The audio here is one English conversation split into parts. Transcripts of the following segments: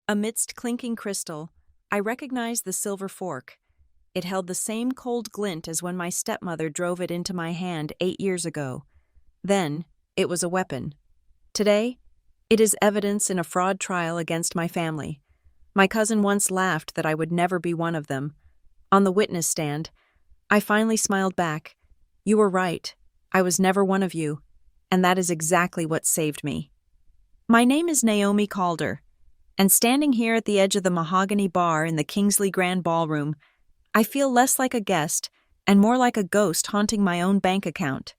Amidst clinking crystal, I recognized the silver fork. It held the same cold glint as when my stepmother drove it into my hand 8 years ago. Then, it was a weapon. Today, it is evidence in a fraud trial against my family. My cousin once laughed that I would never be one of them. On the witness stand, I finally smiled back. You were right. I was never one of you, and that is exactly what saved me. My name is Naomi Calder, and standing here at the edge of the mahogany bar in the Kingsley Grand Ballroom, I feel less like a guest and more like a ghost haunting my own bank account.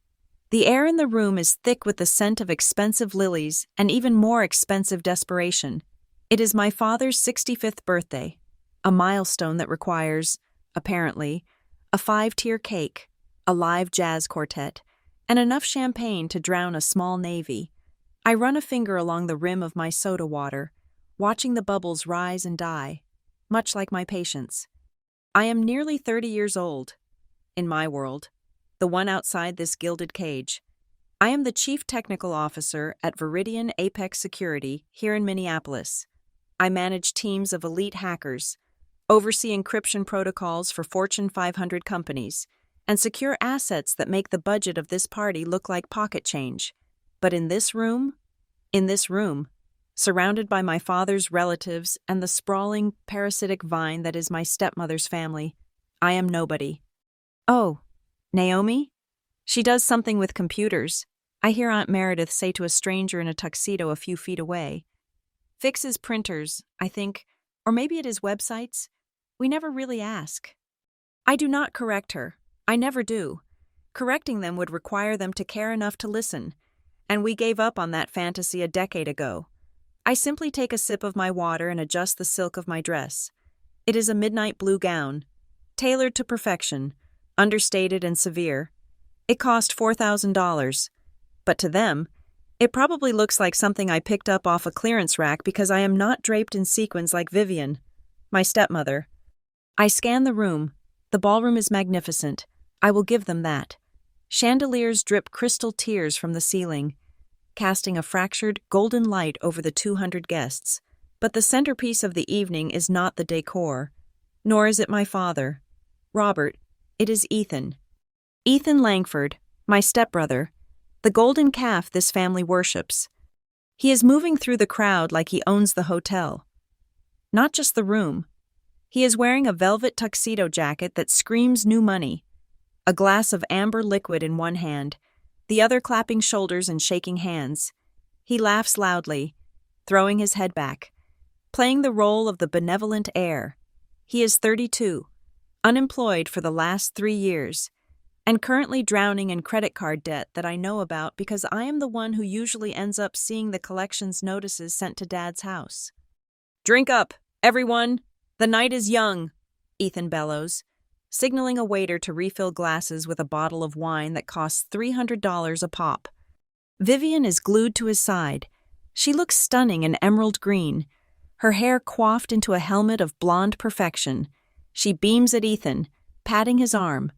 The air in the room is thick with the scent of expensive lilies and even more expensive desperation. It is my father's 65th birthday, a milestone that requires, apparently, a 5-tier cake, a live jazz quartet, and enough champagne to drown a small navy. I run a finger along the rim of my soda water, watching the bubbles rise and die, much like my patience. I am nearly 30 years old. In my world, the one outside this gilded cage. I am the Chief Technical Officer at Viridian Apex Security here in Minneapolis. I manage teams of elite hackers, oversee encryption protocols for Fortune 500 companies, and secure assets that make the budget of this party look like pocket change. But in this room, surrounded by my father's relatives and the sprawling, parasitic vine that is my stepmother's family, I am nobody. Oh, Naomi? She does something with computers, I hear Aunt Meredith say to a stranger in a tuxedo a few feet away. Fixes printers, I think, or maybe it is websites. We never really ask. I do not correct her. I never do. Correcting them would require them to care enough to listen, and we gave up on that fantasy a decade ago. I simply take a sip of my water and adjust the silk of my dress. It is a midnight blue gown, tailored to perfection, understated and severe. It cost $4,000, but to them, it probably looks like something I picked up off a clearance rack because I am not draped in sequins like Vivian, my stepmother. I scan the room. The ballroom is magnificent. I will give them that. Chandeliers drip crystal tears from the ceiling, casting a fractured, golden light over the 200 guests. But the centerpiece of the evening is not the decor, nor is it my father, Robert. It is Ethan. Ethan Langford, my stepbrother, the golden calf this family worships. He is moving through the crowd like he owns the hotel. Not just the room. He is wearing a velvet tuxedo jacket that screams new money, a glass of amber liquid in one hand, the other clapping shoulders and shaking hands. He laughs loudly, throwing his head back, playing the role of the benevolent heir. He is 32, unemployed for the last 3 years, and currently drowning in credit card debt that I know about because I am the one who usually ends up seeing the collections notices sent to Dad's house. "Drink up, everyone! The night is young," Ethan bellows, signaling a waiter to refill glasses with a bottle of wine that costs $300 a pop. Vivian is glued to his side. She looks stunning in emerald green, her hair coiffed into a helmet of blonde perfection. She beams at Ethan, patting his arm,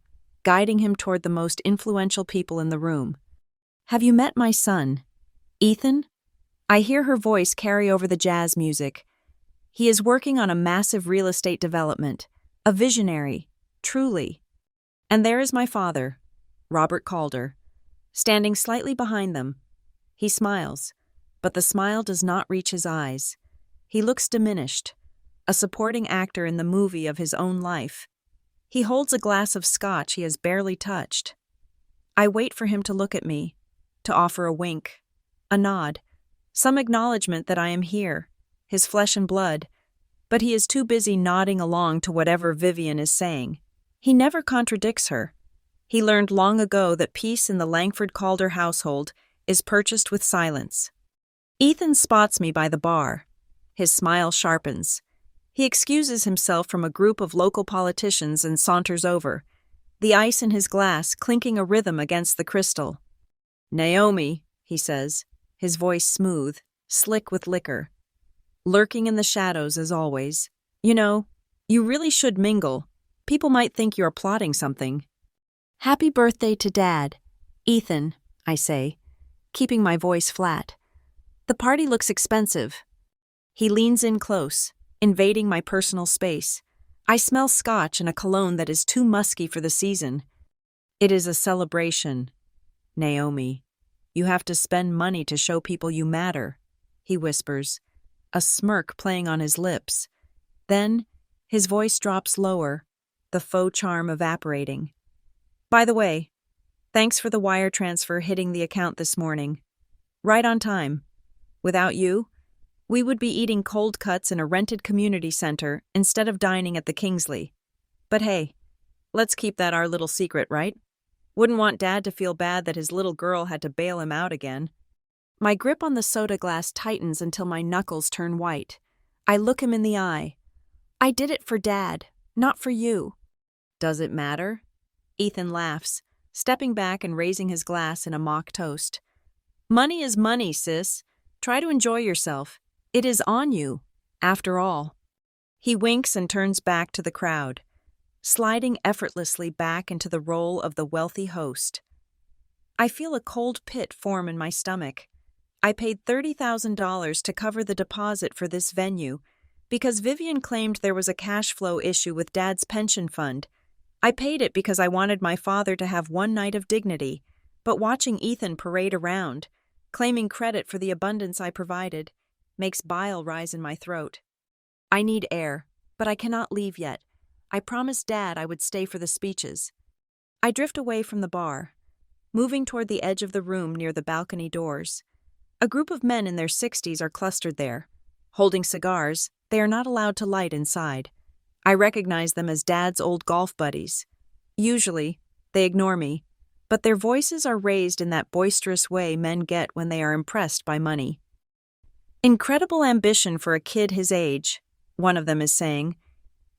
guiding him toward the most influential people in the room. "Have you met my son, Ethan?" I hear her voice carry over the jazz music. He is working on a massive real estate development, a visionary, truly. And there is my father, Robert Calder, standing slightly behind them. He smiles, but the smile does not reach his eyes. He looks diminished, a supporting actor in the movie of his own life. He holds a glass of scotch he has barely touched. I wait for him to look at me, to offer a wink, a nod, some acknowledgement that I am here, his flesh and blood, but he is too busy nodding along to whatever Vivian is saying. He never contradicts her. He learned long ago that peace in the Langford Calder household is purchased with silence. Ethan spots me by the bar. His smile sharpens. He excuses himself from a group of local politicians and saunters over, the ice in his glass clinking a rhythm against the crystal. "Naomi," he says, his voice smooth, slick with liquor. Lurking in the shadows as always. "You know, you really should mingle. People might think you are plotting something." "Happy birthday to Dad, Ethan," I say, keeping my voice flat. "The party looks expensive." He leans in close, invading my personal space. I smell scotch and a cologne that is too musky for the season. It is a celebration, Naomi. You have to spend money to show people you matter, he whispers, a smirk playing on his lips. Then, his voice drops lower, the faux charm evaporating. By the way, thanks for the wire transfer hitting the account this morning. Right on time. Without you, we would be eating cold cuts in a rented community center instead of dining at the Kingsley. But hey, let's keep that our little secret, right? Wouldn't want Dad to feel bad that his little girl had to bail him out again. My grip on the soda glass tightens until my knuckles turn white. I look him in the eye. I did it for Dad, not for you. Does it matter? Ethan laughs, stepping back and raising his glass in a mock toast. Money is money, sis. Try to enjoy yourself. It is on you, after all. He winks and turns back to the crowd, sliding effortlessly back into the role of the wealthy host. I feel a cold pit form in my stomach. I paid $30,000 to cover the deposit for this venue because Vivian claimed there was a cash flow issue with Dad's pension fund. I paid it because I wanted my father to have one night of dignity, but watching Ethan parade around, claiming credit for the abundance I provided, makes bile rise in my throat. I need air, but I cannot leave yet. I promised Dad I would stay for the speeches. I drift away from the bar, moving toward the edge of the room near the balcony doors. A group of men in their 60s are clustered there. Holding cigars, they are not allowed to light inside. I recognize them as Dad's old golf buddies. Usually, they ignore me, but their voices are raised in that boisterous way men get when they are impressed by money. Incredible ambition for a kid his age, one of them is saying.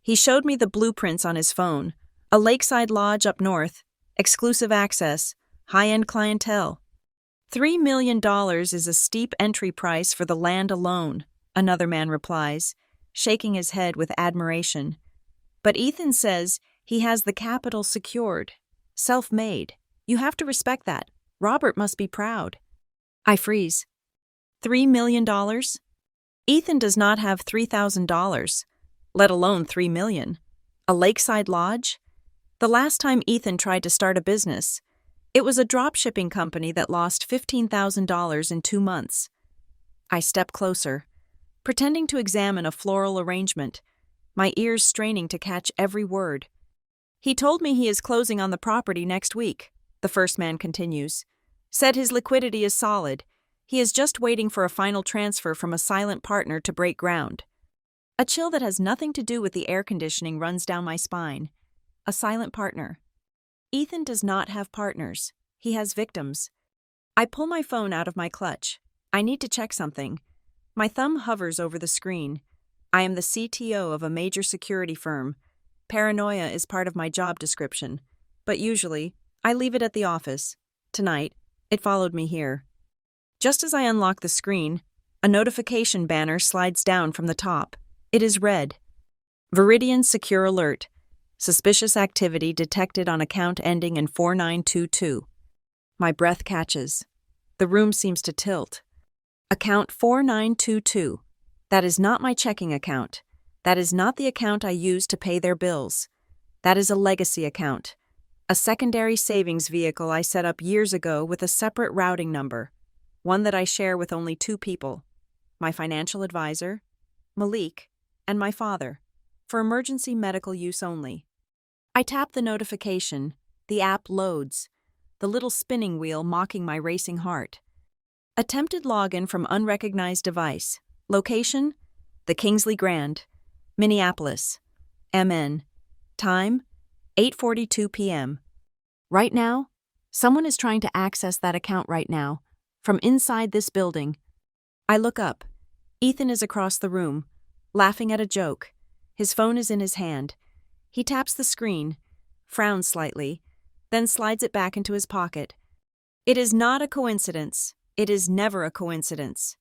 He showed me the blueprints on his phone. A lakeside lodge up north, exclusive access, high-end clientele. $3 million is a steep entry price for the land alone, another man replies, shaking his head with admiration. But Ethan says he has the capital secured, self-made. You have to respect that. Robert must be proud. I freeze. $3 million? Ethan does not have $3,000, let alone $3 million. A lakeside lodge? The last time Ethan tried to start a business, it was a drop-shipping company that lost $15,000 in 2 months. I step closer, pretending to examine a floral arrangement, my ears straining to catch every word. He told me he is closing on the property next week, the first man continues. Said his liquidity is solid. He is just waiting for a final transfer from a silent partner to break ground. A chill that has nothing to do with the air conditioning runs down my spine. A silent partner. Ethan does not have partners. He has victims. I pull my phone out of my clutch. I need to check something. My thumb hovers over the screen. I am the CTO of a major security firm. Paranoia is part of my job description. But usually, I leave it at the office. Tonight, it followed me here. Just as I unlock the screen, a notification banner slides down from the top. It is red. Viridian Secure Alert. Suspicious activity detected on account ending in 4922. My breath catches. The room seems to tilt. Account 4922. That is not my checking account. That is not the account I use to pay their bills. That is a legacy account. A secondary savings vehicle I set up years ago with a separate routing number. One that I share with only 2 people. My financial advisor, Malik, and my father, for emergency medical use only. I tap the notification. The app loads, the little spinning wheel mocking my racing heart. Attempted login from unrecognized device. Location? The Kingsley Grand, Minneapolis. MN. Time? 8:42 p.m. Right now, someone is trying to access that account right now, from inside this building. I look up. Ethan is across the room, laughing at a joke. His phone is in his hand. He taps the screen, frowns slightly, then slides it back into his pocket. It is not a coincidence. It is never a coincidence.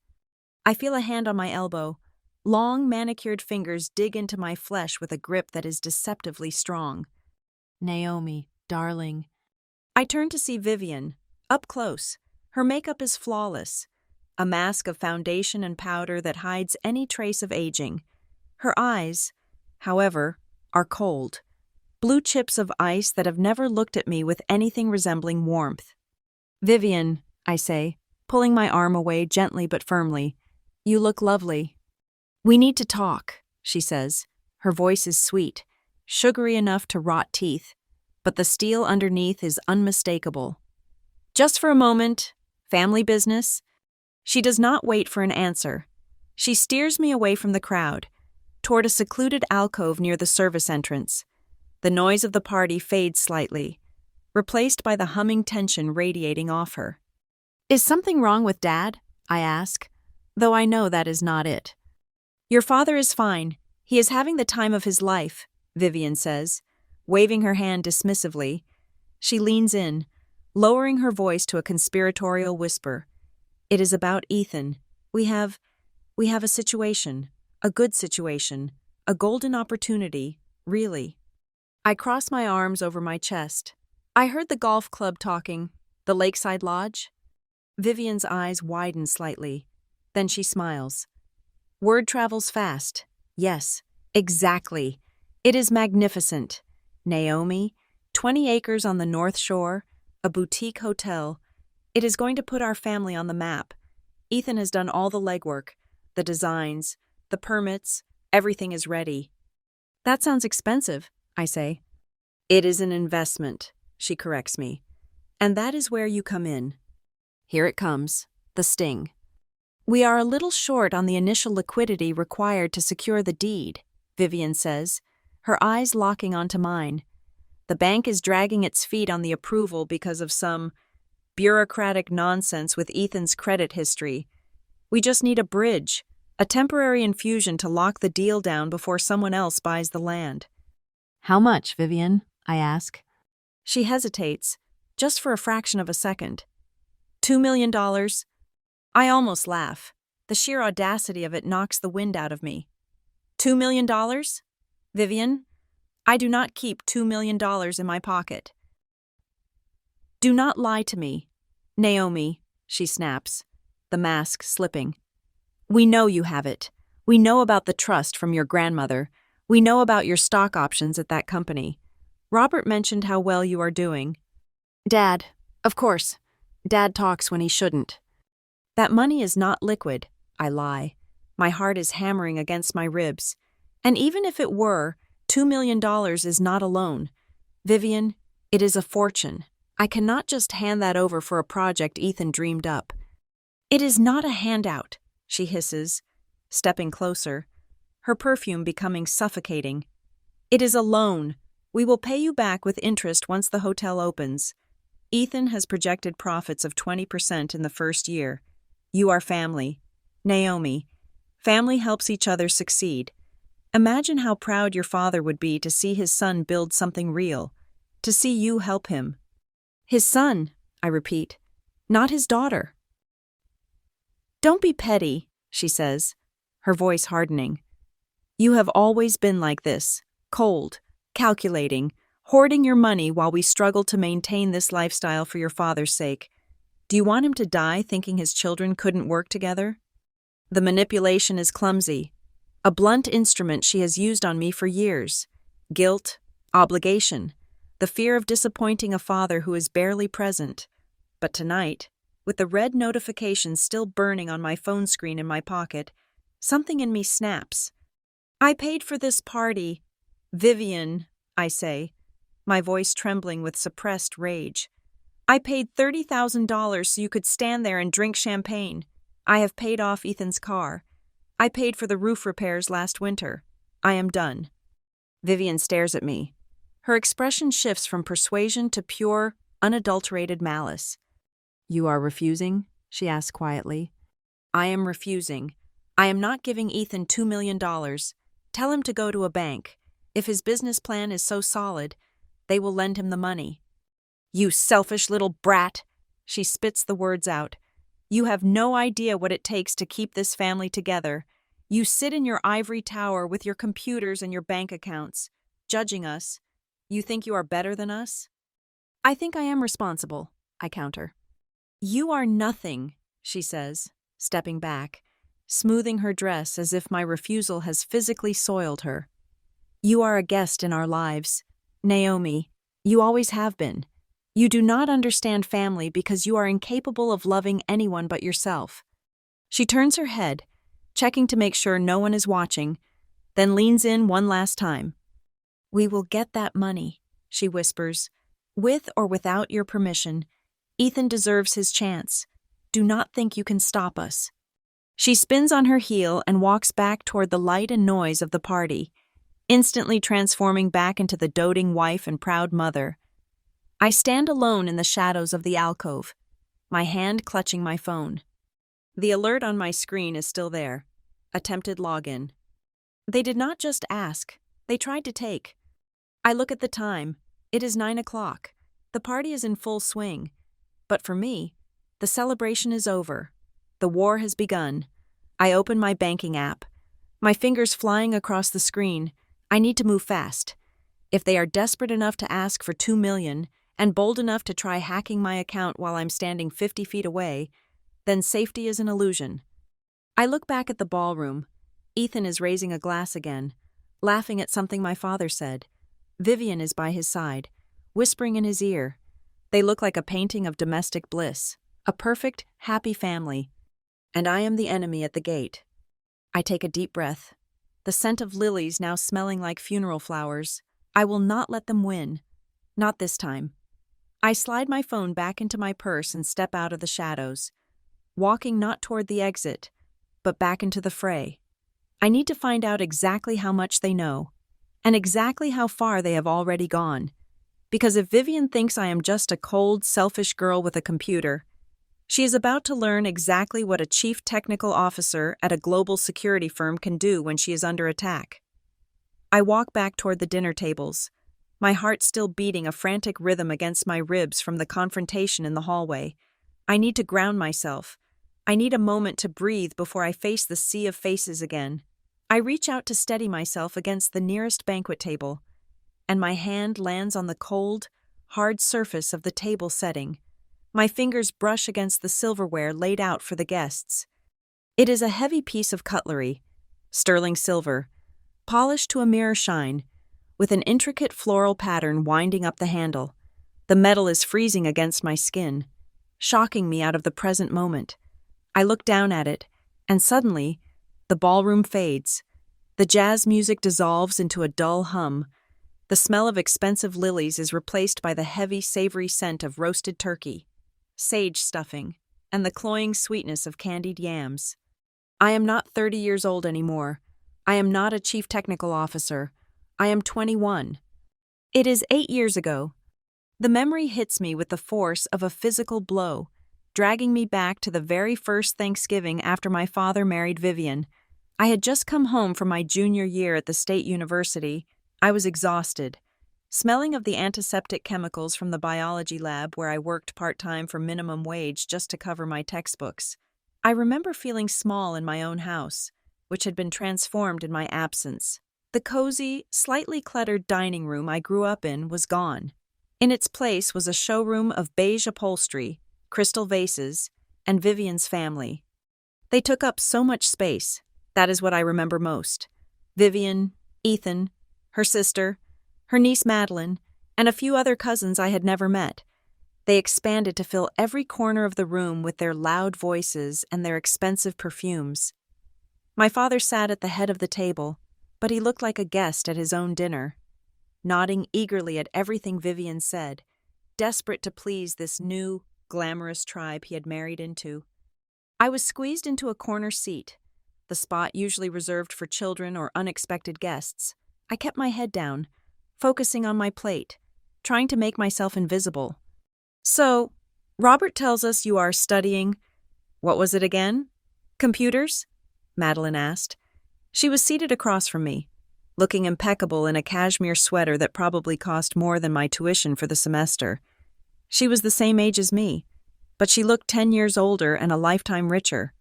I feel a hand on my elbow. Long, manicured fingers dig into my flesh with a grip that is deceptively strong. Naomi, darling. I turn to see Vivian, up close. Her makeup is flawless. a mask of foundation and powder that hides any trace of aging. Her eyes, however, are cold, blue chips of ice that have never looked at me with anything resembling warmth. "Vivian," I say, pulling my arm away gently but firmly, "you look lovely." "We need to talk," she says. Her voice is sweet, sugary enough to rot teeth, but the steel underneath is unmistakable. "Just for a moment. Family business." She does not wait for an answer. She steers me away from the crowd, toward a secluded alcove near the service entrance. The noise of the party fades slightly, replaced by the humming tension radiating off her. "Is something wrong with Dad?" I ask, though I know that is not it. "Your father is fine. He is having the time of his life," Vivian says, waving her hand dismissively. She leans in, lowering her voice to a conspiratorial whisper. "It is about Ethan. We have a situation, a good situation, a golden opportunity, really." I cross my arms over my chest. "I heard the golf club talking. The Lakeside Lodge?" Vivian's eyes widen slightly. Then she smiles. "Word travels fast. Yes, exactly. It is magnificent. Naomi, 20 acres on the North Shore, a boutique hotel. It is going to put our family on the map. Ethan has done all the legwork, the designs, the permits, everything is ready." "That sounds expensive," I say. "It is an investment," she corrects me. "And that is where you come in." Here it comes, the sting. "We are a little short on the initial liquidity required to secure the deed," Vivian says, her eyes locking onto mine. "The bank is dragging its feet on the approval because of some bureaucratic nonsense with Ethan's credit history. We just need a bridge, a temporary infusion to lock the deal down before someone else buys the land." "How much, Vivian?" I ask. She hesitates, just for a fraction of a second. $2 million. I almost laugh. The sheer audacity of it knocks the wind out of me. $2 million? Vivian, I do not keep $2 million in my pocket. "Do not lie to me. Naomi," she snaps, the mask slipping. "We know you have it. We know about the trust from your grandmother. We know about your stock options at that company. Robert mentioned how well you are doing." "Dad, of course. Dad talks when he shouldn't." "That money is not liquid," I lie. My heart is hammering against my ribs. And even if it were, $2 million is not a loan. Vivian, it is a fortune. I cannot just hand that over for a project Ethan dreamed up. "It is not a handout," she hisses, stepping closer, her perfume becoming suffocating. "It is a loan. We will pay you back with interest once the hotel opens. Ethan has projected profits of 20% in the first year. You are family. Naomi, family helps each other succeed. Imagine how proud your father would be to see his son build something real, to see you help him." "His son," I repeat, "not his daughter." "Don't be petty," she says, her voice hardening. "You have always been like this, cold, calculating, hoarding your money while we struggle to maintain this lifestyle for your father's sake. Do you want him to die thinking his children couldn't work together?" The manipulation is clumsy, a blunt instrument she has used on me for years. Guilt, obligation, the fear of disappointing a father who is barely present. But tonight, with the red notification still burning on my phone screen in my pocket, something in me snaps. "I paid for this party." "Vivian," I say, my voice trembling with suppressed rage. "I paid $30,000 so you could stand there and drink champagne. I have paid off Ethan's car. I paid for the roof repairs last winter. I am done." Vivian stares at me. Her expression shifts from persuasion to pure, unadulterated malice. "You are refusing?" she asks quietly. "I am refusing. I am not giving Ethan $2 million. Tell him to go to a bank. If his business plan is so solid, they will lend him the money." "You selfish little brat!" She spits the words out. "You have no idea what it takes to keep this family together. You sit in your ivory tower with your computers and your bank accounts, judging us. You think you are better than us?" "I think I am responsible," I counter. "You are nothing," she says, stepping back, smoothing her dress as if my refusal has physically soiled her. You are a guest in our lives. Naomi, you always have been. You do not understand family because you are incapable of loving anyone but yourself. She turns her head, checking to make sure no one is watching, then leans in one last time. We will get that money, she whispers. With or without your permission, Ethan deserves his chance. Do not think you can stop us. She spins on her heel and walks back toward the light and noise of the party, instantly transforming back into the doting wife and proud mother. I stand alone in the shadows of the alcove, my hand clutching my phone. The alert on my screen is still there. Attempted login. They did not just ask, they tried to take. I look at the time. It is 9 o'clock. The party is in full swing. But for me, the celebration is over. The war has begun. I open my banking app. My fingers flying across the screen. I need to move fast. If they are desperate enough to ask for $2 million and bold enough to try hacking my account while I'm standing 50 feet away, then safety is an illusion. I look back at the ballroom. Ethan is raising a glass again, laughing at something my father said. Vivian is by his side, whispering in his ear. They look like a painting of domestic bliss, a perfect, happy family. And I am the enemy at the gate. I take a deep breath. The scent of lilies now smelling like funeral flowers. I will not let them win. Not this time. I slide my phone back into my purse and step out of the shadows, walking not toward the exit, but back into the fray. I need to find out exactly how much they know, and exactly how far they have already gone. Because if Vivian thinks I am just a cold, selfish girl with a computer, she is about to learn exactly what a chief technical officer at a global security firm can do when she is under attack. I walk back toward the dinner tables, my heart still beating a frantic rhythm against my ribs from the confrontation in the hallway. I need to ground myself. I need a moment to breathe before I face the sea of faces again. I reach out to steady myself against the nearest banquet table, and my hand lands on the cold, hard surface of the table setting. My fingers brush against the silverware laid out for the guests. It is a heavy piece of cutlery, sterling silver, polished to a mirror shine, with an intricate floral pattern winding up the handle. The metal is freezing against my skin, shocking me out of the present moment. I look down at it, and suddenly, the ballroom fades. The jazz music dissolves into a dull hum. The smell of expensive lilies is replaced by the heavy, savory scent of roasted turkey, sage stuffing, and the cloying sweetness of candied yams. I am not 30 years old anymore. I am not a chief technical officer. I am 21. It is 8 years ago. The memory hits me with the force of a physical blow, dragging me back to the very first Thanksgiving after my father married Vivian. I had just come home from my junior year at the state university. I was exhausted, smelling of the antiseptic chemicals from the biology lab where I worked part-time for minimum wage just to cover my textbooks. I remember feeling small in my own house, which had been transformed in my absence. The cozy, slightly cluttered dining room I grew up in was gone. In its place was a showroom of beige upholstery, crystal vases, and Vivian's family. They took up so much space. That is what I remember most. Vivian, Ethan, her sister, her niece Madeline, and a few other cousins I had never met. They expanded to fill every corner of the room with their loud voices and their expensive perfumes. My father sat at the head of the table, but he looked like a guest at his own dinner, nodding eagerly at everything Vivian said, desperate to please this new, glamorous tribe he had married into. I was squeezed into a corner seat, the spot usually reserved for children or unexpected guests. I kept my head down, focusing on my plate, trying to make myself invisible. So, Robert tells us you are studying, what was it again? Computers? Madeline asked. She was seated across from me, looking impeccable in a cashmere sweater that probably cost more than my tuition for the semester. She was the same age as me, but she looked 10 years older and a lifetime richer.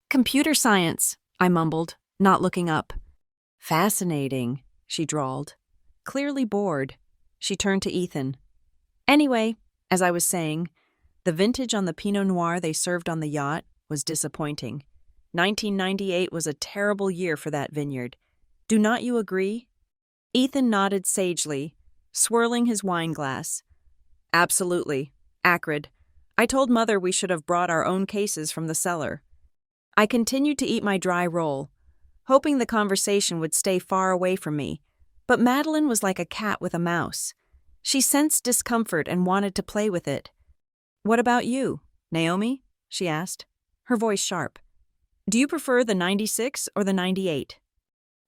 Computer science, I mumbled, not looking up. Fascinating, she drawled. Clearly bored, she turned to Ethan. Anyway, as I was saying, the vintage on the Pinot Noir they served on the yacht, was disappointing. 1998 was a terrible year for that vineyard. Do not you agree? Ethan nodded sagely, swirling his wine glass. Absolutely. Acrid. I told Mother we should have brought our own cases from the cellar. I continued to eat my dry roll, hoping the conversation would stay far away from me, but Madeline was like a cat with a mouse. She sensed discomfort and wanted to play with it. What about you, Naomi? She asked, her voice sharp. Do you prefer the 96 or the 98?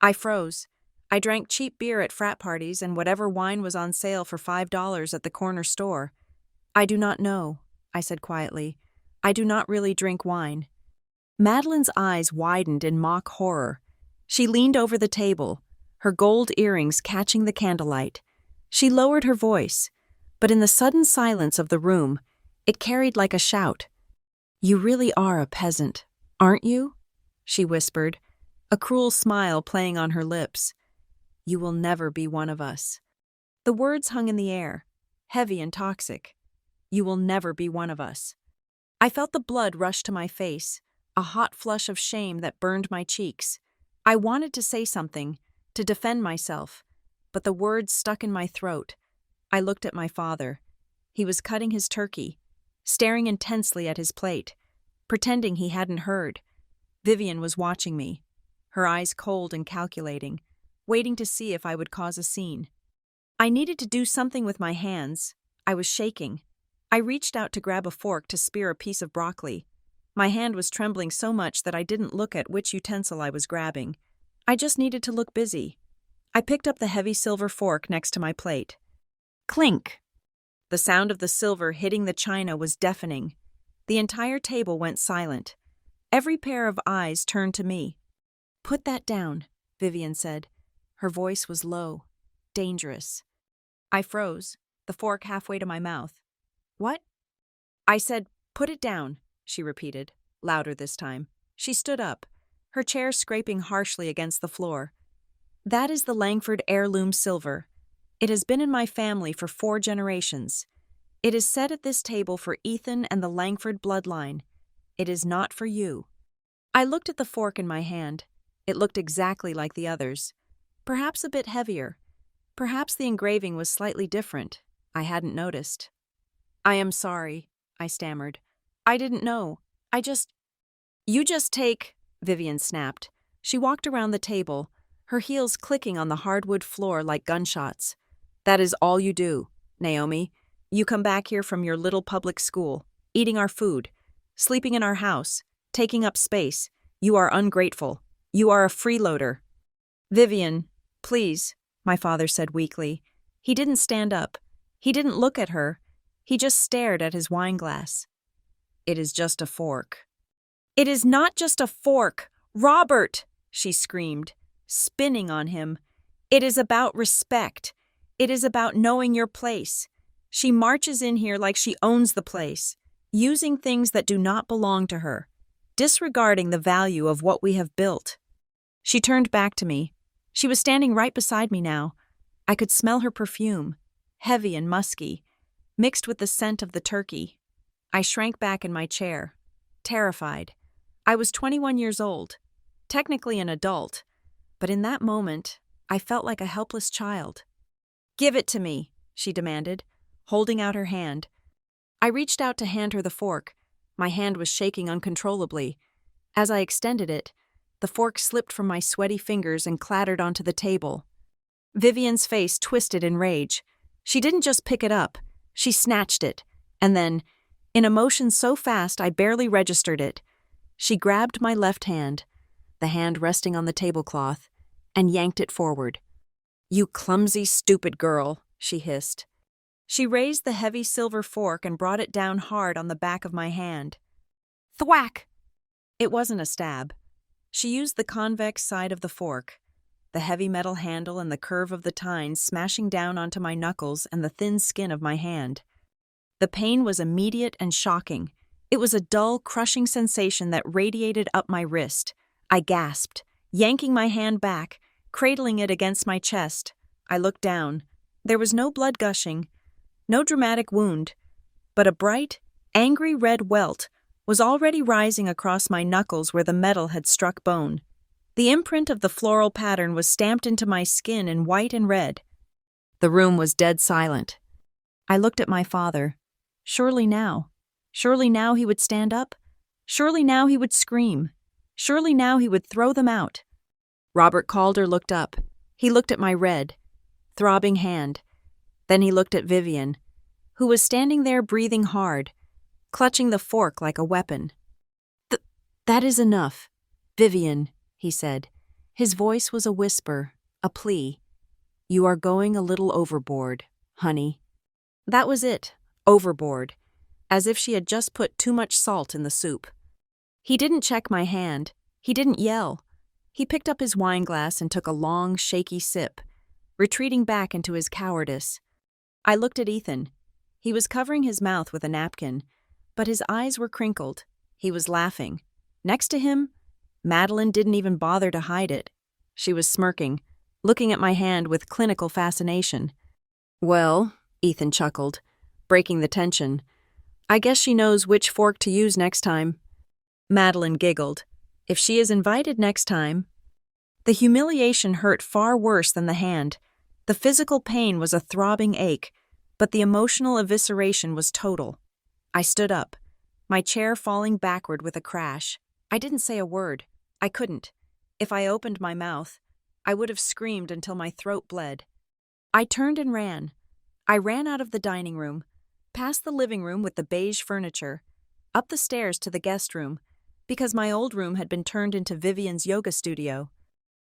I froze. I drank cheap beer at frat parties and whatever wine was on sale for $5 at the corner store. I do not know, I said quietly. I do not really drink wine. Madeline's eyes widened in mock horror. She leaned over the table, her gold earrings catching the candlelight. She lowered her voice, but in the sudden silence of the room, it carried like a shout. You really are a peasant, aren't you? She whispered, a cruel smile playing on her lips. You will never be one of us. The words hung in the air, heavy and toxic. You will never be one of us. I felt the blood rush to my face, a hot flush of shame that burned my cheeks. I wanted to say something, to defend myself, but the words stuck in my throat. I looked at my father. He was cutting his turkey, staring intensely at his plate, pretending he hadn't heard. Vivian was watching me, her eyes cold and calculating, waiting to see if I would cause a scene. I needed to do something with my hands. I was shaking. I reached out to grab a fork to spear a piece of broccoli. My hand was trembling so much that I didn't look at which utensil I was grabbing. I just needed to look busy. I picked up the heavy silver fork next to my plate. Clink! The sound of the silver hitting the china was deafening. The entire table went silent. Every pair of eyes turned to me. Put that down, Vivian said. Her voice was low, dangerous. I froze, the fork halfway to my mouth. What? I said, put it down, she repeated, louder this time. She stood up, her chair scraping harshly against the floor. That is the Langford heirloom silver. It has been in my family for 4 generations. It is set at this table for Ethan and the Langford bloodline. It is not for you. I looked at the fork in my hand. It looked exactly like the others. Perhaps a bit heavier. Perhaps the engraving was slightly different. I hadn't noticed. I am sorry, I stammered. I didn't know. You just take, Vivian snapped. She walked around the table, her heels clicking on the hardwood floor like gunshots. That is all you do, Naomi. You come back here from your little public school, eating our food, sleeping in our house, taking up space. You are ungrateful. You are a freeloader. Vivian, please, my father said weakly. He didn't stand up. He didn't look at her. He just stared at his wine glass. It is just a fork. It is not just a fork. Robert, she screamed, spinning on him. It is about respect. It is about knowing your place. She marches in here like she owns the place, using things that do not belong to her, disregarding the value of what we have built. She turned back to me. She was standing right beside me now. I could smell her perfume, heavy and musky, mixed with the scent of the turkey. I shrank back in my chair, terrified. I was 21 years old, technically an adult, but in that moment, I felt like a helpless child. Give it to me, she demanded, holding out her hand. I reached out to hand her the fork. My hand was shaking uncontrollably. As I extended it, the fork slipped from my sweaty fingers and clattered onto the table. Vivian's face twisted in rage. She didn't just pick it up, she snatched it, and then, in a motion so fast I barely registered it, she grabbed my left hand, the hand resting on the tablecloth, and yanked it forward. You clumsy, stupid girl, she hissed. She raised the heavy silver fork and brought it down hard on the back of my hand. Thwack! It wasn't a stab. She used the convex side of the fork, the heavy metal handle and the curve of the tines smashing down onto my knuckles and the thin skin of my hand. The pain was immediate and shocking. It was a dull, crushing sensation that radiated up my wrist. I gasped, yanking my hand back, cradling it against my chest. I looked down. There was no blood gushing, no dramatic wound, but a bright, angry red welt was already rising across my knuckles where the metal had struck bone. The imprint of the floral pattern was stamped into my skin in white and red. The room was dead silent. I looked at my father. Surely now he would stand up. Surely now he would scream. Surely now he would throw them out. Robert Calder looked up. He looked at my red, throbbing hand. Then he looked at Vivian, who was standing there breathing hard, clutching the fork like a weapon. That is enough, Vivian, he said. His voice was a whisper, a plea. You are going a little overboard, honey. That was it, overboard, as if she had just put too much salt in the soup. He didn't check my hand. He didn't yell. He picked up his wineglass and took a long, shaky sip, retreating back into his cowardice. I looked at Ethan. He was covering his mouth with a napkin, but his eyes were crinkled. He was laughing. Next to him, Madeline didn't even bother to hide it. She was smirking, looking at my hand with clinical fascination. Well, Ethan chuckled, breaking the tension. I guess she knows which fork to use next time. Madeline giggled. If she is invited next time. The humiliation hurt far worse than the hand. The physical pain was a throbbing ache, but the emotional evisceration was total. I stood up, my chair falling backward with a crash. I didn't say a word. I couldn't. If I opened my mouth, I would have screamed until my throat bled. I turned and ran. I ran out of the dining room, past the living room with the beige furniture, up the stairs to the guest room, because my old room had been turned into Vivian's yoga studio.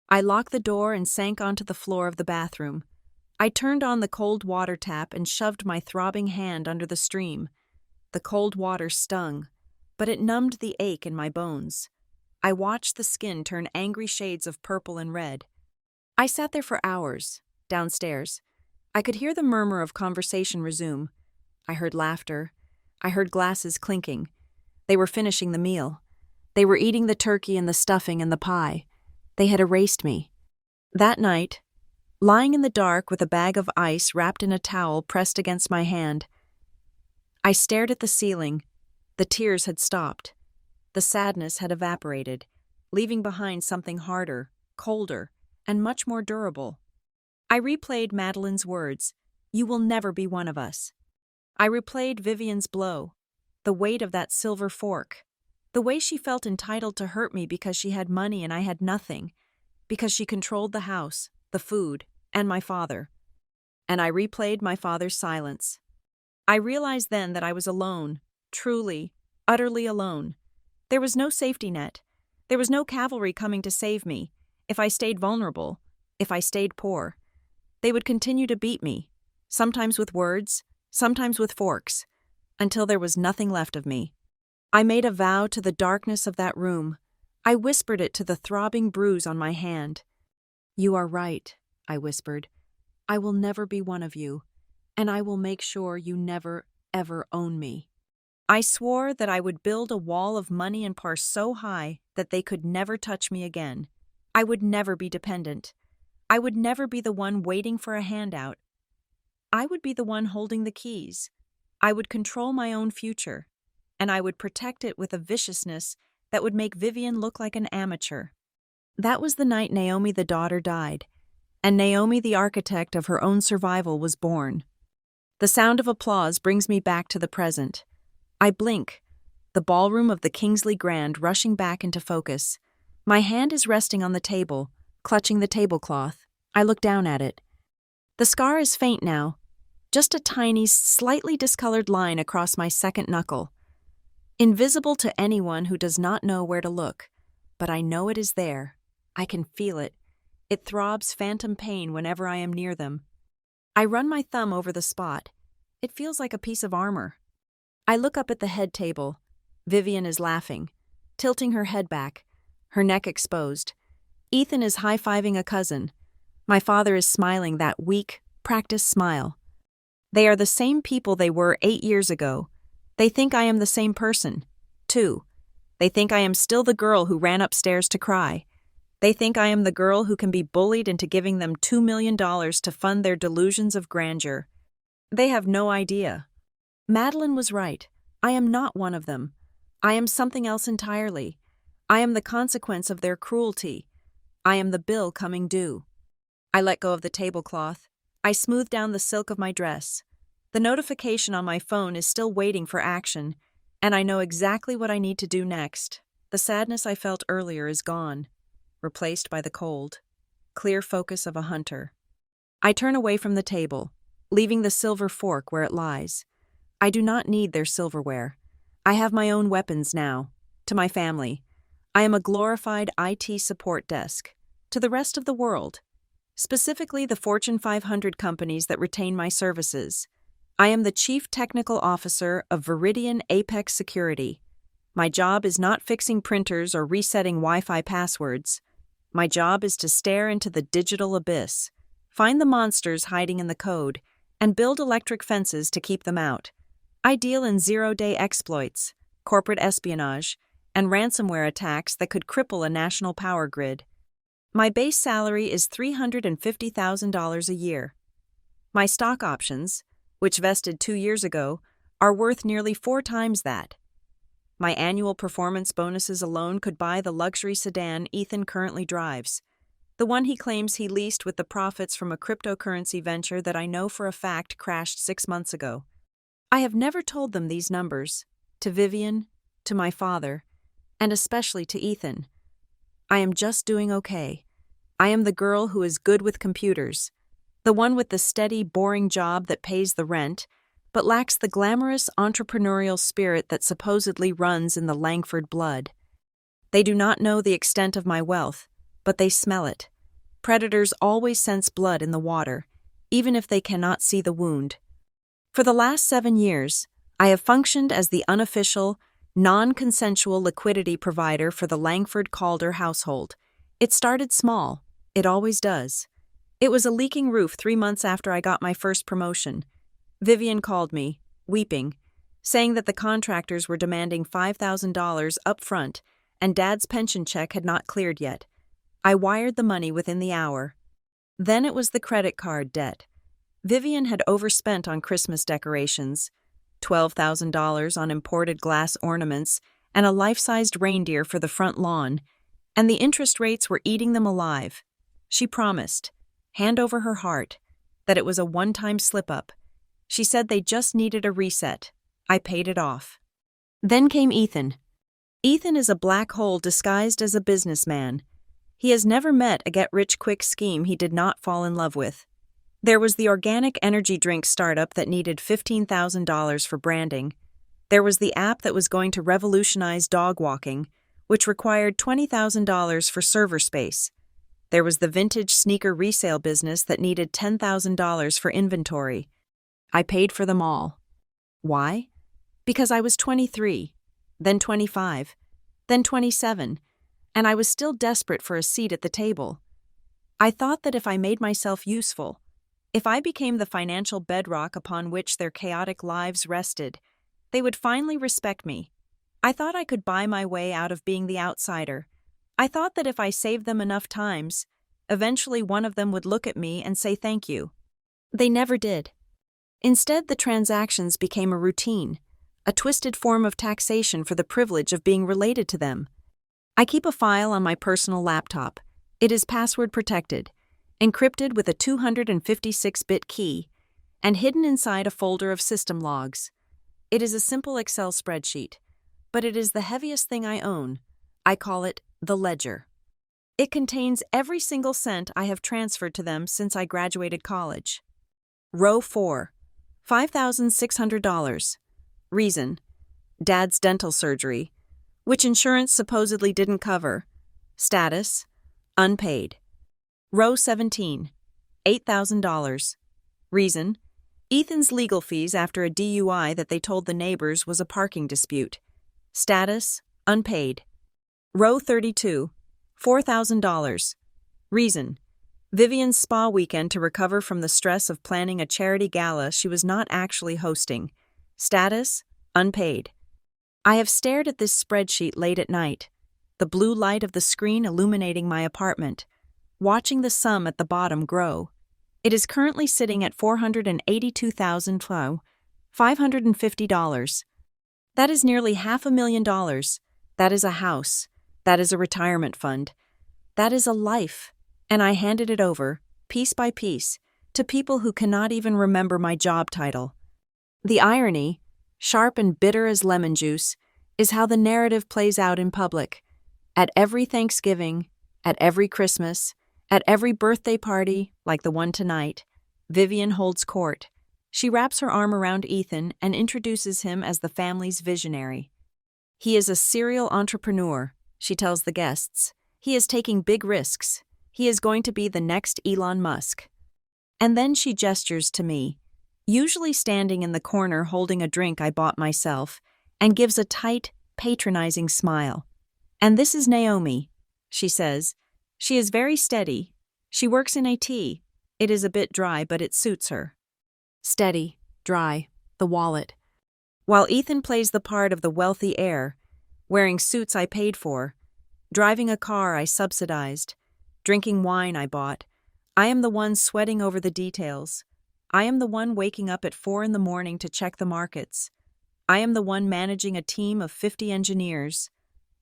I locked the door and sank onto the floor of the bathroom. I turned on the cold water tap and shoved my throbbing hand under the stream. The cold water stung, but it numbed the ache in my bones. I watched the skin turn angry shades of purple and red. I sat there for hours, downstairs. I could hear the murmur of conversation resume. I heard laughter. I heard glasses clinking. They were finishing the meal. They were eating the turkey and the stuffing and the pie. They had erased me. That night, lying in the dark with a bag of ice wrapped in a towel pressed against my hand, I stared at the ceiling. The tears had stopped. The sadness had evaporated, leaving behind something harder, colder, and much more durable. I replayed Madeline's words, "You will never be one of us." I replayed Vivian's blow, the weight of that silver fork, the way she felt entitled to hurt me because she had money and I had nothing, because she controlled the house, the food, and my father. And I replayed my father's silence. I realized then that I was alone, truly, utterly alone. There was no safety net. There was no cavalry coming to save me. If I stayed vulnerable, if I stayed poor, they would continue to beat me, sometimes with words, sometimes with forks, until there was nothing left of me. I made a vow to the darkness of that room. I whispered it to the throbbing bruise on my hand. "You are right," I whispered. "I will never be one of you, and I will make sure you never, ever own me." I swore that I would build a wall of money and power so high that they could never touch me again. I would never be dependent. I would never be the one waiting for a handout. I would be the one holding the keys. I would control my own future, and I would protect it with a viciousness that would make Vivian look like an amateur. That was the night Naomi the daughter died, and Naomi the architect of her own survival was born. The sound of applause brings me back to the present. I blink, the ballroom of the Kingsley Grand rushing back into focus. My hand is resting on the table, clutching the tablecloth. I look down at it. The scar is faint now, just a tiny, slightly discolored line across my second knuckle. Invisible to anyone who does not know where to look, but I know it is there. I can feel it. It throbs phantom pain whenever I am near them. I run my thumb over the spot. It feels like a piece of armor. I look up at the head table. Vivian is laughing, tilting her head back, her neck exposed. Ethan is high-fiving a cousin. My father is smiling that weak, practiced smile. They are the same people they were 8 years ago. They think I am the same person, too. They think I am still the girl who ran upstairs to cry. They think I am the girl who can be bullied into giving them $2 million to fund their delusions of grandeur. They have no idea. Madeline was right. I am not one of them. I am something else entirely. I am the consequence of their cruelty. I am the bill coming due. I let go of the tablecloth. I smooth down the silk of my dress. The notification on my phone is still waiting for action, and I know exactly what I need to do next. The sadness I felt earlier is gone, replaced by the cold, clear focus of a hunter. I turn away from the table, leaving the silver fork where it lies. I do not need their silverware. I have my own weapons now. To my family, I am a glorified IT support desk. To the rest of the world, specifically the Fortune 500 companies that retain my services, I am the Chief Technical Officer of Veridian Apex Security. My job is not fixing printers or resetting Wi-Fi passwords. My job is to stare into the digital abyss, find the monsters hiding in the code, and build electric fences to keep them out. I deal in zero-day exploits, corporate espionage, and ransomware attacks that could cripple a national power grid. My base salary is $350,000 a year. My stock options, which vested 2 years ago, are worth nearly 4 times that. My annual performance bonuses alone could buy the luxury sedan Ethan currently drives, the one he claims he leased with the profits from a cryptocurrency venture that I know for a fact crashed 6 months ago. I have never told them these numbers, to Vivian, to my father, and especially to Ethan. I am just doing okay. I am the girl who is good with computers, the one with the steady, boring job that pays the rent, but lacks the glamorous entrepreneurial spirit that supposedly runs in the Langford blood. They do not know the extent of my wealth, but they smell it. Predators always sense blood in the water, even if they cannot see the wound. For the last 7 years, I have functioned as the unofficial, non-consensual liquidity provider for the Langford-Calder household. It started small. It always does. It was a leaking roof 3 months after I got my first promotion. Vivian called me, weeping, saying that the contractors were demanding $5,000 up front and Dad's pension check had not cleared yet. I wired the money within the hour. Then it was the credit card debt. Vivian had overspent on Christmas decorations, $12,000 on imported glass ornaments, and a life-sized reindeer for the front lawn, and the interest rates were eating them alive. She promised, hand over her heart, that it was a one-time slip-up. She said they just needed a reset. I paid it off. Then came Ethan. Ethan is a black hole disguised as a businessman. He has never met a get-rich-quick scheme he did not fall in love with. There was the organic energy drink startup that needed $15,000 for branding. There was the app that was going to revolutionize dog walking, which required $20,000 for server space. There was the vintage sneaker resale business that needed $10,000 for inventory. I paid for them all. Why? Because I was 23, then 25, then 27, and I was still desperate for a seat at the table. I thought that if I made myself useful, if I became the financial bedrock upon which their chaotic lives rested, they would finally respect me. I thought I could buy my way out of being the outsider. I thought that if I saved them enough times, eventually one of them would look at me and say thank you. They never did. Instead, the transactions became a routine, a twisted form of taxation for the privilege of being related to them. I keep a file on my personal laptop. It is password protected, encrypted with a 256-bit key, and hidden inside a folder of system logs. It is a simple Excel spreadsheet, but it is the heaviest thing I own. I call it the ledger. It contains every single cent I have transferred to them since I graduated college. Row 4, $5,600. Reason: Dad's dental surgery, which insurance supposedly didn't cover. Status: unpaid. Row 17, $8,000. Reason: Ethan's legal fees after a DUI that they told the neighbors was a parking dispute. Status: unpaid. Row 32, $4,000. Reason: Vivian's spa weekend to recover from the stress of planning a charity gala she was not actually hosting. Status: unpaid. I have stared at this spreadsheet late at night, the blue light of the screen illuminating my apartment, watching the sum at the bottom grow. It is currently sitting at $482,550. That is nearly $500,000. That is a house. That is a retirement fund. That is a life. And I handed it over, piece by piece, to people who cannot even remember my job title. The irony, sharp and bitter as lemon juice, is how the narrative plays out in public. At every Thanksgiving, at every Christmas, at every birthday party, like the one tonight, Vivian holds court. She wraps her arm around Ethan and introduces him as the family's visionary. He is a serial entrepreneur, she tells the guests. He is taking big risks. He is going to be the next Elon Musk. And then she gestures to me, usually standing in the corner holding a drink I bought myself, and gives a tight, patronizing smile. And this is Naomi, she says. She is very steady. She works in IT. It is a bit dry, but it suits her. Steady, dry, the wallet. While Ethan plays the part of the wealthy heir, wearing suits I paid for, driving a car I subsidized, drinking wine I bought, I am the one sweating over the details. I am the one waking up at 4 a.m. to check the markets. I am the one managing a team of 50 engineers.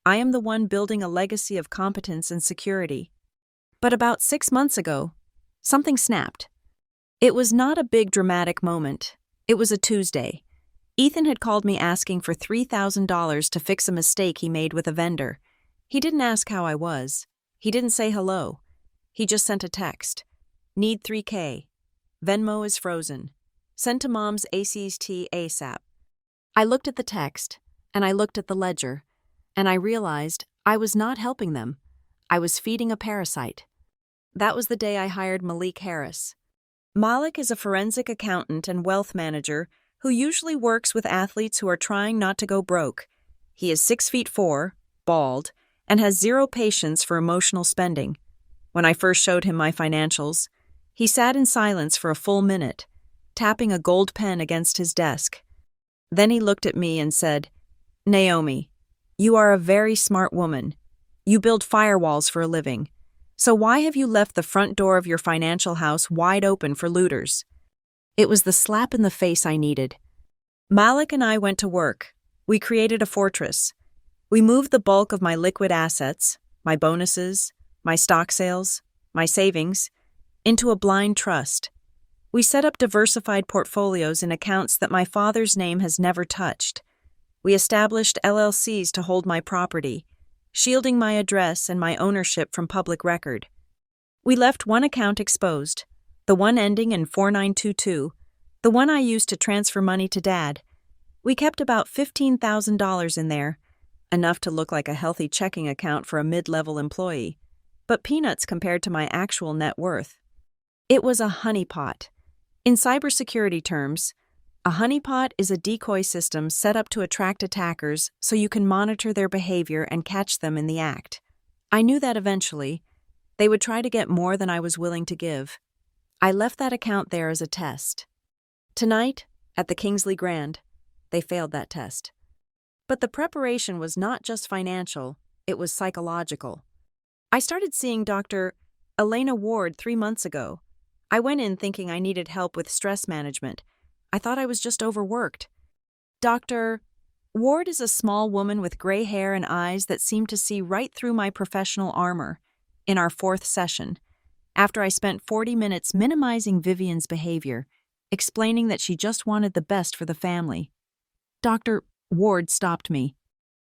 I am the one building a legacy of competence and security. But about 6 months ago, something snapped. It was not a big dramatic moment. It was a Tuesday. Ethan had called me asking for $3,000 to fix a mistake he made with a vendor. He didn't ask how I was. He didn't say hello. He just sent a text. Need $3K. Venmo is frozen. Send to mom's ACT ASAP. I looked at the text, and I looked at the ledger, and I realized I was not helping them. I was feeding a parasite. That was the day I hired Malik Harris. Malik is a forensic accountant and wealth manager who usually works with athletes who are trying not to go broke. He is 6'4", bald, and has zero patience for emotional spending. When I first showed him my financials, he sat in silence for a full minute, tapping a gold pen against his desk. Then he looked at me and said, "Naomi, you are a very smart woman. You build firewalls for a living. So why have you left the front door of your financial house wide open for looters?" It was the slap in the face I needed. Malik and I went to work. We created a fortress. We moved the bulk of my liquid assets, my bonuses, my stock sales, my savings, into a blind trust. We set up diversified portfolios in accounts that my father's name has never touched. We established LLCs to hold my property, shielding my address and my ownership from public record. We left one account exposed, the one ending in 4922, the one I used to transfer money to Dad. We kept about $15,000 in there, enough to look like a healthy checking account for a mid-level employee, but peanuts compared to my actual net worth. It was a honeypot. In cybersecurity terms, a honeypot is a decoy system set up to attract attackers so you can monitor their behavior and catch them in the act. I knew that eventually, they would try to get more than I was willing to give. I left that account there as a test. Tonight, at the Kingsley Grand, they failed that test. But the preparation was not just financial, it was psychological. I started seeing Dr. Elena Ward 3 months ago. I went in thinking I needed help with stress management. I thought I was just overworked. Dr. Ward is a small woman with gray hair and eyes that seemed to see right through my professional armor. In our 4th session, after I spent 40 minutes minimizing Vivian's behavior, explaining that she just wanted the best for the family, Dr. Ward stopped me.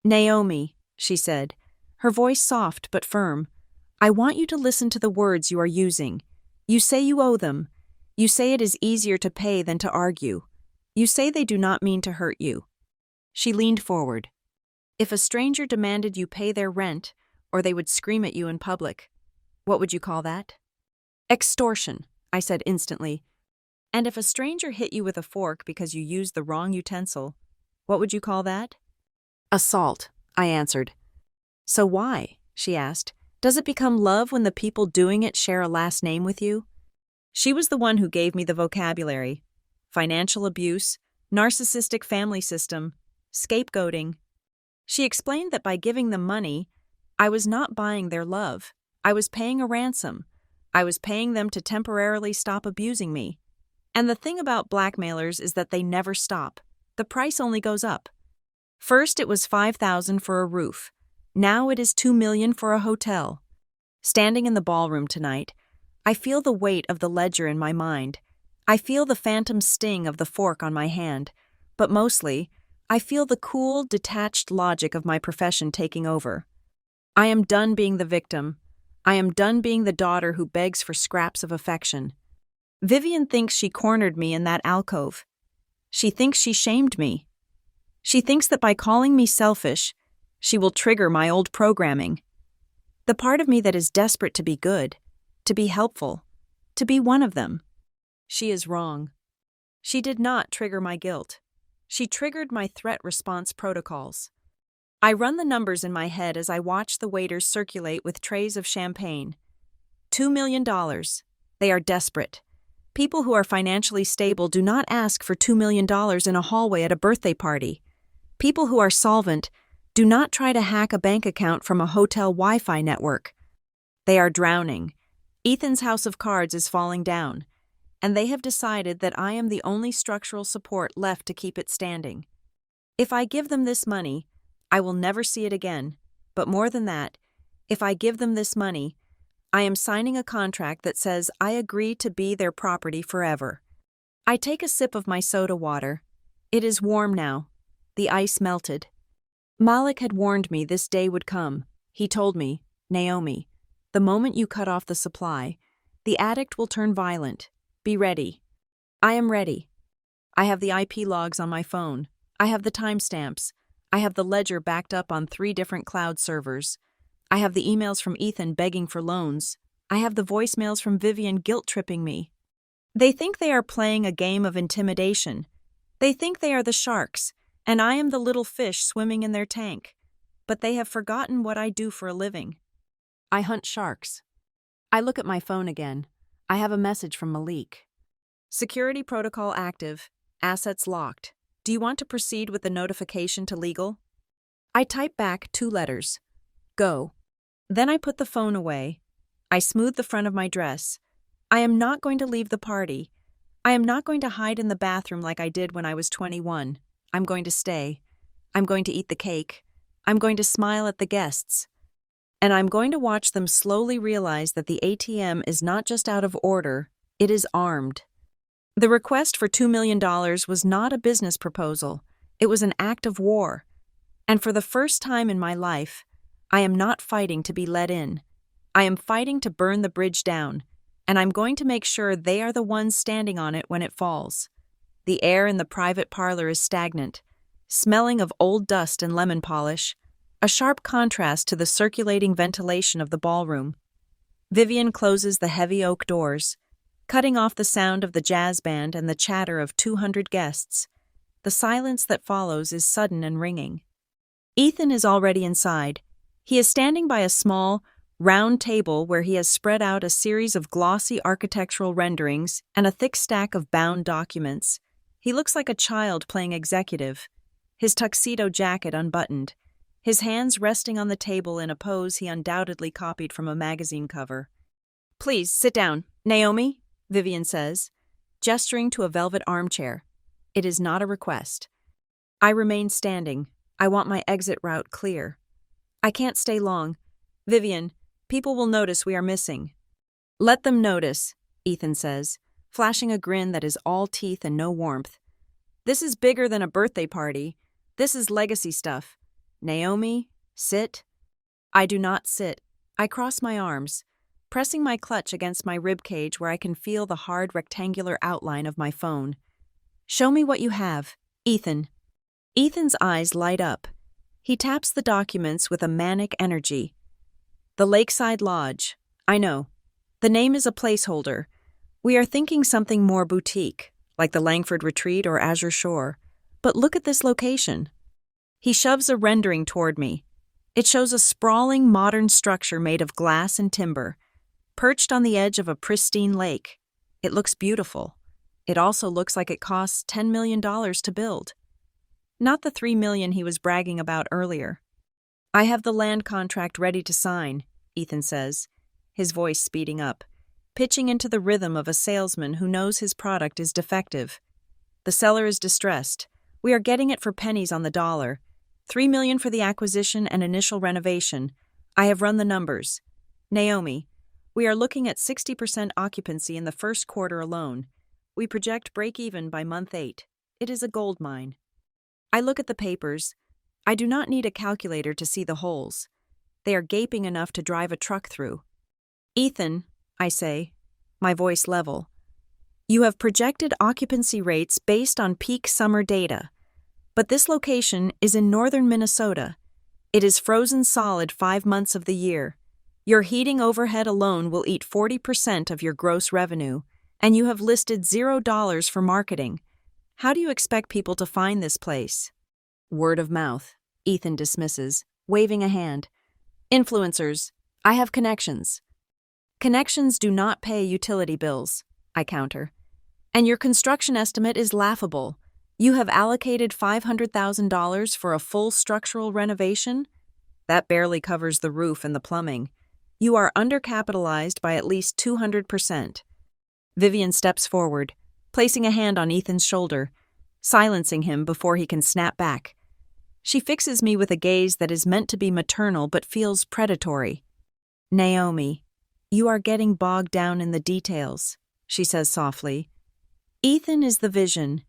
"Naomi," she said, her voice soft but firm, "I want you to listen to the words you are using. You say you owe them. You say it is easier to pay than to argue. You say they do not mean to hurt you." She leaned forward. "If a stranger demanded you pay their rent, or they would scream at you in public, what would you call that?" "Extortion," I said instantly. "And if a stranger hit you with a fork because you used the wrong utensil, what would you call that?" "Assault," I answered. "So why?" she asked. "Does it become love when the people doing it share a last name with you?" She was the one who gave me the vocabulary: financial abuse, narcissistic family system, scapegoating. She explained that by giving them money, I was not buying their love. I was paying a ransom. I was paying them to temporarily stop abusing me. And the thing about blackmailers is that they never stop. The price only goes up. First it was $5,000 for a roof. Now it is $2 million for a hotel. Standing in the ballroom tonight, I feel the weight of the ledger in my mind. I feel the phantom sting of the fork on my hand. But mostly, I feel the cool, detached logic of my profession taking over. I am done being the victim. I am done being the daughter who begs for scraps of affection. Vivian thinks she cornered me in that alcove. She thinks she shamed me. She thinks that by calling me selfish, she will trigger my old programming. The part of me that is desperate to be good, to be helpful, to be one of them. She is wrong. She did not trigger my guilt. She triggered my threat response protocols. I run the numbers in my head as I watch the waiters circulate with trays of champagne. $2 million. They are desperate. People who are financially stable do not ask for $2 million in a hallway at a birthday party. People who are solvent do not try to hack a bank account from a hotel Wi-Fi network. They are drowning. Ethan's house of cards is falling down, and they have decided that I am the only structural support left to keep it standing. If I give them this money, I will never see it again. But more than that, if I give them this money, I am signing a contract that says I agree to be their property forever. I take a sip of my soda water. It is warm now. The ice melted. Malik had warned me this day would come. He told me, Naomi, the moment you cut off the supply, the addict will turn violent. Be ready. I am ready. I have the IP logs on my phone. I have the timestamps. I have the ledger backed up on 3 different cloud servers. I have the emails from Ethan begging for loans. I have the voicemails from Vivian guilt-tripping me. They think they are playing a game of intimidation. They think they are the sharks, and I am the little fish swimming in their tank. But they have forgotten what I do for a living. I hunt sharks. I look at my phone again. I have a message from Malik. Security protocol active. Assets locked. Do you want to proceed with the notification to legal? I type back 2 letters. Go. Then I put the phone away. I smooth the front of my dress. I am not going to leave the party. I am not going to hide in the bathroom like I did when I was 21. I'm going to stay. I'm going to eat the cake. I'm going to smile at the guests. And I'm going to watch them slowly realize that the ATM is not just out of order, it is armed. The request for $2 million was not a business proposal. It was an act of war. And for the first time in my life, I am not fighting to be let in. I am fighting to burn the bridge down, and I'm going to make sure they are the ones standing on it when it falls. The air in the private parlor is stagnant, smelling of old dust and lemon polish, a sharp contrast to the circulating ventilation of the ballroom. Vivian closes the heavy oak doors, cutting off the sound of the jazz band and the chatter of 200 guests. The silence that follows is sudden and ringing. Ethan is already inside. He is standing by a small, round table where he has spread out a series of glossy architectural renderings and a thick stack of bound documents. He looks like a child playing executive, his tuxedo jacket unbuttoned, his hands resting on the table in a pose he undoubtedly copied from a magazine cover. Please, sit down, Naomi, Vivian says, gesturing to a velvet armchair. It is not a request. I remain standing. I want my exit route clear. I can't stay long. Vivian, people will notice we are missing. Let them notice, Ethan says, flashing a grin that is all teeth and no warmth. This is bigger than a birthday party. This is legacy stuff. Naomi, sit. I do not sit. I cross my arms, pressing my clutch against my ribcage where I can feel the hard rectangular outline of my phone. Show me what you have, Ethan. Ethan's eyes light up. He taps the documents with a manic energy. The Lakeside Lodge. I know. The name is a placeholder. We are thinking something more boutique, like the Langford Retreat or Azure Shore. But look at this location. He shoves a rendering toward me. It shows a sprawling modern structure made of glass and timber, perched on the edge of a pristine lake. It looks beautiful. It also looks like it costs $10 million to build. Not the $3 million he was bragging about earlier. I have the land contract ready to sign, Ethan says, his voice speeding up, pitching into the rhythm of a salesman who knows his product is defective. The seller is distressed. We are getting it for pennies on the dollar. $3 million for the acquisition and initial renovation. I have run the numbers. Naomi, we are looking at 60% occupancy in the first quarter alone. We project break-even by month 8. It is a gold mine. I look at the papers. I do not need a calculator to see the holes. They are gaping enough to drive a truck through. Ethan, I say, my voice level, you have projected occupancy rates based on peak summer data. But this location is in northern Minnesota. It is frozen solid 5 months of the year. Your heating overhead alone will eat 40% of your gross revenue, and you have listed $0 for marketing. How do you expect people to find this place? Word of mouth, Ethan dismisses, waving a hand. Influencers, I have connections. Connections do not pay utility bills, I counter. And your construction estimate is laughable. You have allocated $500,000 for a full structural renovation? That barely covers the roof and the plumbing. You are undercapitalized by at least 200%. Vivian steps forward, placing a hand on Ethan's shoulder, silencing him before he can snap back. She fixes me with a gaze that is meant to be maternal but feels predatory. Naomi, you are getting bogged down in the details, she says softly. Ethan is the vision.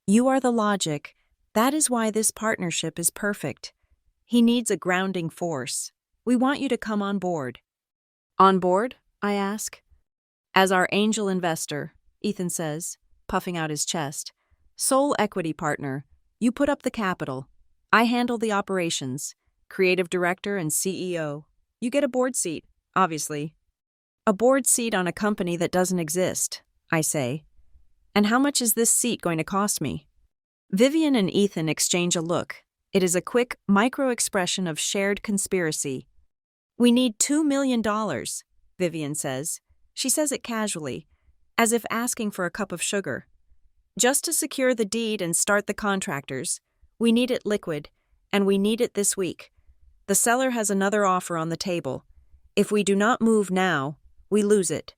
You are the logic. That is why this partnership is perfect. He needs a grounding force. We want you to come on board. On board? I ask. As our angel investor, Ethan says, puffing out his chest. Sole equity partner. You put up the capital. I handle the operations. Creative director and CEO. You get a board seat, obviously. A board seat on a company that doesn't exist, I say. And how much is this seat going to cost me? Vivian and Ethan exchange a look. It is a quick micro-expression of shared conspiracy. We need $2 million, Vivian says. She says it casually, as if asking for a cup of sugar. Just to secure the deed and start the contractors. We need it liquid, and we need it this week. The seller has another offer on the table. If we do not move now, we lose it.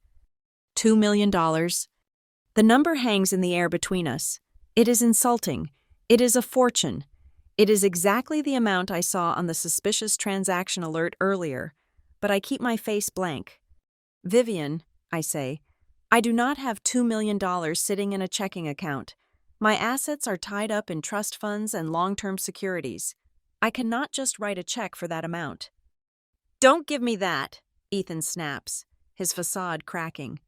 $2 million. The number hangs in the air between us. It is insulting. It is a fortune. It is exactly the amount I saw on the suspicious transaction alert earlier, but I keep my face blank. Vivian, I say, I do not have $2 million sitting in a checking account. My assets are tied up in trust funds and long-term securities. I cannot just write a check for that amount. Don't give me that, Ethan snaps, his facade cracking.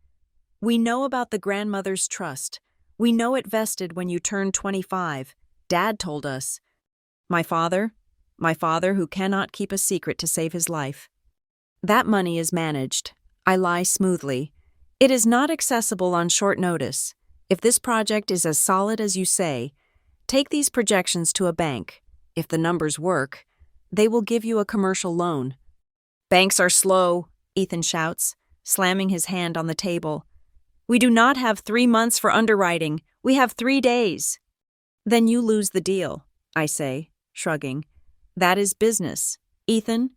We know about the grandmother's trust. We know it vested when you turned 25. Dad told us. My father who cannot keep a secret to save his life. That money is managed. I lie smoothly. It is not accessible on short notice. If this project is as solid as you say, take these projections to a bank. If the numbers work, they will give you a commercial loan. Banks are slow, Ethan shouts, slamming his hand on the table. We do not have 3 months for underwriting. We have 3 days. Then you lose the deal, I say, shrugging. That is business. Ethan?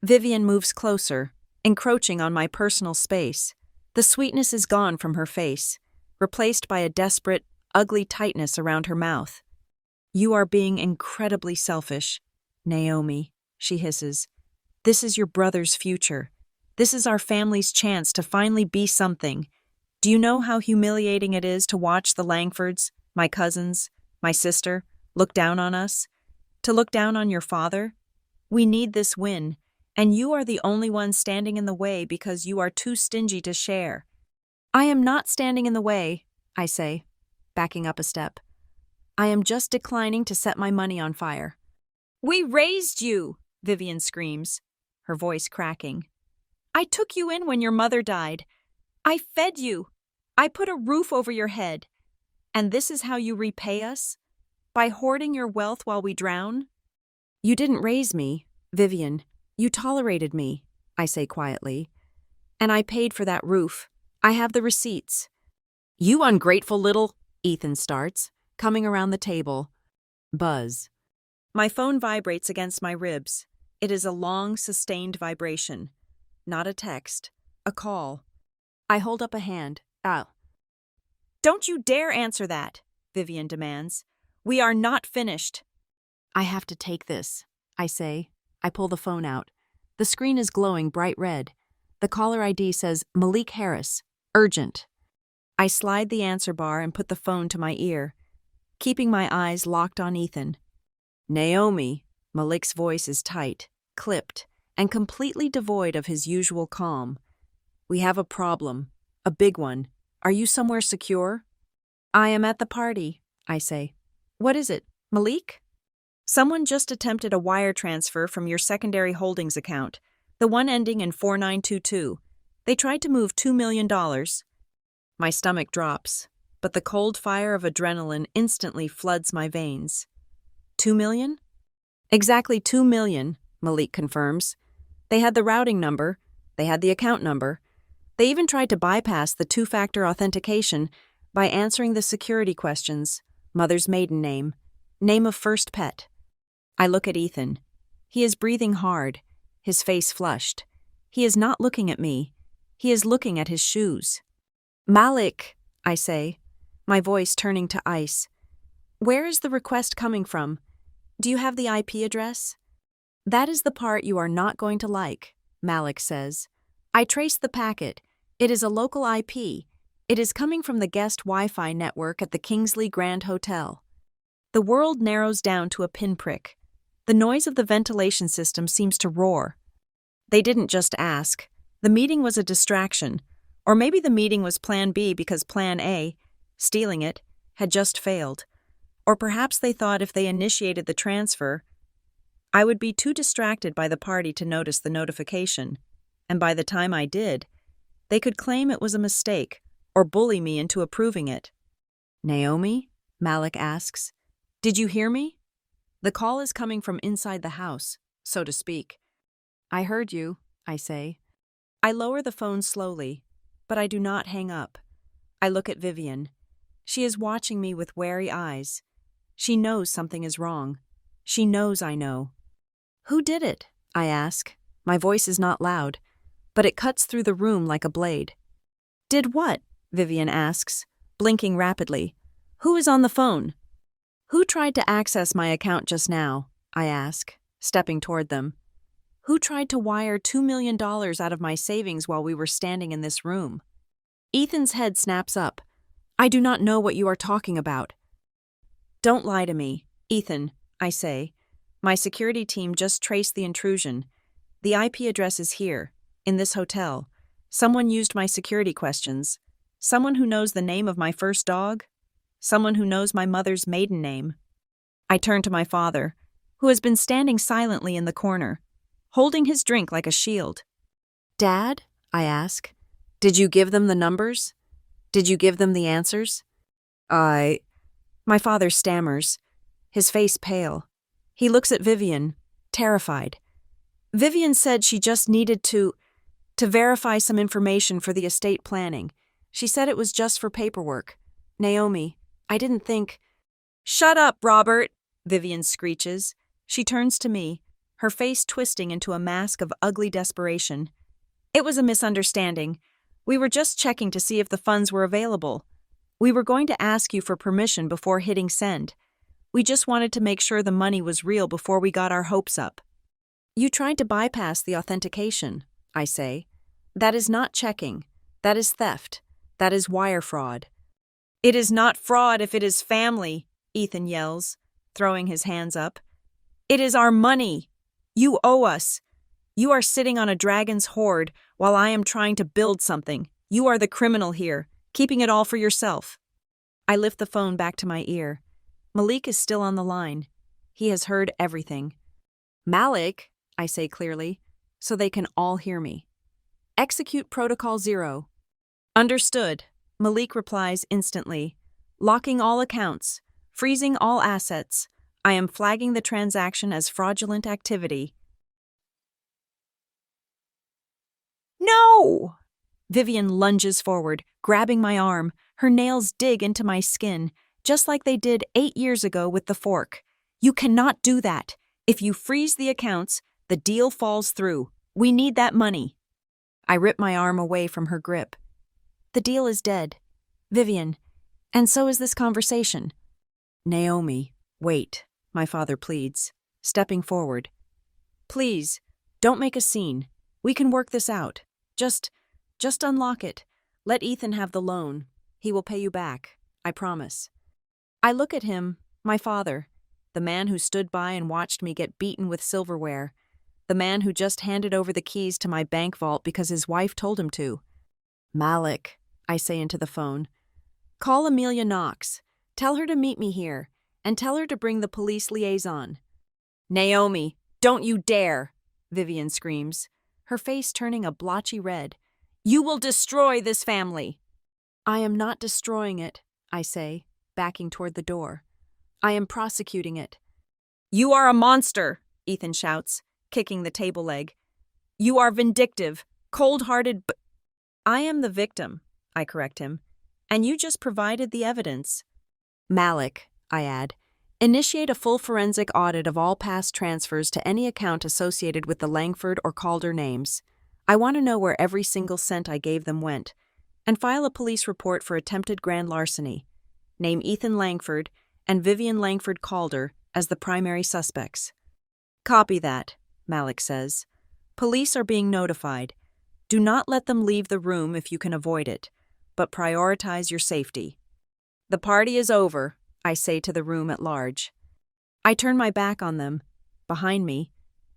Vivian moves closer, encroaching on my personal space. The sweetness is gone from her face, replaced by a desperate, ugly tightness around her mouth. You are being incredibly selfish, Naomi, she hisses. This is your brother's future. This is our family's chance to finally be something. Do you know how humiliating it is to watch the Langfords, my cousins, my sister, look down on us? To look down on your father? We need this win, and you are the only one standing in the way because you are too stingy to share. I am not standing in the way, I say, backing up a step. I am just declining to set my money on fire. We raised you, Vivian screams, her voice cracking. I took you in when your mother died. I fed you. I put a roof over your head. And this is how you repay us? By hoarding your wealth while we drown? You didn't raise me, Vivian. You tolerated me, I say quietly. And I paid for that roof. I have the receipts. You ungrateful little, Ethan starts, coming around the table. Buzz. My phone vibrates against my ribs. It is a long, sustained vibration. Not a text. A call. I hold up a hand. Oh. Don't you dare answer that, Vivian demands. We are not finished. I have to take this, I say. I pull the phone out. The screen is glowing bright red. The caller ID says Malik Harris, urgent. I slide the answer bar and put the phone to my ear, keeping my eyes locked on Ethan. Naomi, Malik's voice is tight, clipped, and completely devoid of his usual calm. We have a problem, a big one. Are you somewhere secure? I am at the party, I say. What is it, Malik? Someone just attempted a wire transfer from your secondary holdings account, the one ending in 4922. They tried to move $2 million. My stomach drops, but the cold fire of adrenaline instantly floods my veins. 2 million? Exactly 2 million, Malik confirms. They had the routing number, they had the account number. They even tried to bypass the two-factor authentication by answering the security questions: mother's maiden name, name of first pet. I look at Ethan. He is breathing hard, his face flushed. He is not looking at me. He is looking at his shoes. Malik, I say, my voice turning to ice. Where is the request coming from? Do you have the IP address? That is the part you are not going to like, Malik says. I traced the packet. It is a local IP. It is coming from the guest Wi-Fi network at the Kingsley Grand Hotel. The world narrows down to a pinprick. The noise of the ventilation system seems to roar. They didn't just ask. The meeting was a distraction. Or maybe the meeting was Plan B because Plan A, stealing it, had just failed. Or perhaps they thought if they initiated the transfer, I would be too distracted by the party to notice the notification. And by the time I did, they could claim it was a mistake or bully me into approving it. Naomi? Malik asks. Did you hear me? The call is coming from inside the house, so to speak. I heard you, I say. I lower the phone slowly, but I do not hang up. I look at Vivian. She is watching me with wary eyes. She knows something is wrong. She knows I know. Who did it? I ask. My voice is not loud, but it cuts through the room like a blade. Did what? Vivian asks, blinking rapidly. Who is on the phone? Who tried to access my account just now? I ask, stepping toward them. Who tried to wire $2 million out of my savings while we were standing in this room? Ethan's head snaps up. I do not know what you are talking about. Don't lie to me, Ethan, I say. My security team just traced the intrusion. The IP address is here, in this hotel. Someone used my security questions. Someone who knows the name of my first dog. Someone who knows my mother's maiden name. I turn to my father, who has been standing silently in the corner, holding his drink like a shield. Dad, I ask, did you give them the numbers? Did you give them the answers? My father stammers, his face pale. He looks at Vivian, terrified. Vivian said she just needed to verify some information for the estate planning. She said it was just for paperwork. Naomi, I didn't think... Shut up, Robert, Vivian screeches. She turns to me, her face twisting into a mask of ugly desperation. It was a misunderstanding. We were just checking to see if the funds were available. We were going to ask you for permission before hitting send. We just wanted to make sure the money was real before we got our hopes up. You tried to bypass the authentication, I say. That is not checking. That is theft. That is wire fraud. It is not fraud if it is family, Ethan yells, throwing his hands up. It is our money. You owe us. You are sitting on a dragon's hoard while I am trying to build something. You are the criminal here, keeping it all for yourself. I lift the phone back to my ear. Malik is still on the line. He has heard everything. Malik, I say clearly, so they can all hear me. Execute Protocol 0. Understood, Malik replies instantly. Locking all accounts, freezing all assets. I am flagging the transaction as fraudulent activity. No! Vivian lunges forward, grabbing my arm. Her nails dig into my skin, just like they did 8 years ago with the fork. You cannot do that. If you freeze the accounts, the deal falls through. We need that money. I rip my arm away from her grip. The deal is dead. Vivian, and so is this conversation. Naomi, wait, my father pleads, stepping forward. Please, don't make a scene. We can work this out. Just unlock it. Let Ethan have the loan. He will pay you back, I promise. I look at him, my father, the man who stood by and watched me get beaten with silverware, the man who just handed over the keys to my bank vault because his wife told him to. Malik, I say into the phone. Call Amelia Knox. Tell her to meet me here, and tell her to bring the police liaison. Naomi, don't you dare, Vivian screams, her face turning a blotchy red. You will destroy this family. I am not destroying it, I say, backing toward the door. I am prosecuting it. You are a monster, Ethan shouts, kicking the table leg. You are vindictive, cold-hearted, I am the victim, I correct him, and you just provided the evidence. Malik, I add, initiate a full forensic audit of all past transfers to any account associated with the Langford or Calder names. I want to know where every single cent I gave them went, and file a police report for attempted grand larceny. Name Ethan Langford and Vivian Langford Calder as the primary suspects. Copy that, Malik says. Police are being notified. Do not let them leave the room if you can avoid it, but prioritize your safety. The party is over, I say to the room at large. I turn my back on them. Behind me,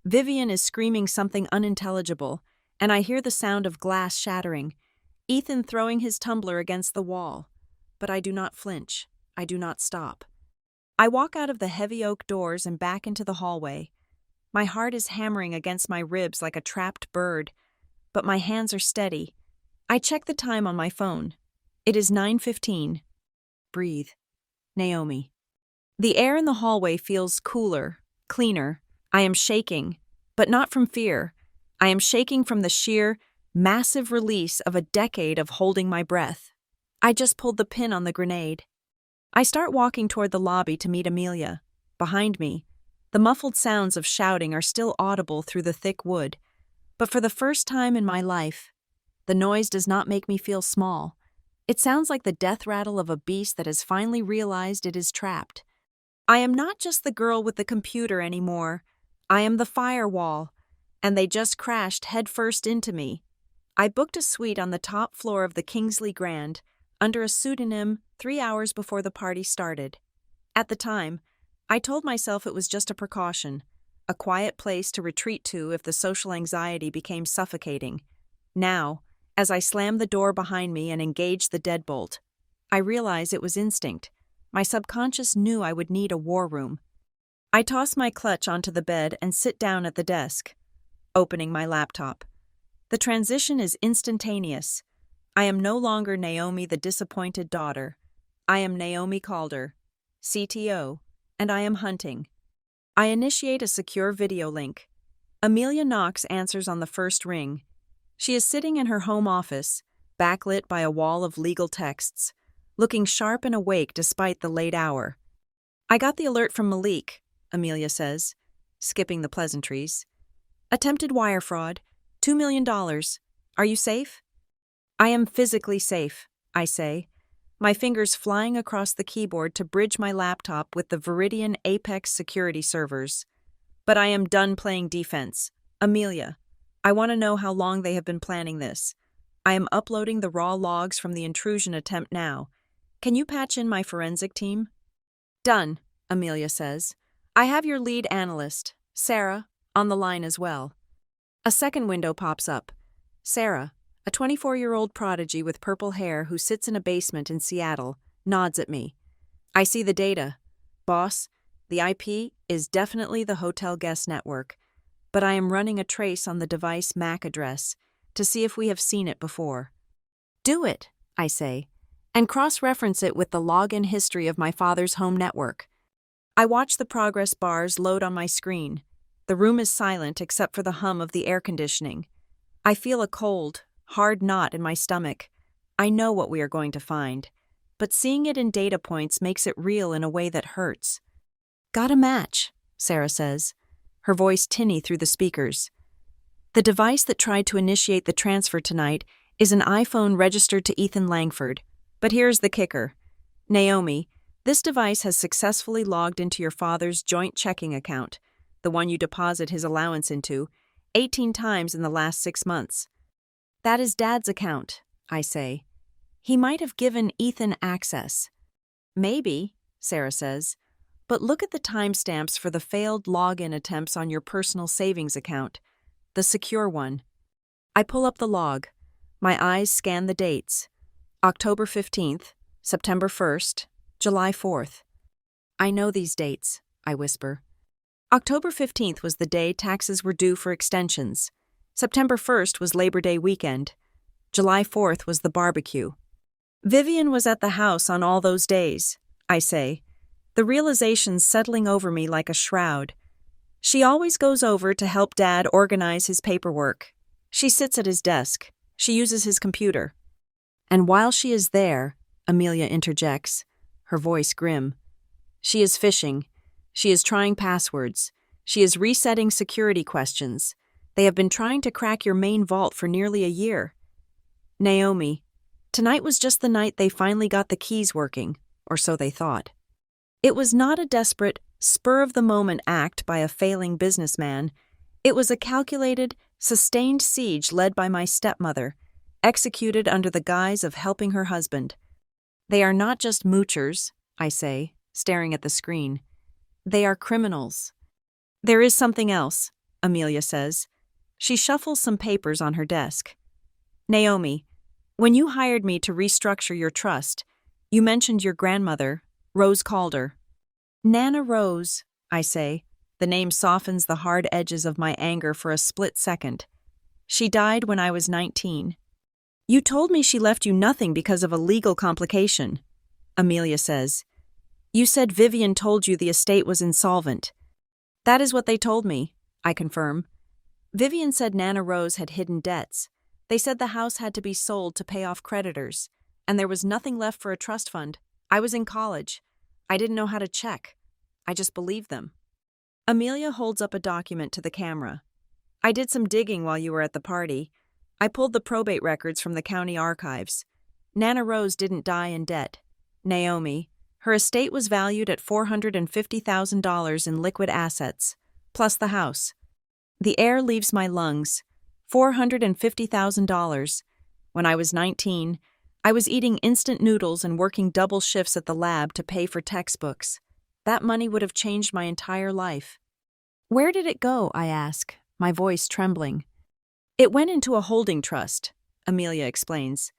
Vivian is screaming something unintelligible, and I hear the sound of glass shattering, Ethan throwing his tumbler against the wall. But I do not flinch. I do not stop. I walk out of the heavy oak doors and back into the hallway. My heart is hammering against my ribs like a trapped bird, but my hands are steady. I check the time on my phone. It is 9:15. Breathe. Naomi. The air in the hallway feels cooler, cleaner. I am shaking, but not from fear. I am shaking from the sheer, massive release of a decade of holding my breath. I just pulled the pin on the grenade. I start walking toward the lobby to meet Amelia. Behind me, the muffled sounds of shouting are still audible through the thick wood. But for the first time in my life, the noise does not make me feel small. It sounds like the death rattle of a beast that has finally realized it is trapped. I am not just the girl with the computer anymore. I am the firewall, and they just crashed headfirst into me. I booked a suite on the top floor of the Kingsley Grand, under a pseudonym 3 hours before the party started. At the time, I told myself it was just a precaution, a quiet place to retreat to if the social anxiety became suffocating. Now, as I slammed the door behind me and engaged the deadbolt, I realized it was instinct. My subconscious knew I would need a war room. I toss my clutch onto the bed and sit down at the desk, opening my laptop. The transition is instantaneous. I am no longer Naomi the disappointed daughter. I am Naomi Calder, CTO, and I am hunting. I initiate a secure video link. Amelia Knox answers on the first ring. She is sitting in her home office, backlit by a wall of legal texts, looking sharp and awake despite the late hour. I got the alert from Malik, Amelia says, skipping the pleasantries. Attempted wire fraud, $2 million. Are you safe? I am physically safe, I say, my fingers flying across the keyboard to bridge my laptop with the Viridian Apex security servers. But I am done playing defense. Amelia, I want to know how long they have been planning this. I am uploading the raw logs from the intrusion attempt now. Can you patch in my forensic team? Done, Amelia says. I have your lead analyst, Sarah, on the line as well. A second window pops up. Sarah, a 24-year-old prodigy with purple hair who sits in a basement in Seattle, nods at me. I see the data. Boss, the IP is definitely the hotel guest network, but I am running a trace on the device MAC address to see if we have seen it before. Do it, I say, and cross-reference it with the login history of my father's home network. I watch the progress bars load on my screen. The room is silent except for the hum of the air conditioning. I feel a cold, hard knot in my stomach. I know what we are going to find, but seeing it in data points makes it real in a way that hurts. Got a match, Sarah says, her voice tinny through the speakers. The device that tried to initiate the transfer tonight is an iPhone registered to Ethan Langford. But here's the kicker. Naomi, This device has successfully logged into your father's joint checking account, the one you deposit his allowance into, 18 times in the last 6 months. That is Dad's account, I say. He might have given Ethan access. Maybe, Sarah says, but look at the timestamps for the failed login attempts on your personal savings account, the secure one. I pull up the log. My eyes scan the dates. October 15th, September 1st, July 4th. I know these dates, I whisper. October 15th was the day taxes were due for extensions. September 1st was Labor Day weekend. July 4th was the barbecue. Vivian was at the house on all those days, I say, the realization settling over me like a shroud. She always goes over to help Dad organize his paperwork. She sits at his desk. She uses his computer. And while she is there, Amelia interjects, her voice grim, she is phishing. She is trying passwords. She is resetting security questions. They have been trying to crack your main vault for nearly a year. Naomi, tonight was just the night they finally got the keys working, or so they thought. It was not a desperate, spur-of-the-moment act by a failing businessman. It was a calculated, sustained siege led by my stepmother, executed under the guise of helping her husband. They are not just moochers, I say, staring at the screen. They are criminals. There is something else, Amelia says. She shuffles some papers on her desk. Naomi, when you hired me to restructure your trust, you mentioned your grandmother, Rose Calder. Nana Rose, I say. The name softens the hard edges of my anger for a split second. She died when I was 19. You told me she left you nothing because of a legal complication, Amelia says. You said Vivian told you the estate was insolvent. That is what they told me, I confirm. Vivian said Nana Rose had hidden debts. They said the house had to be sold to pay off creditors, and there was nothing left for a trust fund. I was in college. I didn't know how to check. I just believed them. Amelia holds up a document to the camera. I did some digging while you were at the party. I pulled the probate records from the county archives. Nana Rose didn't die in debt. Naomi, her estate was valued at $450,000 in liquid assets, plus the house. The air leaves my lungs. $450,000. When I was 19, I was eating instant noodles and working double shifts at the lab to pay for textbooks. That money would have changed my entire life. Where did it go, I ask, my voice trembling. It went into a holding trust, Amelia explains.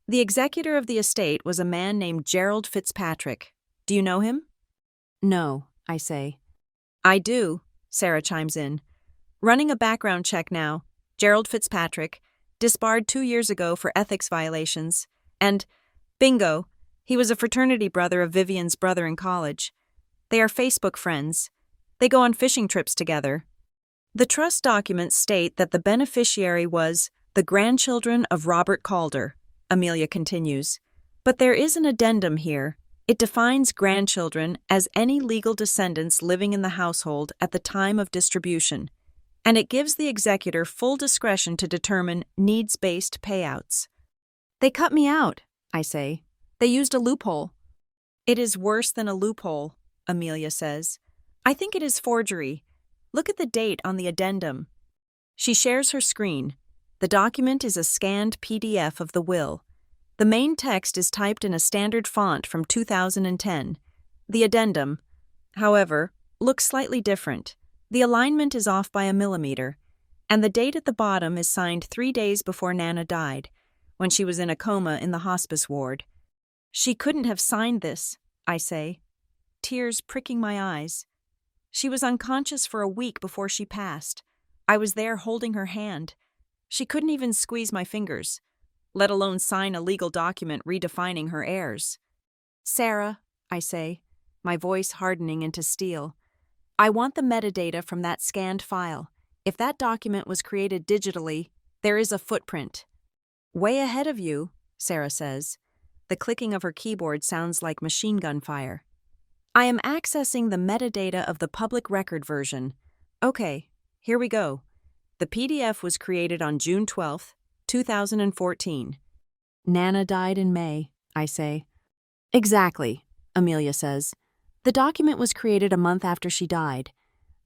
The executor of the estate was a man named Gerald Fitzpatrick. Do you know him? No, I say. I do, Sarah chimes in. Running a background check now. Gerald Fitzpatrick, disbarred 2 years ago for ethics violations. And, bingo, he was a fraternity brother of Vivian's brother in college. They are Facebook friends. They go on fishing trips together. The trust documents state that the beneficiary was the grandchildren of Robert Calder, Amelia continues. But there is an addendum here. It defines grandchildren as any legal descendants living in the household at the time of distribution, and it gives the executor full discretion to determine needs-based payouts. They cut me out, I say. They used a loophole. It is worse than a loophole, Amelia says. I think it is forgery. Look at the date on the addendum. She shares her screen. The document is a scanned PDF of the will. The main text is typed in a standard font from 2010. The addendum, however, looks slightly different. The alignment is off by a millimeter, and the date at the bottom is signed 3 days before Nana died, when she was in a coma in the hospice ward. She couldn't have signed this, I say, tears pricking my eyes. She was unconscious for a week before she passed. I was there holding her hand. She couldn't even squeeze my fingers, let alone sign a legal document redefining her heirs. Sarah, I say, my voice hardening into steel, I want the metadata from that scanned file. If that document was created digitally, there is a footprint. Way ahead of you, Sarah says. The clicking of her keyboard sounds like machine gun fire. I am accessing the metadata of the public record version. Okay, here we go. The PDF was created on June 12th, 2014. Nana died in May, I say. Exactly. Amelia says. The document was created a month after she died.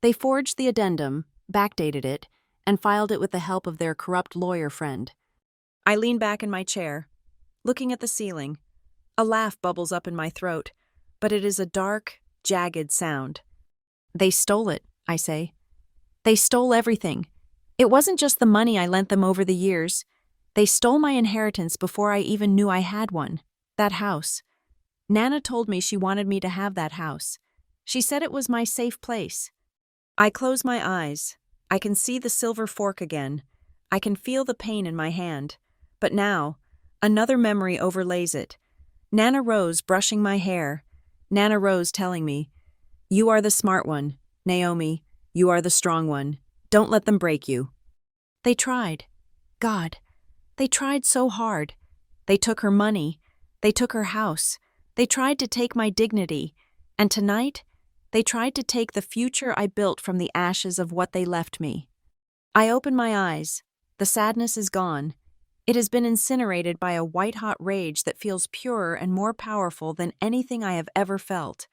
They forged the addendum, backdated it, and filed it with the help of their corrupt lawyer friend. I lean back in my chair, looking at the ceiling. A laugh bubbles up in my throat, but it is a dark, jagged sound. They stole it, I say. They stole everything. It wasn't just the money I lent them over the years. They stole my inheritance before I even knew I had one. That house. Nana told me she wanted me to have that house. She said it was my safe place. I close my eyes. I can see the silver fork again. I can feel the pain in my hand. But now, another memory overlays it. Nana Rose brushing my hair. Nana Rose telling me, "You are the smart one, Naomi. You are the strong one. Don't let them break you." They tried. God, they tried so hard. They took her money. They took her house. They tried to take my dignity. And tonight, they tried to take the future I built from the ashes of what they left me. I open my eyes. The sadness is gone. It has been incinerated by a white-hot rage that feels purer and more powerful than anything I have ever felt.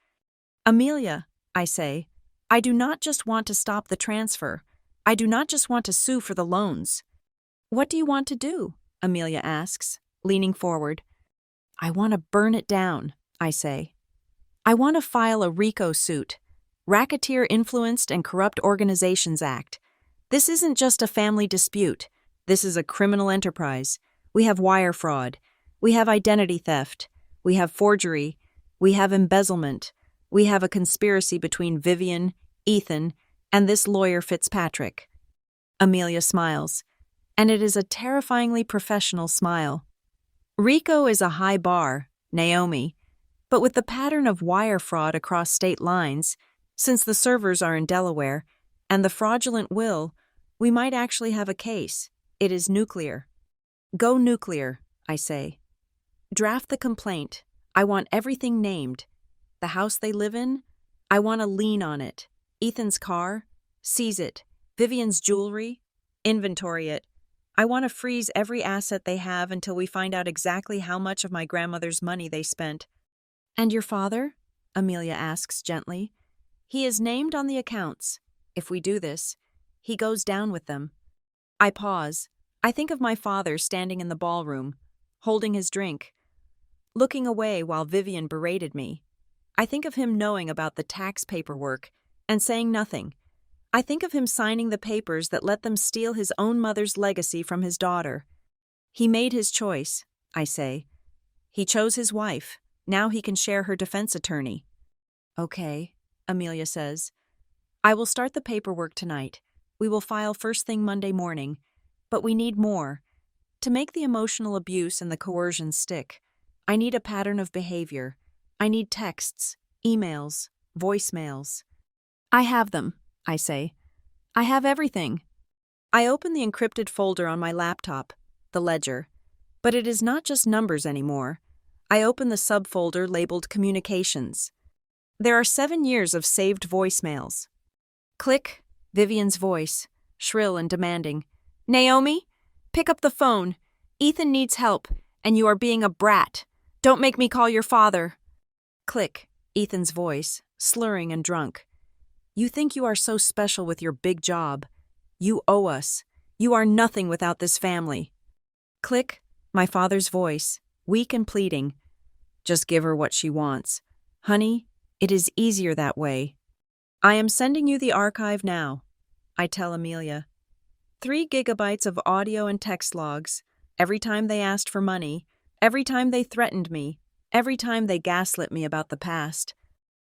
Amelia, I say, I do not just want to stop the transfer. I do not just want to sue for the loans. What do you want to do? Amelia asks, leaning forward. I want to burn it down, I say. I want to file a RICO suit, Racketeer Influenced and Corrupt Organizations Act. This isn't just a family dispute. This is a criminal enterprise. We have wire fraud. We have identity theft. We have forgery. We have embezzlement. We have a conspiracy between Vivian, Ethan, and this lawyer Fitzpatrick. Amelia smiles, and it is a terrifyingly professional smile. RICO is a high bar, Naomi, but with the pattern of wire fraud across state lines, since the servers are in Delaware, and the fraudulent will, we might actually have a case. It is nuclear. Go nuclear, I say. Draft the complaint. I want everything named. The house they live in, I want a lien on it. Ethan's car, seize it. Vivian's jewelry, inventory it. I want to freeze every asset they have until we find out exactly how much of my grandmother's money they spent. And your father? Amelia asks gently. He is named on the accounts. If we do this, he goes down with them. I pause. I think of my father standing in the ballroom, holding his drink, looking away while Vivian berated me. I think of him knowing about the tax paperwork and saying nothing. I think of him signing the papers that let them steal his own mother's legacy from his daughter. He made his choice, I say. He chose his wife. Now he can share her defense attorney. Okay, Amelia says. I will start the paperwork tonight. We will file first thing Monday morning. But we need more. To make the emotional abuse and the coercion stick, I need a pattern of behavior. I need texts, emails, voicemails. I have them, I say. I have everything. I open the encrypted folder on my laptop, the ledger. But it is not just numbers anymore. I open the subfolder labeled Communications. There are 7 years of saved voicemails. Click, Vivian's voice, shrill and demanding. Naomi, pick up the phone. Ethan needs help, and you are being a brat. Don't make me call your father. Click, Ethan's voice, slurring and drunk. You think you are so special with your big job. You owe us. You are nothing without this family. Click, my father's voice, weak and pleading. Just give her what she wants. Honey, it is easier that way. I am sending you the archive now, I tell Amelia. 3 gigabytes of audio and text logs, every time they asked for money, every time they threatened me, every time they gaslit me about the past.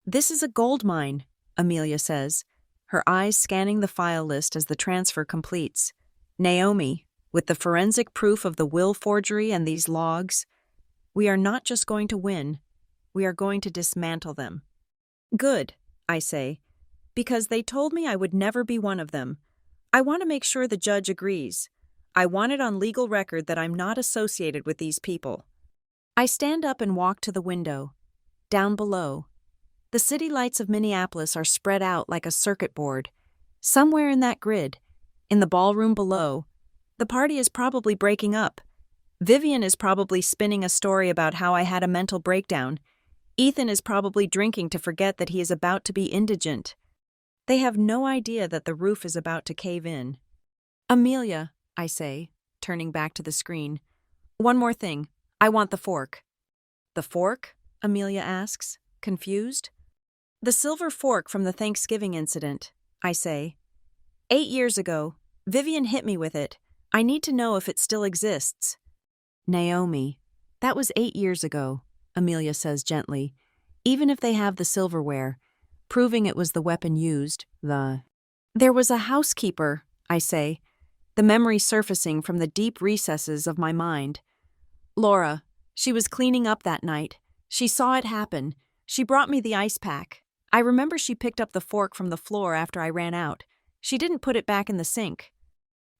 This is a gold mine, Amelia says, her eyes scanning the file list as the transfer completes. Naomi, with the forensic proof of the will forgery and these logs, we are not just going to win, we are going to dismantle them. Good, I say, because they told me I would never be one of them. I want to make sure the judge agrees. I want it on legal record that I'm not associated with these people. I stand up and walk to the window. Down below, the city lights of Minneapolis are spread out like a circuit board. Somewhere in that grid, in the ballroom below, the party is probably breaking up. Vivian is probably spinning a story about how I had a mental breakdown. Ethan is probably drinking to forget that he is about to be indigent. They have no idea that the roof is about to cave in. Amelia, I say, turning back to the screen. One more thing. I want the fork. The fork? Amelia asks, confused. The silver fork from the Thanksgiving incident, I say. 8 years ago, Vivian hit me with it. I need to know if it still exists. Naomi, that was 8 years ago, Amelia says gently. Even if they have the silverware, proving it was the weapon used, There was a housekeeper, I say, the memory surfacing from the deep recesses of my mind. Laura, she was cleaning up that night. She saw it happen. She brought me the ice pack. I remember she picked up the fork from the floor after I ran out. She didn't put it back in the sink.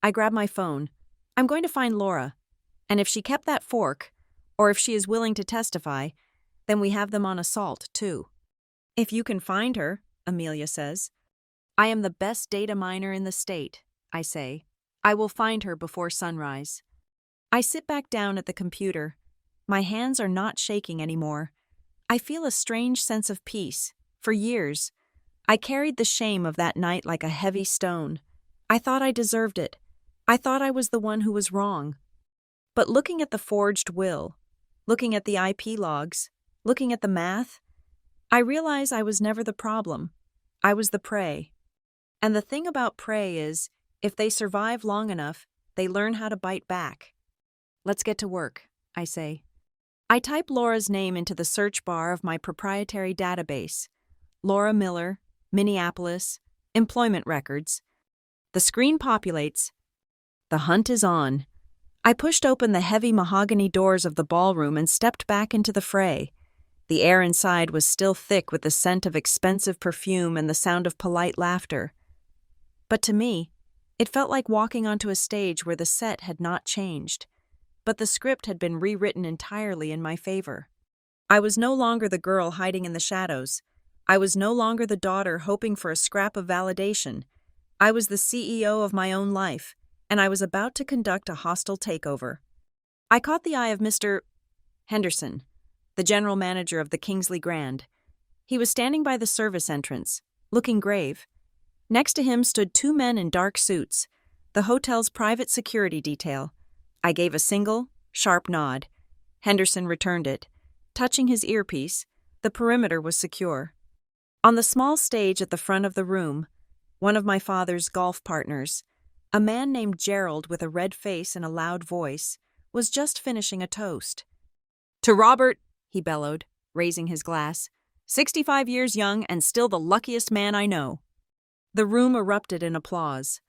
I grab my phone. I'm going to find Laura. And if she kept that fork, or if she is willing to testify, then we have them on assault, too. If you can find her, Amelia says. I am the best data miner in the state, I say. I will find her before sunrise. I sit back down at the computer. My hands are not shaking anymore. I feel a strange sense of peace. For years, I carried the shame of that night like a heavy stone. I thought I deserved it. I thought I was the one who was wrong. But looking at the forged will, looking at the IP logs, looking at the math, I realize I was never the problem. I was the prey. And the thing about prey is, if they survive long enough, they learn how to bite back. Let's get to work, I say. I type Laura's name into the search bar of my proprietary database. Laura Miller, Minneapolis, employment records. The screen populates. The hunt is on. I pushed open the heavy mahogany doors of the ballroom and stepped back into the fray. The air inside was still thick with the scent of expensive perfume and the sound of polite laughter. But to me, it felt like walking onto a stage where the set had not changed, but the script had been rewritten entirely in my favor. I was no longer the girl hiding in the shadows. I was no longer the daughter hoping for a scrap of validation. I was the CEO of my own life, and I was about to conduct a hostile takeover. I caught the eye of Mr. Henderson, the general manager of the Kingsley Grand. He was standing by the service entrance, looking grave. Next to him stood 2 men in dark suits, the hotel's private security detail. I gave a single, sharp nod. Henderson returned it. Touching his earpiece, the perimeter was secure. On the small stage at the front of the room, one of my father's golf partners, a man named Gerald with a red face and a loud voice, was just finishing a toast. To Robert, he bellowed, raising his glass, 65 years young and still the luckiest man I know. The room erupted in applause.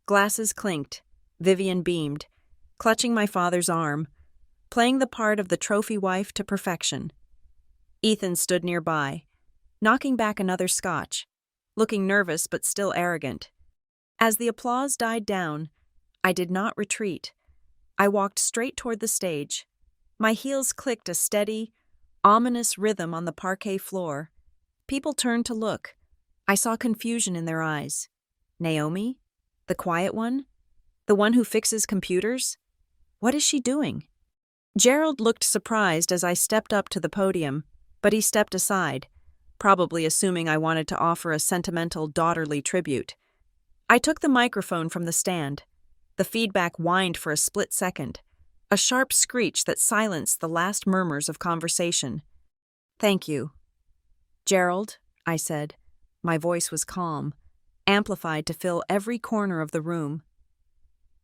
Glasses clinked. Vivian beamed, clutching my father's arm, playing the part of the trophy wife to perfection. Ethan stood nearby, knocking back another scotch, looking nervous but still arrogant. As the applause died down, I did not retreat. I walked straight toward the stage. My heels clicked a steady, ominous rhythm on the parquet floor. People turned to look. I saw confusion in their eyes. Naomi? The quiet one? The one who fixes computers? What is she doing? Gerald looked surprised as I stepped up to the podium, but he stepped aside, probably assuming I wanted to offer a sentimental, daughterly tribute. I took the microphone from the stand. The feedback whined for a split second, a sharp screech that silenced the last murmurs of conversation. Thank you. Gerald, I said. My voice was calm, amplified to fill every corner of the room.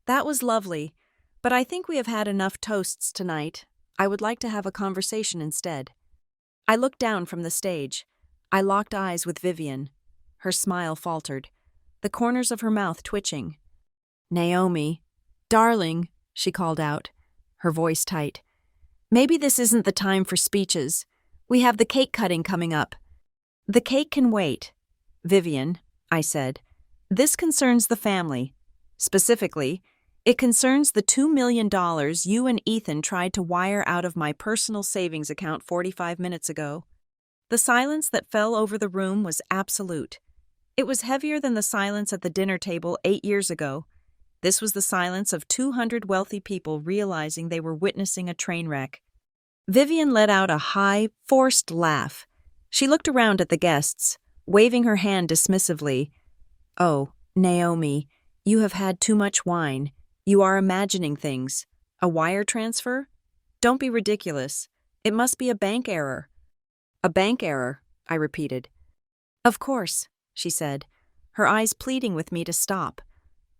That was lovely, but I think we have had enough toasts tonight. I would like to have a conversation instead. I looked down from the stage. I locked eyes with Vivian. Her smile faltered, the corners of her mouth twitching. Naomi, darling, she called out, her voice tight. Maybe this isn't the time for speeches. We have the cake cutting coming up. The cake can wait. Vivian, I said, this concerns the family. Specifically, it concerns the $2 million you and Ethan tried to wire out of my personal savings account 45 minutes ago. The silence that fell over the room was absolute. It was heavier than the silence at the dinner table 8 years ago. This was the silence of 200 wealthy people realizing they were witnessing a train wreck. Vivian let out a high, forced laugh. She looked around at the guests, waving her hand dismissively. "Oh, Naomi, you have had too much wine. You are imagining things. A wire transfer? Don't be ridiculous. It must be a bank error." "A bank error," I repeated. "Of course," she said, her eyes pleading with me to stop,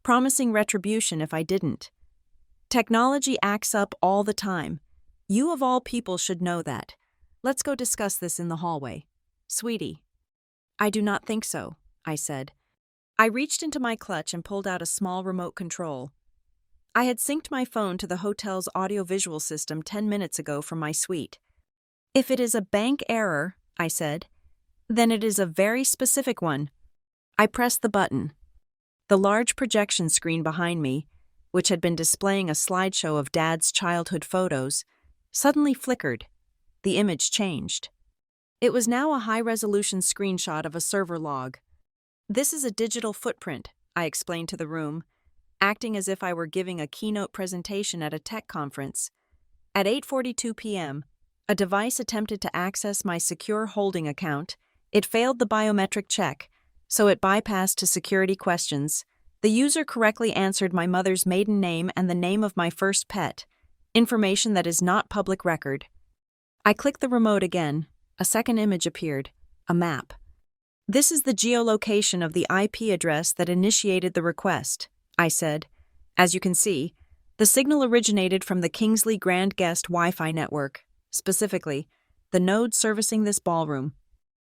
promising retribution if I didn't. "Technology acts up all the time. You of all people should know that. Let's go discuss this in the hallway. Sweetie." "I do not think so," I said. I reached into my clutch and pulled out a small remote control. I had synced my phone to the hotel's audiovisual system 10 minutes ago from my suite. "If it is a bank error," I said, "then it is a very specific one." I pressed the button. The large projection screen behind me, which had been displaying a slideshow of Dad's childhood photos, suddenly flickered. The image changed. It was now a high-resolution screenshot of a server log. "This is a digital footprint," I explained to the room, acting as if I were giving a keynote presentation at a tech conference. At 8:42 p.m., a device attempted to access my secure holding account. It failed the biometric check, so it bypassed to security questions. The user correctly answered my mother's maiden name and the name of my first pet, information that is not public record. I clicked the remote again. A second image appeared, a map. "This is the geolocation of the IP address that initiated the request," I said. "As you can see, the signal originated from the Kingsley Grand Guest Wi-Fi network, specifically, the node servicing this ballroom."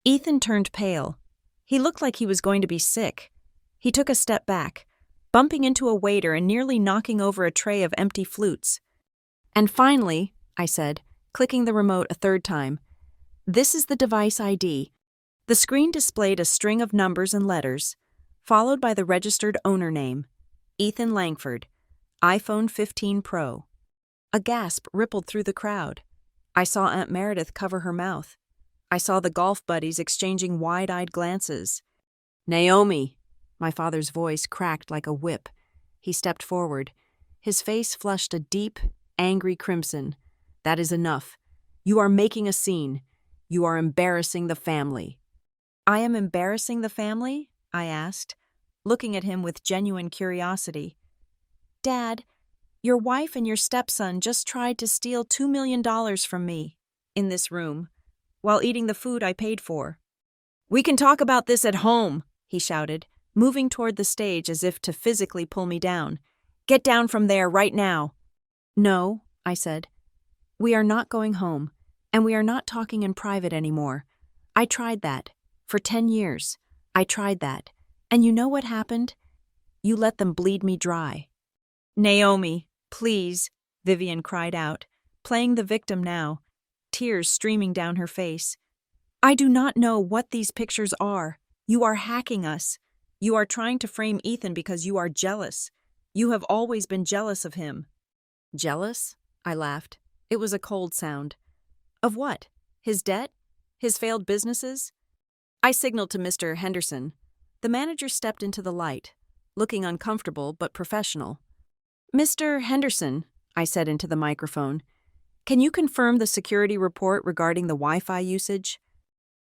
Ethan turned pale. He looked like he was going to be sick. He took a step back, bumping into a waiter and nearly knocking over a tray of empty flutes. "And finally," I said, clicking the remote a third time, "this is the device ID." The screen displayed a string of numbers and letters, followed by the registered owner name, Ethan Langford, iPhone 15 Pro. A gasp rippled through the crowd. I saw Aunt Meredith cover her mouth. I saw the golf buddies exchanging wide-eyed glances. "Naomi!" My father's voice cracked like a whip. He stepped forward. His face flushed a deep, angry crimson. "That is enough. You are making a scene. You are embarrassing the family." "I am embarrassing the family?" I asked, looking at him with genuine curiosity. "Dad, your wife and your stepson just tried to steal $2 million from me, in this room, while eating the food I paid for." "We can talk about this at home," he shouted, moving toward the stage as if to physically pull me down. "Get down from there right now." "No," I said. "We are not going home, and we are not talking in private anymore. I tried that. For 10 years. I tried that. And you know what happened? You let them bleed me dry." "Naomi, please," Vivian cried out, playing the victim now, tears streaming down her face. "I do not know what these pictures are. You are hacking us. You are trying to frame Ethan because you are jealous. You have always been jealous of him." "Jealous?" I laughed. It was a cold sound. "Of what? His debt? His failed businesses?" I signaled to Mr. Henderson. The manager stepped into the light, looking uncomfortable but professional. "Mr. Henderson," I said into the microphone, "can you confirm the security report regarding the Wi-Fi usage?"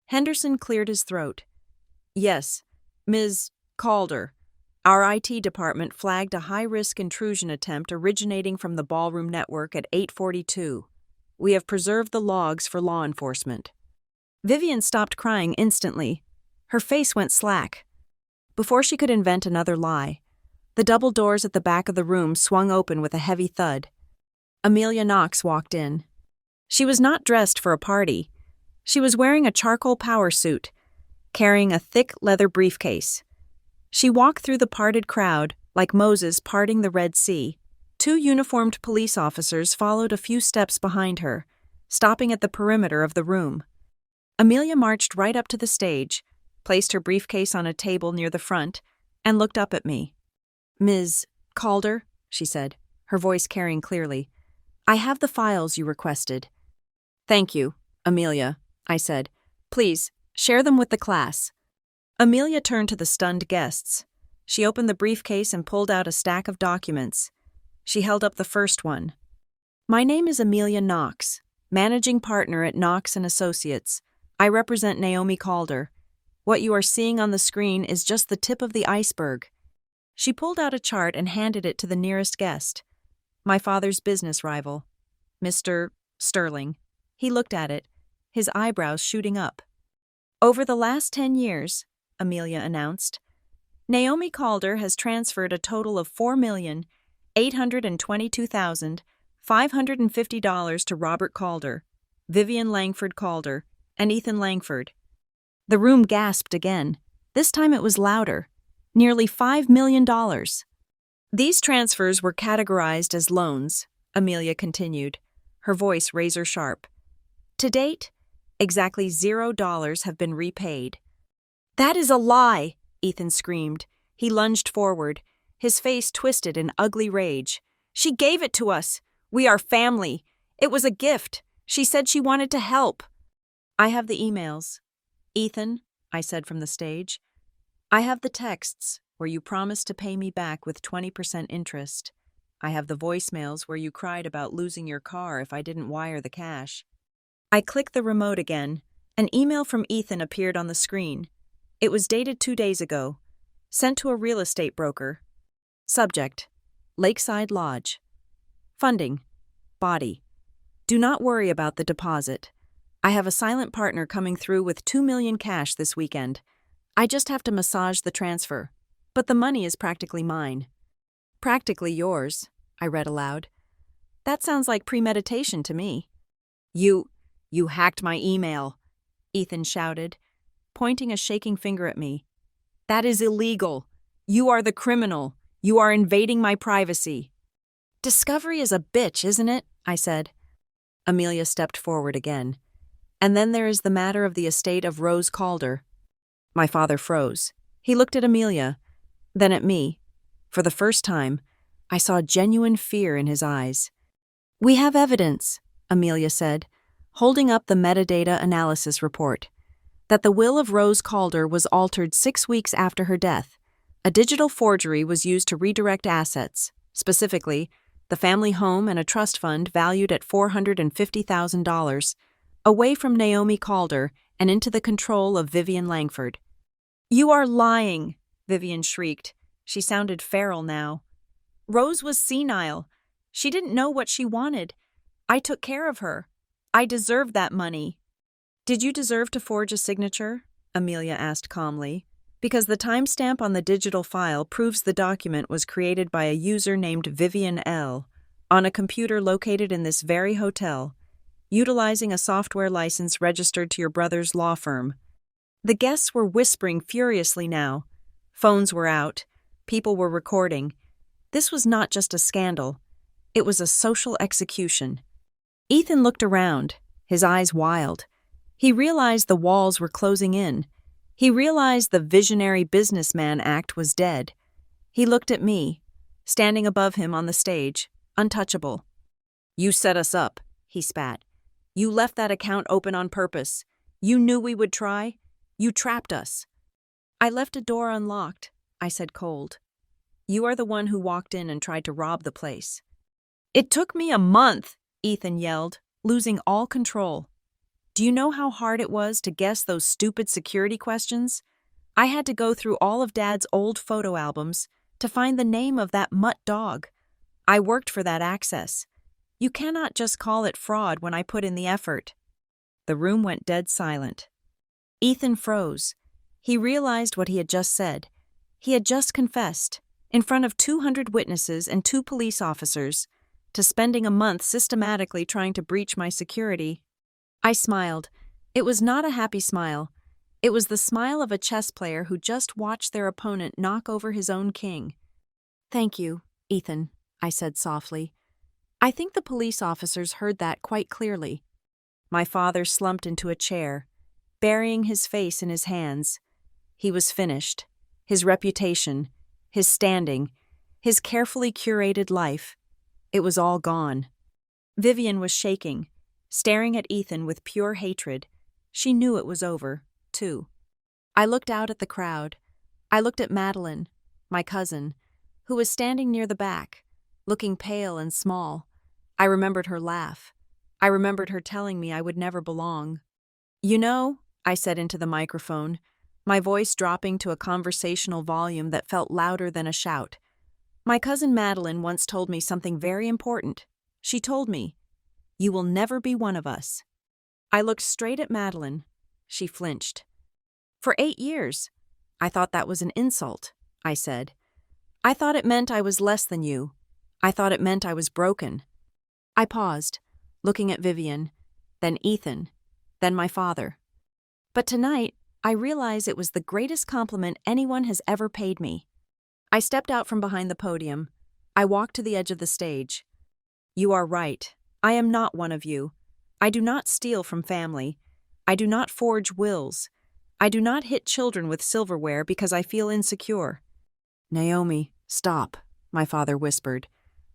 Henderson cleared his throat. "Yes, Ms. Calder. Our IT department flagged a high-risk intrusion attempt originating from the ballroom network at 8:42. We have preserved the logs for law enforcement." Vivian stopped crying instantly. Her face went slack. Before she could invent another lie, the double doors at the back of the room swung open with a heavy thud. Amelia Knox walked in. She was not dressed for a party. She was wearing a charcoal power suit, carrying a thick leather briefcase. She walked through the parted crowd like Moses parting the Red Sea. 2 uniformed police officers followed a few steps behind her, stopping at the perimeter of the room. Amelia marched right up to the stage, placed her briefcase on a table near the front, and looked up at me. "Ms. Calder," she said, her voice carrying clearly, "I have the files you requested." "Thank you, Amelia," I said. "Please, share them with the class." Amelia turned to the stunned guests. She opened the briefcase and pulled out a stack of documents. She held up the first one. "My name is Amelia Knox. managing partner at Knox & Associates. I represent Naomi Calder. What you are seeing on the screen is just the tip of the iceberg." She pulled out a chart and handed it to the nearest guest. My father's business rival, Mr. Sterling. He looked at it, his eyebrows shooting up. "Over the last 10 years," Amelia announced, "Naomi Calder has transferred a total of $4,822,550 to Robert Calder, Vivian Langford Calder, and Ethan Langford." The room gasped again. This time it was louder. Nearly $5 million. "These transfers were categorized as loans," Amelia continued, her voice razor-sharp. "To date, exactly $0 have been repaid." "That is a lie!" Ethan screamed. He lunged forward, his face twisted in ugly rage. "She gave it to us! We are family! It was a gift! She said she wanted to help!" "I have the emails." "Ethan," I said from the stage, "I have the texts where you promised to pay me back with 20% interest. I have the voicemails where you cried about losing your car if I didn't wire the cash." I clicked the remote again. An email from Ethan appeared on the screen. It was dated 2 days ago. Sent to a real estate broker. Subject: Lakeside Lodge. Funding: Body. "Do not worry about the deposit. I have a silent partner coming through with $2 million cash this weekend. I just have to massage the transfer. But the money is practically mine." "Practically yours," I read aloud. "That sounds like premeditation to me." You hacked my email," Ethan shouted, pointing a shaking finger at me. "That is illegal. You are the criminal. You are invading my privacy." "Discovery is a bitch, isn't it?" I said. Amelia stepped forward again. "And then there is the matter of the estate of Rose Calder." My father froze. He looked at Amelia, then at me. For the first time, I saw genuine fear in his eyes. "We have evidence," Amelia said, holding up the metadata analysis report, "that the will of Rose Calder was altered 6 weeks after her death. A digital forgery was used to redirect assets, specifically, the family home and a trust fund valued at $450,000, away from Naomi Calder and into the control of Vivian Langford." "You are lying," Vivian shrieked. She sounded feral now. "Rose was senile. She didn't know what she wanted. I took care of her. I deserved that money." "Did you deserve to forge a signature?" Amelia asked calmly, "because the timestamp on the digital file proves the document was created by a user named Vivian L. on a computer located in this very hotel, utilizing a software license registered to your brother's law firm." The guests were whispering furiously now. Phones were out. People were recording. This was not just a scandal. It was a social execution. Ethan looked around, his eyes wild. He realized the walls were closing in. He realized the visionary businessman act was dead. He looked at me, standing above him on the stage, untouchable. "You set us up," he spat. "You left that account open on purpose. You knew we would try. You trapped us." "I left a door unlocked," I said cold. "You are the one who walked in and tried to rob the place." "It took me a month," Ethan yelled, losing all control. "Do you know how hard it was to guess those stupid security questions? I had to go through all of Dad's old photo albums to find the name of that mutt dog. I worked for that access. You cannot just call it fraud when I put in the effort." The room went dead silent. Ethan froze. He realized what he had just said. He had just confessed, in front of 200 witnesses and 2 police officers, to spending a month systematically trying to breach my security. I smiled. It was not a happy smile. It was the smile of a chess player who just watched their opponent knock over his own king. "Thank you, Ethan," I said softly. I think the police officers heard that quite clearly. My father slumped into a chair, burying his face in his hands. He was finished. His reputation, his standing, his carefully curated life. It was all gone. Vivian was shaking, staring at Ethan with pure hatred. She knew it was over, too. I looked out at the crowd. I looked at Madeline, my cousin, who was standing near the back, looking pale and small. I remembered her laugh. I remembered her telling me I would never belong. You know, I said into the microphone, my voice dropping to a conversational volume that felt louder than a shout. My cousin Madeline once told me something very important. She told me, "You will never be one of us." I looked straight at Madeline. She flinched. "For 8 years. I thought that was an insult," I said. "I thought it meant I was less than you. I thought it meant I was broken." I paused, looking at Vivian, then Ethan, then my father. But tonight, I realize it was the greatest compliment anyone has ever paid me. I stepped out from behind the podium. I walked to the edge of the stage. "You are right. I am not one of you. I do not steal from family. I do not forge wills. I do not hit children with silverware because I feel insecure." "Naomi, stop," my father whispered,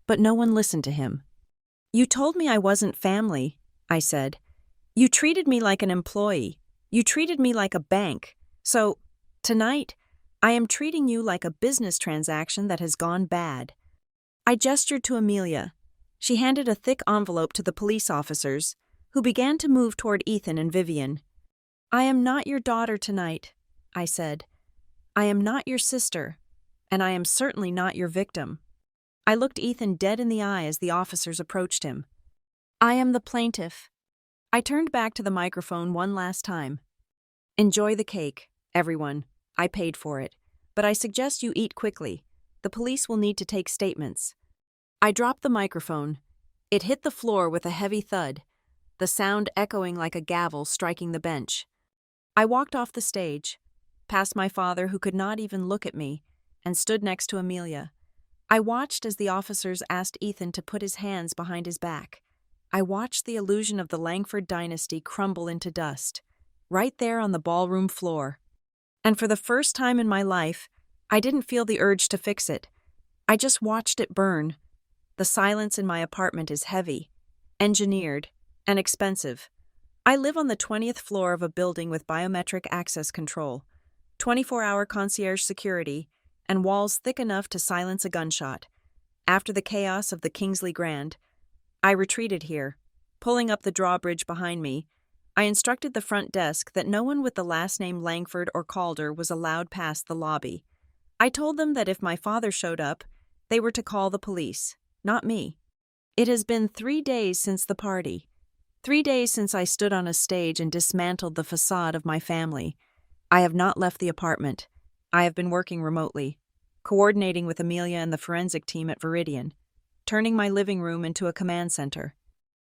but no one listened to him. "You told me I wasn't family," I said. "You treated me like an employee. You treated me like a bank. So, tonight, I am treating you like a business transaction that has gone bad." I gestured to Amelia. She handed a thick envelope to the police officers, who began to move toward Ethan and Vivian. "I am not your daughter tonight," I said. "I am not your sister, and I am certainly not your victim." I looked Ethan dead in the eye as the officers approached him. "I am the plaintiff." I turned back to the microphone one last time. "Enjoy the cake, everyone. I paid for it. But I suggest you eat quickly. The police will need to take statements." I dropped the microphone. It hit the floor with a heavy thud, the sound echoing like a gavel striking the bench. I walked off the stage, past my father who could not even look at me, and stood next to Amelia. I watched as the officers asked Ethan to put his hands behind his back. I watched the illusion of the Langford dynasty crumble into dust, right there on the ballroom floor. And for the first time in my life, I didn't feel the urge to fix it. I just watched it burn. The silence in my apartment is heavy, engineered, and expensive. I live on the 20th floor of a building with biometric access control, 24-hour concierge security, and walls thick enough to silence a gunshot. After the chaos of the Kingsley Grand, I retreated here. Pulling up the drawbridge behind me, I instructed the front desk that no one with the last name Langford or Calder was allowed past the lobby. I told them that if my father showed up, they were to call the police, not me. It has been 3 days since the party. 3 days since I stood on a stage and dismantled the facade of my family. I have not left the apartment. I have been working remotely, coordinating with Amelia and the forensic team at Viridian, turning my living room into a command center.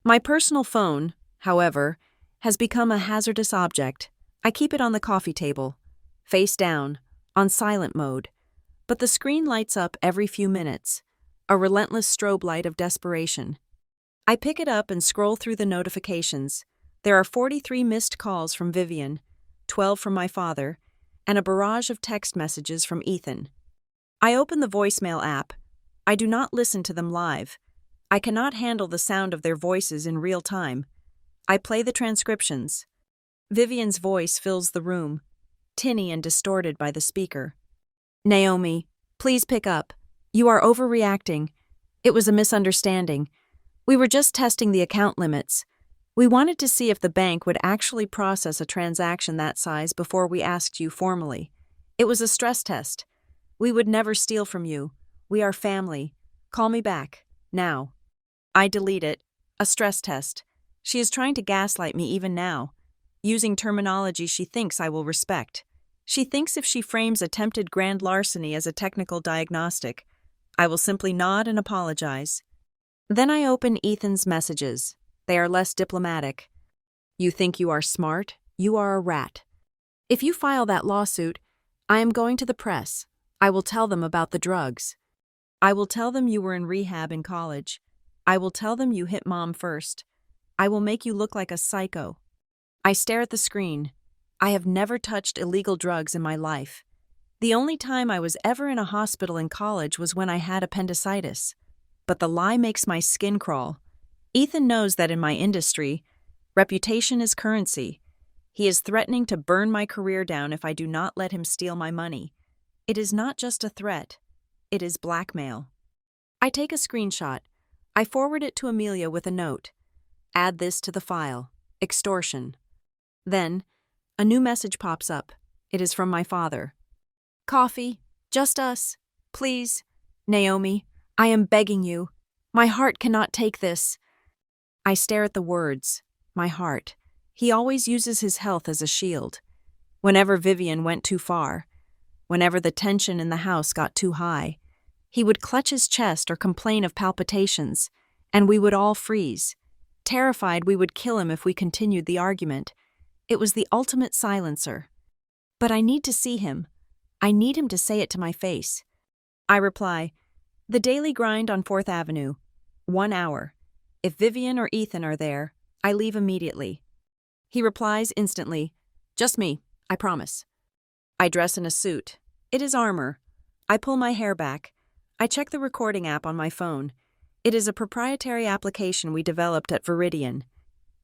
My personal phone, however, has become a hazardous object. I keep it on the coffee table, face down, on silent mode, but the screen lights up every few minutes, a relentless strobe light of desperation. I pick it up and scroll through the notifications. There are 43 missed calls from Vivian, 12 from my father, and a barrage of text messages from Ethan. I open the voicemail app. I do not listen to them live. I cannot handle the sound of their voices in real time. I play the transcriptions. Vivian's voice fills the room, tinny and distorted by the speaker. "Naomi, please pick up. You are overreacting. It was a misunderstanding. We were just testing the account limits. We wanted to see if the bank would actually process a transaction that size before we asked you formally. It was a stress test. We would never steal from you. We are family. Call me back. Now." I delete it. A stress test. She is trying to gaslight me even now, using terminology she thinks I will respect. She thinks if she frames attempted grand larceny as a technical diagnostic, I will simply nod and apologize. Then I open Ethan's messages. They are less diplomatic. "You think you are smart? You are a rat. If you file that lawsuit, I am going to the press. I will tell them about the drugs. I will tell them you were in rehab in college. I will tell them you hit mom first. I will make you look like a psycho." I stare at the screen. I have never touched illegal drugs in my life. The only time I was ever in a hospital in college was when I had appendicitis. But the lie makes my skin crawl. Ethan knows that in my industry, reputation is currency. He is threatening to burn my career down if I do not let him steal my money. It is not just a threat. It is blackmail. I take a screenshot. I forward it to Amelia with a note. Add this to the file. Extortion. Then, a new message pops up. It is from my father. Coffee. Just us. Please. Naomi, I am begging you. My heart cannot take this. I stare at the words. My heart. He always uses his health as a shield. Whenever Vivian went too far, whenever the tension in the house got too high, he would clutch his chest or complain of palpitations, and we would all freeze. Terrified we would kill him if we continued the argument. It was the ultimate silencer. But I need to see him. I need him to say it to my face. I reply, the daily grind on 4th Avenue. 1 hour. If Vivian or Ethan are there, I leave immediately. He replies instantly, just me, I promise. I dress in a suit. It is armor. I pull my hair back. I check the recording app on my phone. It is a proprietary application we developed at Veridian,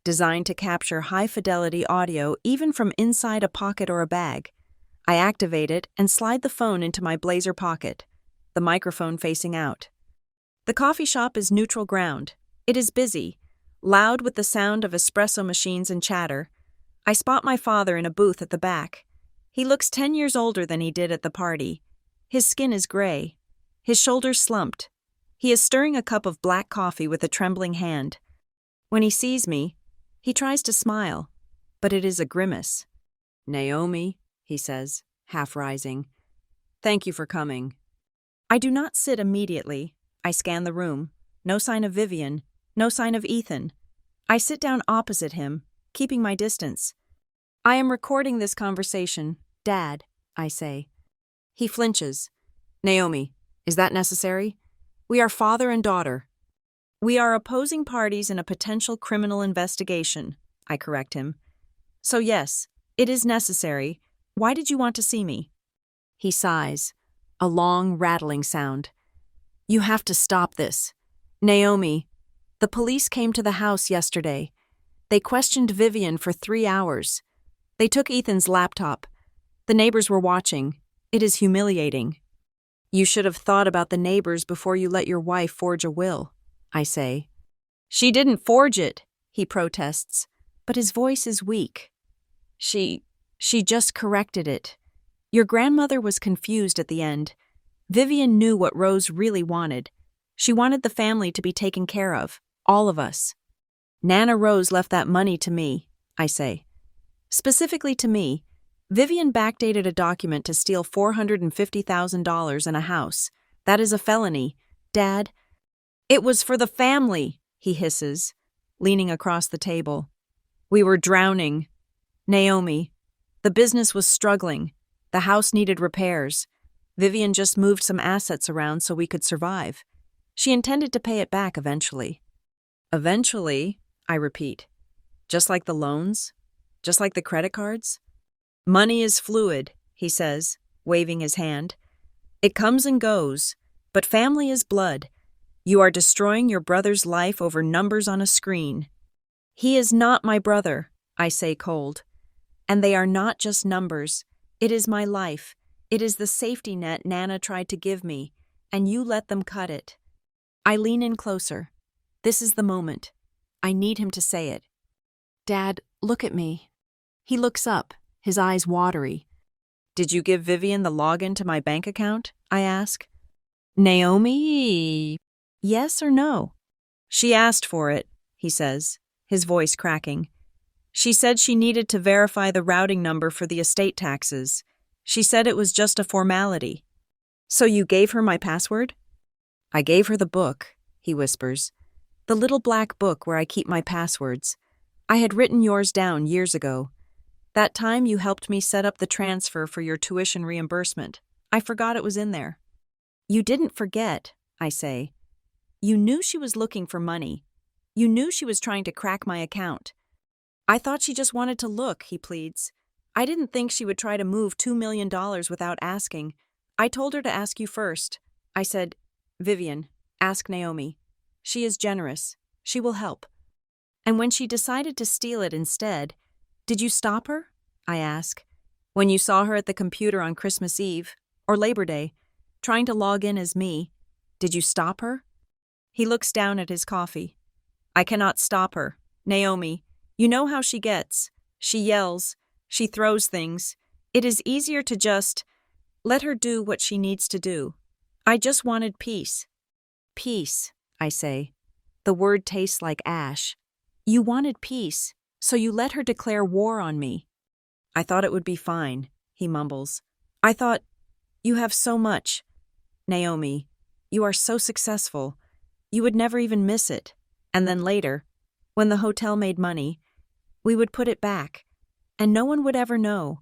designed to capture high-fidelity audio even from inside a pocket or a bag. I activate it and slide the phone into my blazer pocket, the microphone facing out. The coffee shop is neutral ground. It is busy, loud with the sound of espresso machines and chatter. I spot my father in a booth at the back. He looks 10 years older than he did at the party. His skin is gray. His shoulders slumped. He is stirring a cup of black coffee with a trembling hand. When he sees me, he tries to smile, but it is a grimace. Naomi, he says, half rising. Thank you for coming. I do not sit immediately. I scan the room. No sign of Vivian. No sign of Ethan. I sit down opposite him, keeping my distance. I am recording this conversation, Dad, I say. He flinches. Naomi, is that necessary? We are father and daughter. We are opposing parties in a potential criminal investigation, I correct him. So yes, it is necessary. Why did you want to see me? He sighs, a long, rattling sound. You have to stop this. Naomi, the police came to the house yesterday. They questioned Vivian for 3 hours. They took Ethan's laptop. The neighbors were watching. It is humiliating. You should have thought about the neighbors before you let your wife forge a will, I say. She didn't forge it, he protests, but his voice is weak. She just corrected it. Your grandmother was confused at the end. Vivian knew what Rose really wanted. She wanted the family to be taken care of, all of us. Nana Rose left that money to me, I say. Specifically to me. Vivian backdated a document to steal $450,000 in a house. That is a felony. Dad, it was for the family, he hisses, leaning across the table. We were drowning. Naomi, the business was struggling. The house needed repairs. Vivian just moved some assets around so we could survive. She intended to pay it back eventually. Eventually, I repeat. Just like the loans? Just like the credit cards? Money is fluid, he says, waving his hand. It comes and goes, but family is blood. You are destroying your brother's life over numbers on a screen. He is not my brother, I say cold. And they are not just numbers. It is my life. It is the safety net Nana tried to give me, and you let them cut it. I lean in closer. This is the moment. I need him to say it. Dad, look at me. He looks up, his eyes watery. Did you give Vivian the login to my bank account? I ask. Naomi? Yes or no? She asked for it, he says, his voice cracking. She said she needed to verify the routing number for the estate taxes. She said it was just a formality. So you gave her my password? I gave her the book, he whispers. The little black book where I keep my passwords. I had written yours down years ago. That time you helped me set up the transfer for your tuition reimbursement. I forgot it was in there. You didn't forget, I say. You knew she was looking for money. You knew she was trying to crack my account. I thought she just wanted to look, he pleads. I didn't think she would try to move $2 million without asking. I told her to ask you first. I said, Vivian, ask Naomi. She is generous. She will help. And when she decided to steal it instead, did you stop her? I ask. When you saw her at the computer on Christmas Eve, or Labor Day, trying to log in as me, did you stop her? He looks down at his coffee. I cannot stop her, Naomi, you know how she gets. She yells. She throws things. It is easier to just let her do what she needs to do. I just wanted peace. Peace, I say. The word tastes like ash. You wanted peace, so you let her declare war on me. I thought it would be fine, he mumbles. I thought, you have so much. Naomi, you are so successful. You would never even miss it. And then later, when the hotel made money, we would put it back. And no one would ever know.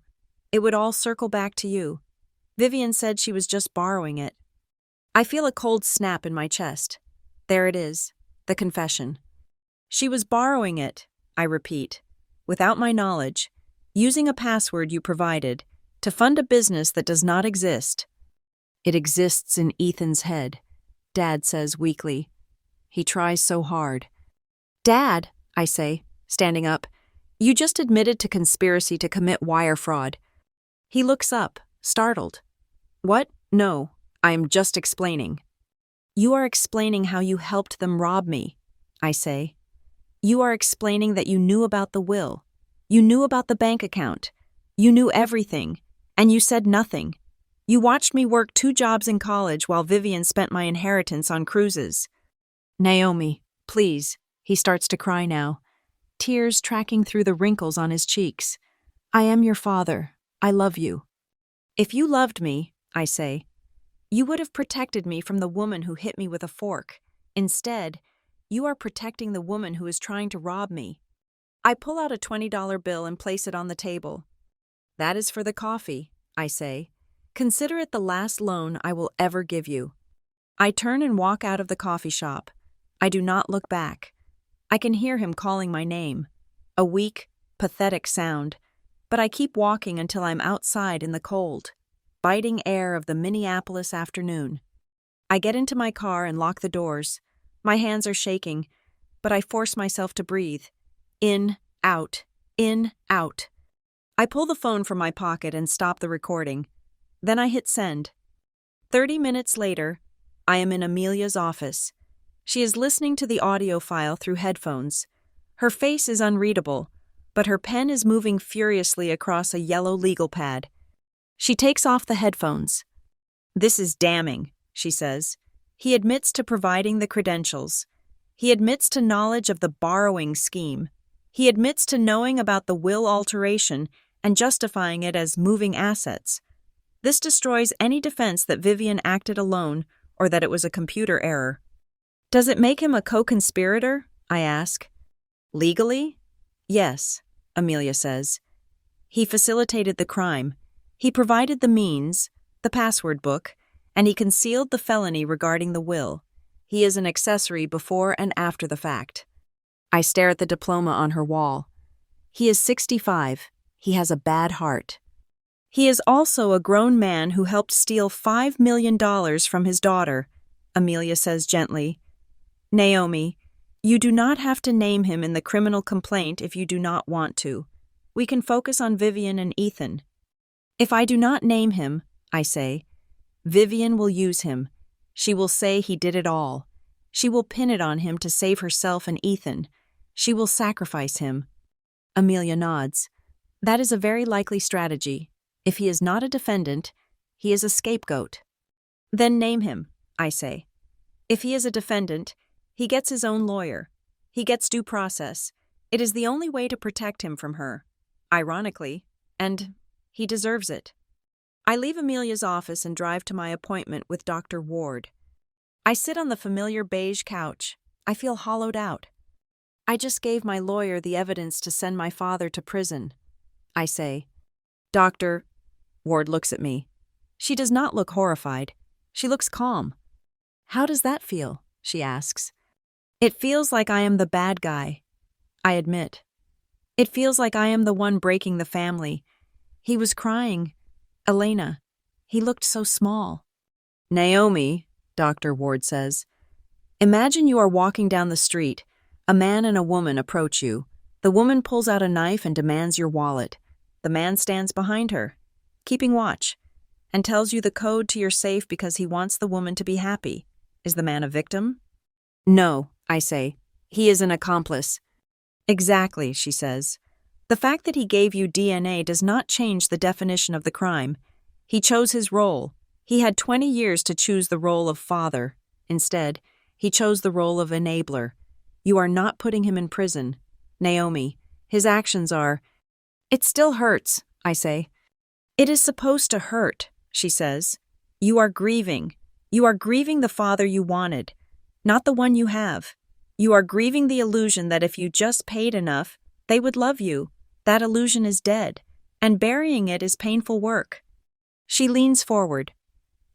It would all circle back to you. Vivian said she was just borrowing it. I feel a cold snap in my chest. There it is, the confession. She was borrowing it, I repeat, without my knowledge, using a password you provided, to fund a business that does not exist. It exists in Ethan's head, Dad says weakly. He tries so hard. Dad, I say, standing up, you just admitted to conspiracy to commit wire fraud. He looks up, startled. What? No, I am just explaining. You are explaining how you helped them rob me, I say. You are explaining that you knew about the will. You knew about the bank account. You knew everything, and you said nothing. You watched me work 2 jobs in college while Vivian spent my inheritance on cruises. Naomi, please. He starts to cry now, tears tracking through the wrinkles on his cheeks. I am your father. I love you. If you loved me, I say, you would have protected me from the woman who hit me with a fork. Instead, you are protecting the woman who is trying to rob me. I pull out a $20 bill and place it on the table. That is for the coffee, I say. Consider it the last loan I will ever give you. I turn and walk out of the coffee shop. I do not look back. I can hear him calling my name. A weak, pathetic sound. But I keep walking until I'm outside in the cold, biting air of the Minneapolis afternoon. I get into my car and lock the doors. My hands are shaking, but I force myself to breathe. In, out, in, out. I pull the phone from my pocket and stop the recording. Then I hit send. 30 minutes later, I am in Amelia's office. She is listening to the audio file through headphones. Her face is unreadable, but her pen is moving furiously across a yellow legal pad. She takes off the headphones. This is damning, she says. He admits to providing the credentials. He admits to knowledge of the borrowing scheme. He admits to knowing about the will alteration and justifying it as moving assets. This destroys any defense that Vivian acted alone or that it was a computer error. Does it make him a co-conspirator? I ask. Legally? Yes, Amelia says. He facilitated the crime. He provided the means, the password book, and he concealed the felony regarding the will. He is an accessory before and after the fact. I stare at the diploma on her wall. He is 65. He has a bad heart. He is also a grown man who helped steal $5 million from his daughter, Amelia says gently. Naomi, you do not have to name him in the criminal complaint if you do not want to. We can focus on Vivian and Ethan. If I do not name him, I say, Vivian will use him. She will say he did it all. She will pin it on him to save herself and Ethan. She will sacrifice him. Amelia nods. That is a very likely strategy. If he is not a defendant, he is a scapegoat. Then name him, I say. If he is a defendant, he gets his own lawyer. He gets due process. It is the only way to protect him from her. Ironically, and he deserves it. I leave Amelia's office and drive to my appointment with Dr. Ward. I sit on the familiar beige couch. I feel hollowed out. I just gave my lawyer the evidence to send my father to prison. I say, Doctor. Ward looks at me. She does not look horrified. She looks calm. How does that feel? She asks. It feels like I am the bad guy. I admit. It feels like I am the one breaking the family. He was crying. Elena. He looked so small. Naomi, Dr. Ward says. Imagine you are walking down the street. A man and a woman approach you. The woman pulls out a knife and demands your wallet. The man stands behind her, keeping watch, and tells you the code to your safe because he wants the woman to be happy. Is the man a victim? No, I say. He is an accomplice. Exactly, she says. The fact that he gave you DNA does not change the definition of the crime. He chose his role. He had 20 years to choose the role of father. Instead, he chose the role of enabler. You are not putting him in prison. Naomi, his actions are— It still hurts, I say. It is supposed to hurt, she says. You are grieving. You are grieving the father you wanted, not the one you have. You are grieving the illusion that if you just paid enough, they would love you. That illusion is dead, and burying it is painful work. She leans forward.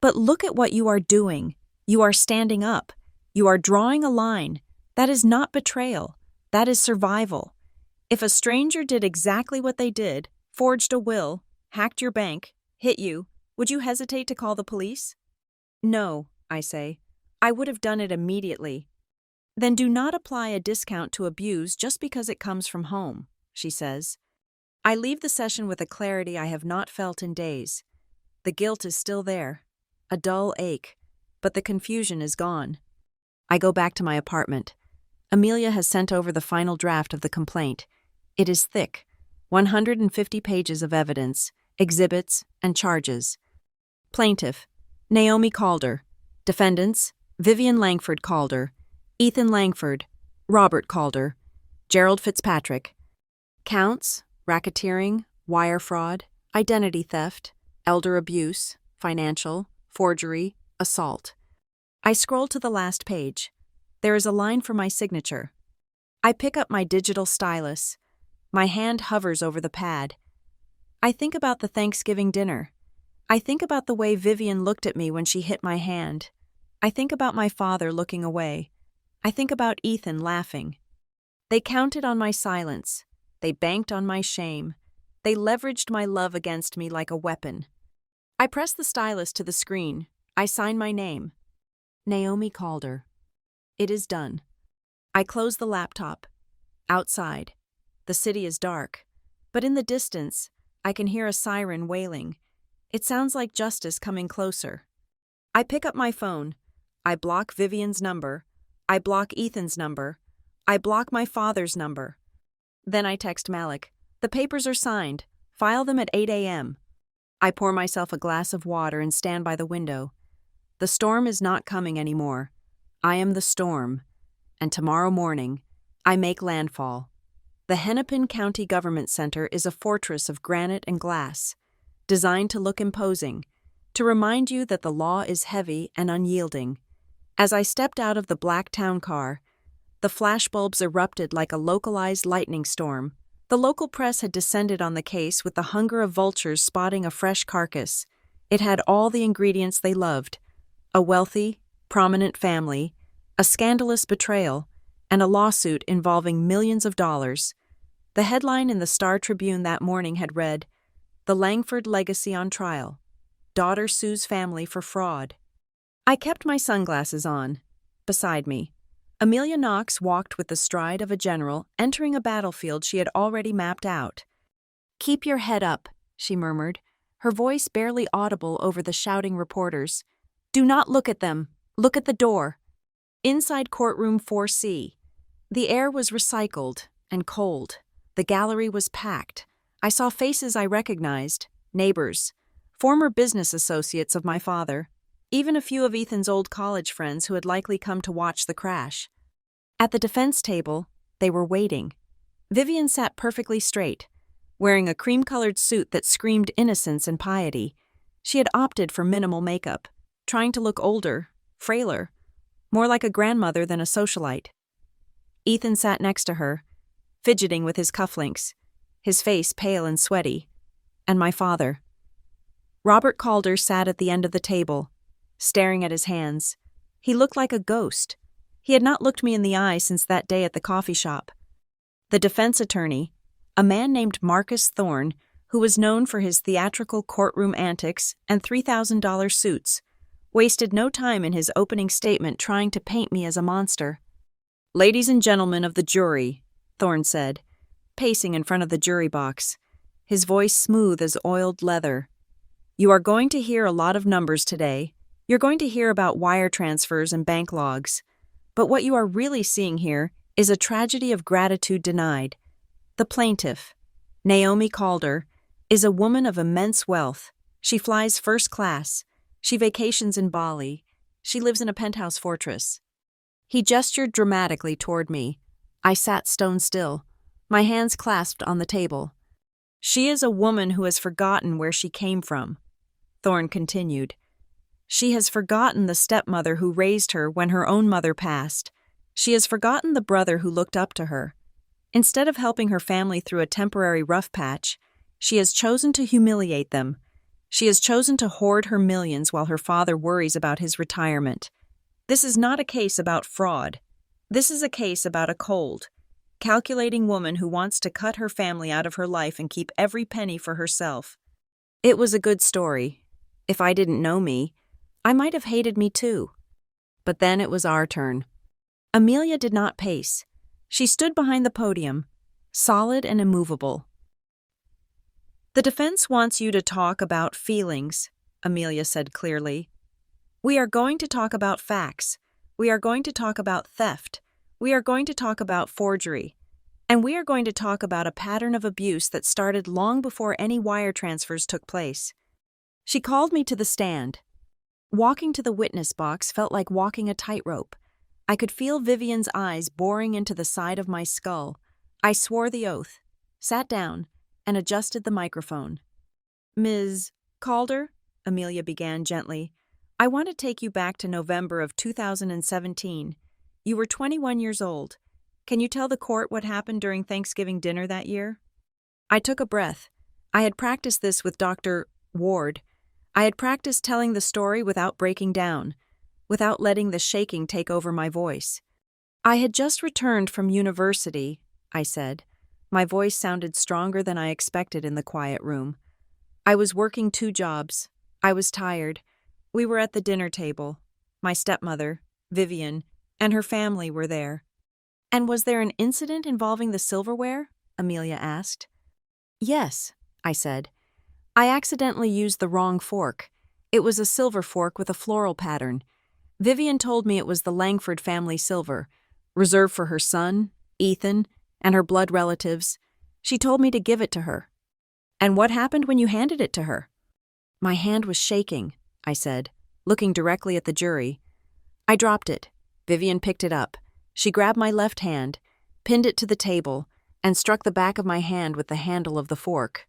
But look at what you are doing. You are standing up. You are drawing a line. That is not betrayal. That is survival. If a stranger did exactly what they did, forged a will, hacked your bank, hit you, would you hesitate to call the police? No, I say. I would have done it immediately. Then do not apply a discount to abuse just because it comes from home, she says. I leave the session with a clarity I have not felt in days. The guilt is still there, a dull ache, but the confusion is gone. I go back to my apartment. Amelia has sent over the final draft of the complaint. It is thick, 150 pages of evidence, exhibits, and charges. Plaintiff, Naomi Calder. Defendants, Vivian Langford Calder, Ethan Langford, Robert Calder, Gerald Fitzpatrick. Counts, racketeering, wire fraud, identity theft, elder abuse, financial, forgery, assault. I scroll to the last page. There is a line for my signature. I pick up my digital stylus. My hand hovers over the pad. I think about the Thanksgiving dinner. I think about the way Vivian looked at me when she hit my hand. I think about my father looking away. I think about Ethan laughing. They counted on my silence. They banked on my shame. They leveraged my love against me like a weapon. I press the stylus to the screen. I sign my name. Naomi Calder. It is done. I close the laptop. Outside. The city is dark. But in the distance, I can hear a siren wailing. It sounds like justice coming closer. I pick up my phone. I block Vivian's number. I block Ethan's number. I block my father's number. Then I text Malik. The papers are signed. File them at 8 a.m. I pour myself a glass of water and stand by the window. The storm is not coming anymore. I am the storm. And tomorrow morning, I make landfall. The Hennepin County Government Center is a fortress of granite and glass, designed to look imposing, to remind you that the law is heavy and unyielding. As I stepped out of the black town car, the flashbulbs erupted like a localized lightning storm. The local press had descended on the case with the hunger of vultures spotting a fresh carcass. It had all the ingredients they loved: a wealthy, prominent family, a scandalous betrayal, and a lawsuit involving millions of dollars. The headline in the Star Tribune that morning had read, "The Langford Legacy on Trial. Daughter sues family for fraud." I kept my sunglasses on. Beside me, Amelia Knox walked with the stride of a general entering a battlefield she had already mapped out. "Keep your head up," she murmured, her voice barely audible over the shouting reporters. "Do not look at them. Look at the door." Inside courtroom 4C, the air was recycled and cold. The gallery was packed. I saw faces I recognized, neighbors, former business associates of my father, even a few of Ethan's old college friends who had likely come to watch the crash. At the defense table, they were waiting. Vivian sat perfectly straight, wearing a cream-colored suit that screamed innocence and piety. She had opted for minimal makeup, trying to look older, frailer, more like a grandmother than a socialite. Ethan sat next to her, fidgeting with his cufflinks, his face pale and sweaty, and my father. Robert Calder sat at the end of the table, staring at his hands. He looked like a ghost. He had not looked me in the eye since that day at the coffee shop. The defense attorney, a man named Marcus Thorne, who was known for his theatrical courtroom antics and $3,000 suits, wasted no time in his opening statement trying to paint me as a monster. "Ladies and gentlemen of the jury," Thorne said, pacing in front of the jury box, his voice smooth as oiled leather. "You are going to hear a lot of numbers today. You're going to hear about wire transfers and bank logs. But what you are really seeing here is a tragedy of gratitude denied. The plaintiff, Naomi Calder, is a woman of immense wealth. She flies first class. She vacations in Bali. She lives in a penthouse fortress. He gestured dramatically toward me. I sat stone still, my hands clasped on the table. She is a woman who has forgotten where she came from, Thorne continued. She has forgotten the stepmother who raised her when her own mother passed. She has forgotten the brother who looked up to her. Instead of helping her family through a temporary rough patch, she has chosen to humiliate them. She has chosen to hoard her millions while her father worries about his retirement. This is not a case about fraud. This is a case about a cold, calculating woman who wants to cut her family out of her life and keep every penny for herself. It was a good story. If I didn't know me, I might have hated me too. But then it was our turn. Amelia did not pace. She stood behind the podium, solid and immovable. The defense wants you to talk about feelings, Amelia said clearly. We are going to talk about facts. We are going to talk about theft. We are going to talk about forgery. And we are going to talk about a pattern of abuse that started long before any wire transfers took place. She called me to the stand. Walking to the witness box felt like walking a tightrope. I could feel Vivian's eyes boring into the side of my skull. I swore the oath, sat down, and adjusted the microphone. Ms. Calder, Amelia began gently, I want to take you back to November of 2017. You were 21 years old. Can you tell the court what happened during Thanksgiving dinner that year? I took a breath. I had practiced this with Dr. Ward. I had practiced telling the story without breaking down, without letting the shaking take over my voice. I had just returned from university, I said. My voice sounded stronger than I expected in the quiet room. I was working 2 jobs. I was tired. We were at the dinner table. My stepmother, Vivian, and her family were there. And was there an incident involving the silverware? Amelia asked. Yes, I said. I accidentally used the wrong fork. It was a silver fork with a floral pattern. Vivian told me it was the Langford family silver, reserved for her son, Ethan, and her blood relatives. She told me to give it to her. And what happened when you handed it to her? My hand was shaking, I said, looking directly at the jury. I dropped it. Vivian picked it up. She grabbed my left hand, pinned it to the table, and struck the back of my hand with the handle of the fork.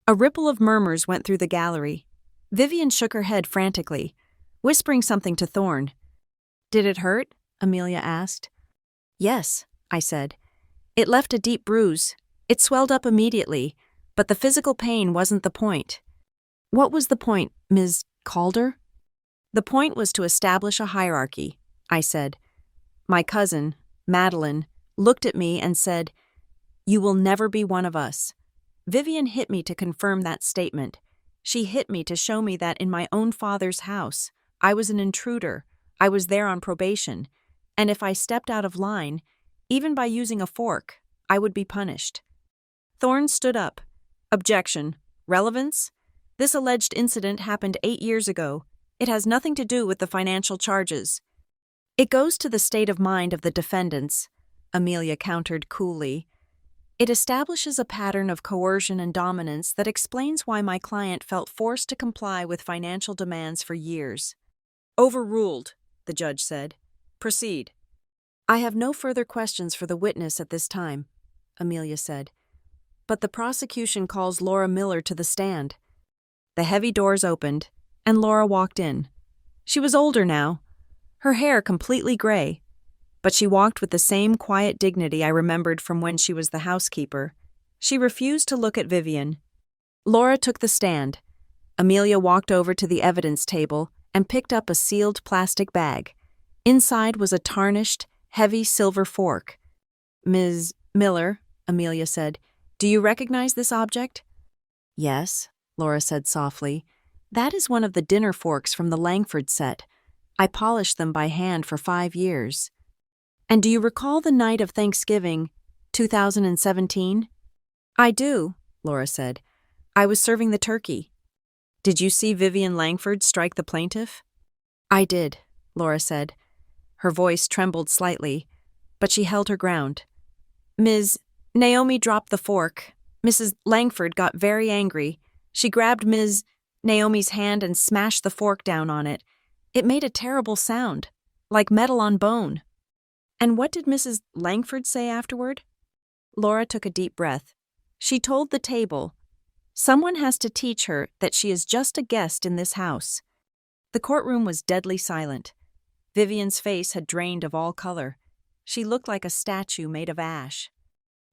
A ripple of murmurs went through the gallery. Vivian shook her head frantically, whispering something to Thorne. Did it hurt? Amelia asked. Yes, I said. It left a deep bruise. It swelled up immediately, but the physical pain wasn't the point. What was the point, Ms. Calder? The point was to establish a hierarchy, I said. My cousin, Madeline, looked at me and said, You will never be one of us. Vivian hit me to confirm that statement. She hit me to show me that in my own father's house, I was an intruder. I was there on probation. And if I stepped out of line, even by using a fork, I would be punished. Thorne stood up. Objection. Relevance? This alleged incident happened 8 years ago. It has nothing to do with the financial charges. It goes to the state of mind of the defendants, Amelia countered coolly. It establishes a pattern of coercion and dominance that explains why my client felt forced to comply with financial demands for years. Overruled, the judge said. Proceed. I have no further questions for the witness at this time, Amelia said. But the prosecution calls Laura Miller to the stand. The heavy doors opened, and Laura walked in. She was older now, her hair completely gray, but she walked with the same quiet dignity I remembered from when she was the housekeeper. She refused to look at Vivian. Laura took the stand. Amelia walked over to the evidence table and picked up a sealed plastic bag. Inside was a tarnished, heavy silver fork. Ms. Miller, Amelia said, do you recognize this object? Yes, Laura said softly. That is one of the dinner forks from the Langford set. I polished them by hand for 5 years. And do you recall the night of Thanksgiving, 2017? I do, Laura said. I was serving the turkey. Did you see Vivian Langford strike the plaintiff? I did, Laura said. Her voice trembled slightly, but she held her ground. Ms. Naomi dropped the fork. Mrs. Langford got very angry. She grabbed Ms. Naomi's hand and smashed the fork down on it. It made a terrible sound, like metal on bone. And what did Mrs. Langford say afterward? Laura took a deep breath. She told the table, "Someone has to teach her that she is just a guest in this house." The courtroom was deadly silent. Vivian's face had drained of all color. She looked like a statue made of ash.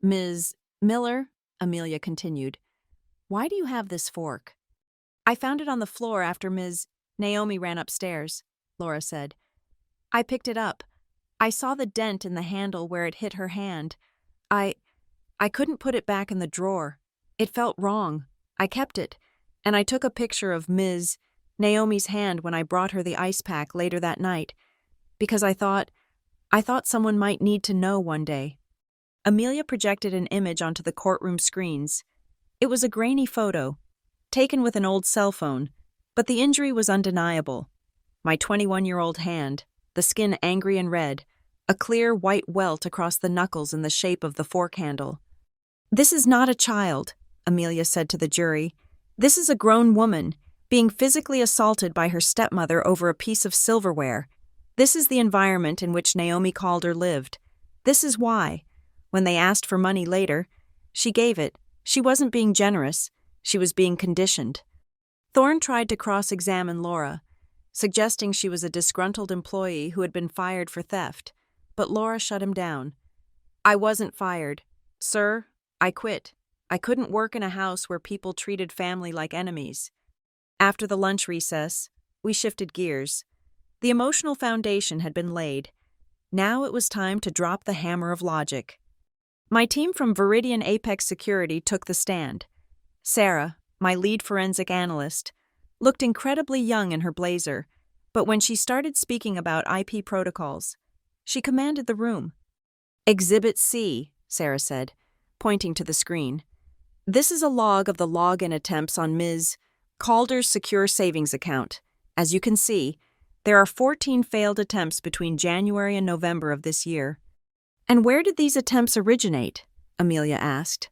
"Ms. Miller," Amelia continued, "why do you have this fork?" "I found it on the floor after Ms. Naomi ran upstairs," Laura said. "I picked it up. I saw the dent in the handle where it hit her hand. I couldn't put it back in the drawer. It felt wrong. I kept it, and I took a picture of Ms. Naomi's hand when I brought her the ice pack later that night, because I thought someone might need to know one day." Amelia projected an image onto the courtroom screens. It was a grainy photo, taken with an old cell phone, but the injury was undeniable. My 21-year-old hand, the skin angry and red, a clear white welt across the knuckles in the shape of the fork handle. "This is not a child," Amelia said to the jury. "This is a grown woman, being physically assaulted by her stepmother over a piece of silverware. This is the environment in which Naomi Calder lived. This is why, when they asked for money later, she gave it. She wasn't being generous, she was being conditioned." Thorne tried to cross-examine Laura, suggesting she was a disgruntled employee who had been fired for theft, but Laura shut him down. "I wasn't fired. Sir, I quit. I couldn't work in a house where people treated family like enemies." After the lunch recess, we shifted gears. The emotional foundation had been laid. Now it was time to drop the hammer of logic. My team from Viridian Apex Security took the stand. Sarah, my lead forensic analyst, looked incredibly young in her blazer, but when she started speaking about IP protocols, she commanded the room. "Exhibit C," Sarah said, pointing to the screen. "This is a log of the login attempts on Ms. Calder's secure savings account. As you can see, there are 14 failed attempts between January and November of this year." "And where did these attempts originate?" Amelia asked.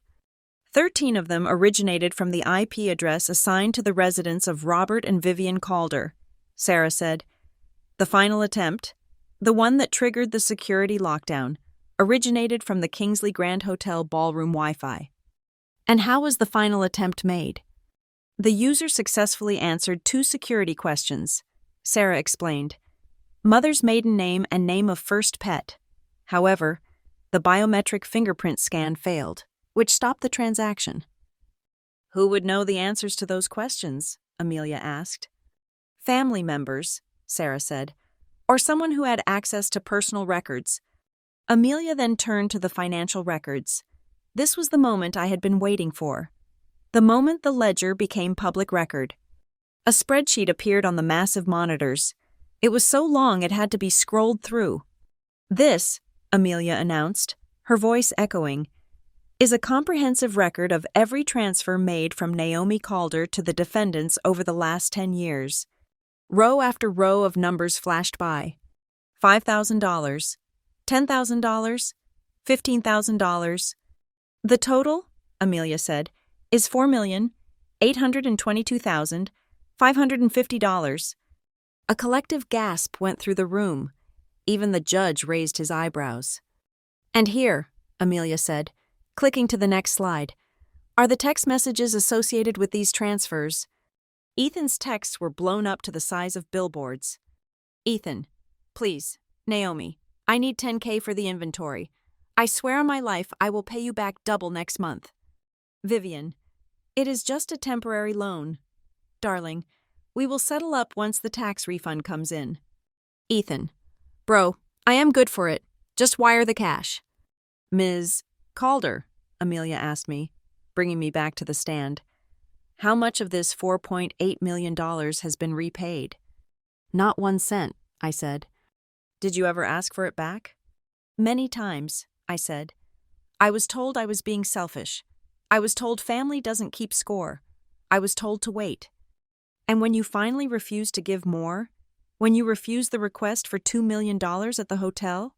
13 of them originated from the IP address assigned to the residence of Robert and Vivian Calder, Sarah said. "The final attempt, the one that triggered the security lockdown, originated from the Kingsley Grand Hotel ballroom Wi-Fi." "And how was the final attempt made?" "The user successfully answered 2 security questions," Sarah explained. "Mother's maiden name and name of first pet. However, the biometric fingerprint scan failed, which stopped the transaction." "Who would know the answers to those questions?" Amelia asked. "Family members," Sarah said, "or someone who had access to personal records." Amelia then turned to the financial records. This was the moment I had been waiting for. The moment the ledger became public record. A spreadsheet appeared on the massive monitors. It was so long it had to be scrolled through. "This," Amelia announced, her voice echoing, "is a comprehensive record of every transfer made from Naomi Calder to the defendants over the last 10 years. Row after row of numbers flashed by. $5,000, $10,000, $15,000. The total," Amelia said, "is $4,822,550. A collective gasp went through the room. Even the judge raised his eyebrows. "And here," Amelia said, clicking to the next slide, "are the text messages associated with these transfers." Ethan's texts were blown up to the size of billboards. "Ethan, please, Naomi, I need $10K for the inventory. I swear on my life I will pay you back double next month." Vivian, "It is just a temporary loan. Darling, we will settle up once the tax refund comes in." Ethan, "Bro, I am good for it. Just wire the cash." "Ms. Calder," Amelia asked me, bringing me back to the stand, "how much of this $4.8 million has been repaid?" "Not 1 cent, I said. "Did you ever ask for it back?" "Many times," I said. "I was told I was being selfish. I was told family doesn't keep score. I was told to wait. And when you finally refused to give more, when you refused the request for $2 million at the hotel?"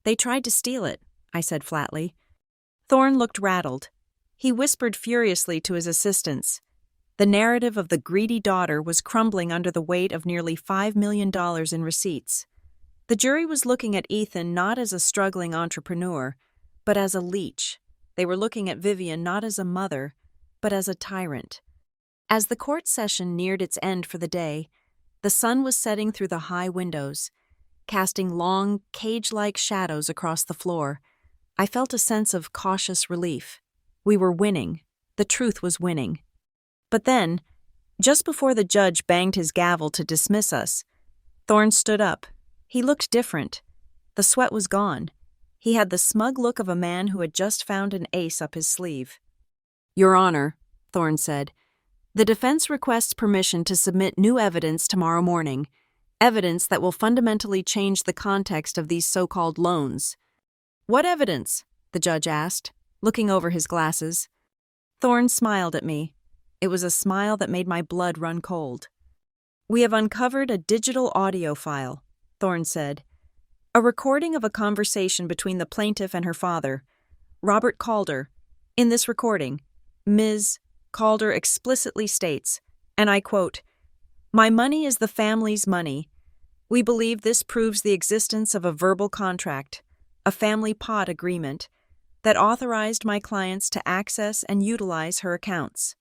They tried to steal it, I said flatly. Thorne looked rattled. He whispered furiously to his assistants. The narrative of the greedy daughter was crumbling under the weight of nearly $5 million in receipts. The jury was looking at Ethan not as a struggling entrepreneur, but as a leech. They were looking at Vivian not as a mother, but as a tyrant. As the court session neared its end for the day, the sun was setting through the high windows, casting long, cage-like shadows across the floor. I felt a sense of cautious relief. We were winning. The truth was winning. But then, just before the judge banged his gavel to dismiss us, Thorne stood up. He looked different. The sweat was gone. He had the smug look of a man who had just found an ace up his sleeve. "Your Honor," Thorne said, "the defense requests permission to submit new evidence tomorrow morning, evidence that will fundamentally change the context of these so-called loans." "What evidence?" the judge asked, looking over his glasses. Thorne smiled at me. It was a smile that made my blood run cold. "We have uncovered a digital audio file," Thorne said. "A recording of a conversation between the plaintiff and her father, Robert Calder. In this recording, Ms. Calder explicitly states, and I quote, 'My money is the family's money. We believe this proves the existence of a verbal contract, a family pot agreement, that authorized my clients to access and utilize her accounts.'"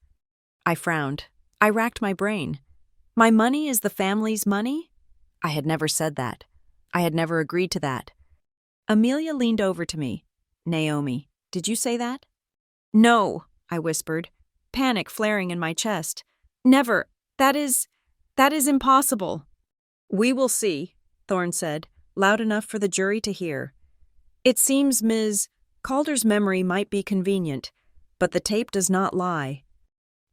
I frowned. I racked my brain. My money is the family's money? I had never said that. I had never agreed to that. Amelia leaned over to me. "Naomi, did you say that?" "No," I whispered, panic flaring in my chest. "Never. That is impossible." "We will see," Thorne said, loud enough for the jury to hear. "It seems Ms. Calder's memory might be convenient, but the tape does not lie."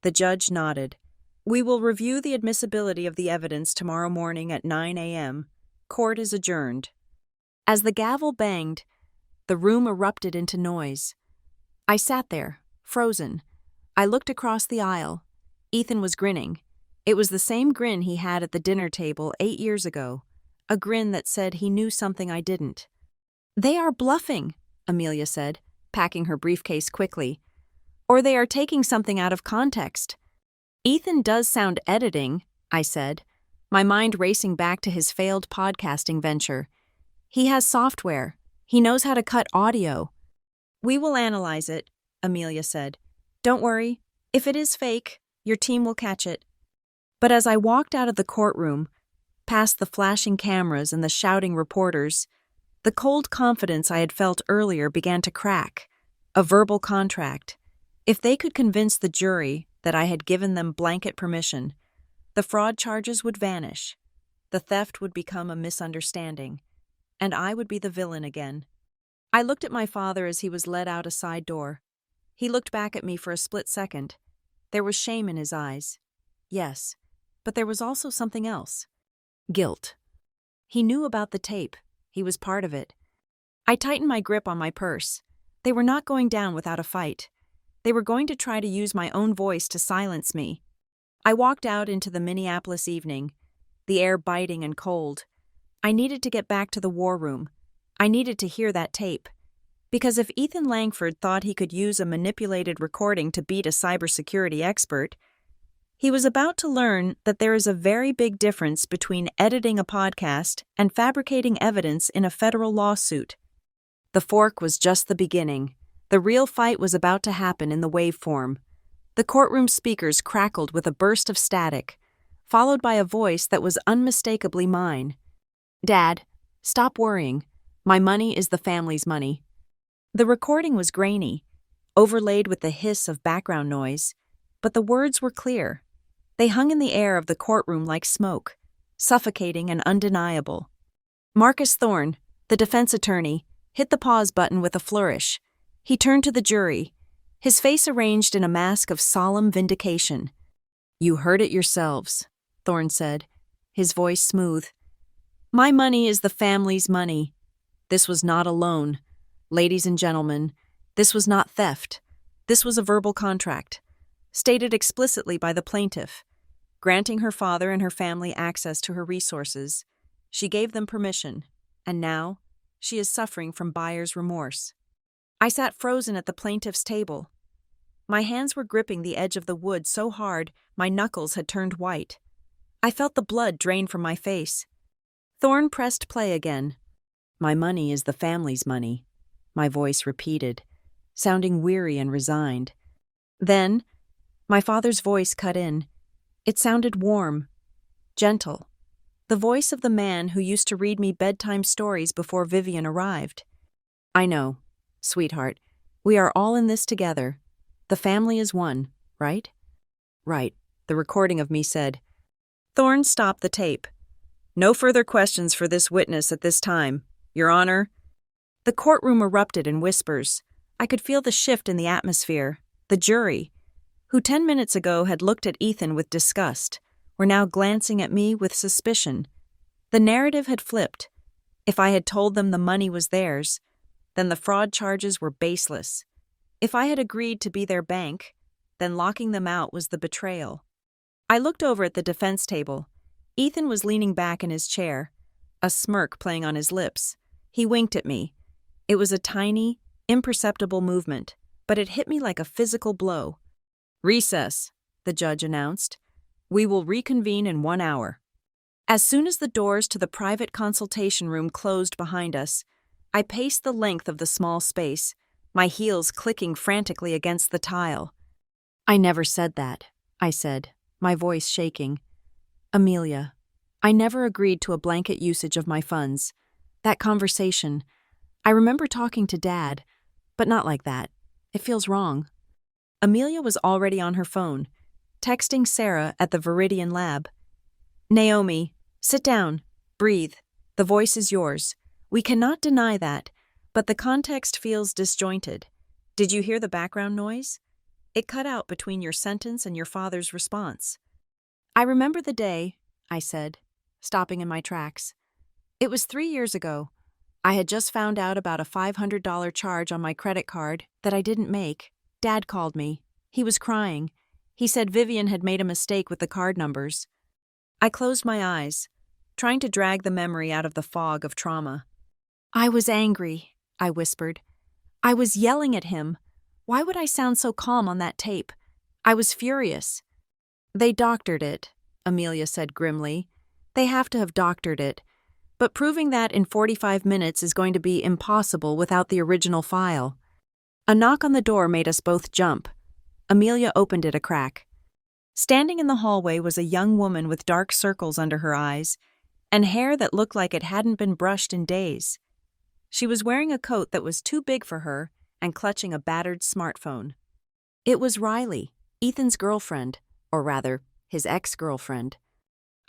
The judge nodded. "We will review the admissibility of the evidence tomorrow morning at 9 a.m. Court is adjourned." As the gavel banged, the room erupted into noise. I sat there, frozen. I looked across the aisle. Ethan was grinning. It was the same grin he had at the dinner table 8 years ago, a grin that said he knew something I didn't. "They are bluffing," Amelia said, packing her briefcase quickly. "Or they are taking something out of context." "Ethan does sound editing," I said, my mind racing back to his failed podcasting venture. "He has software. He knows how to cut audio." "We will analyze it," Amelia said. "Don't worry. If it is fake, your team will catch it." But as I walked out of the courtroom, past the flashing cameras and the shouting reporters, the cold confidence I had felt earlier began to crack. A verbal contract. If they could convince the jury that I had given them blanket permission, the fraud charges would vanish, the theft would become a misunderstanding, and I would be the villain again. I looked at my father as he was led out a side door. He looked back at me for a split second. There was shame in his eyes. Yes, but there was also something else. Guilt. He knew about the tape. He was part of it. I tightened my grip on my purse. They were not going down without a fight. They were going to try to use my own voice to silence me. I walked out into the Minneapolis evening, the air biting and cold. I needed to get back to the war room. I needed to hear that tape. Because if Ethan Langford thought he could use a manipulated recording to beat a cybersecurity expert, he was about to learn that there is a very big difference between editing a podcast and fabricating evidence in a federal lawsuit. The fork was just the beginning. The real fight was about to happen in the waveform. The courtroom speakers crackled with a burst of static, followed by a voice that was unmistakably mine. "Dad, stop worrying. My money is the family's money." The recording was grainy, overlaid with the hiss of background noise, but the words were clear. They hung in the air of the courtroom like smoke, suffocating and undeniable. Marcus Thorne, the defense attorney, hit the pause button with a flourish. He turned to the jury, his face arranged in a mask of solemn vindication. "You heard it yourselves," Thorne said, his voice smooth. "My money is the family's money. This was not a loan. Ladies and gentlemen, this was not theft. This was a verbal contract, stated explicitly by the plaintiff, granting her father and her family access to her resources. She gave them permission, and now She is suffering from buyer's remorse. I sat frozen at the plaintiff's table. My hands were gripping the edge of the wood so hard my knuckles had turned white. I felt the blood drain from my face. Thorne pressed play again. "My money is the family's money," my voice repeated, sounding weary and resigned. Then, my father's voice cut in. It sounded warm, gentle. The voice of the man who used to read me bedtime stories before Vivian arrived. "I know, sweetheart. We are all in this together. The family is one, right?" "Right," the recording of me said. Thorne stopped the tape. "No further questions for this witness at this time, Your Honor." The courtroom erupted in whispers. I could feel the shift in the atmosphere. The jury, who 10 minutes ago had looked at Ethan with disgust, were now glancing at me with suspicion. The narrative had flipped. If I had told them the money was theirs, then the fraud charges were baseless. If I had agreed to be their bank, then locking them out was the betrayal. I looked over at the defense table. Ethan was leaning back in his chair, a smirk playing on his lips. He winked at me. It was a tiny, imperceptible movement, but it hit me like a physical blow. "Recess," the judge announced. "We will reconvene in 1 hour." As soon as the doors to the private consultation room closed behind us, I paced the length of the small space, my heels clicking frantically against the tile. "I never said that," I said, my voice shaking. "Amelia, I never agreed to a blanket usage of my funds. That conversation, I remember talking to Dad, but not like that. It feels wrong." Amelia was already on her phone, texting Sarah at the Viridian lab. "Naomi, sit down. Breathe. The voice is yours. We cannot deny that, but the context feels disjointed. Did you hear the background noise? It cut out between your sentence and your father's response." "I remember the day," I said, stopping in my tracks. "It was 3 years ago. I had just found out about a $500 charge on my credit card that I didn't make. Dad called me. He was crying. He said Vivian had made a mistake with the card numbers." I closed my eyes, trying to drag the memory out of the fog of trauma. "I was angry," I whispered. "I was yelling at him. Why would I sound so calm on that tape? I was furious." "They doctored it," Amelia said grimly. "They have to have doctored it. But proving that in 45 minutes is going to be impossible without the original file." A knock on the door made us both jump. Amelia opened it a crack. Standing in the hallway was a young woman with dark circles under her eyes and hair that looked like it hadn't been brushed in days. She was wearing a coat that was too big for her and clutching a battered smartphone. It was Riley, Ethan's girlfriend, or rather, his ex-girlfriend.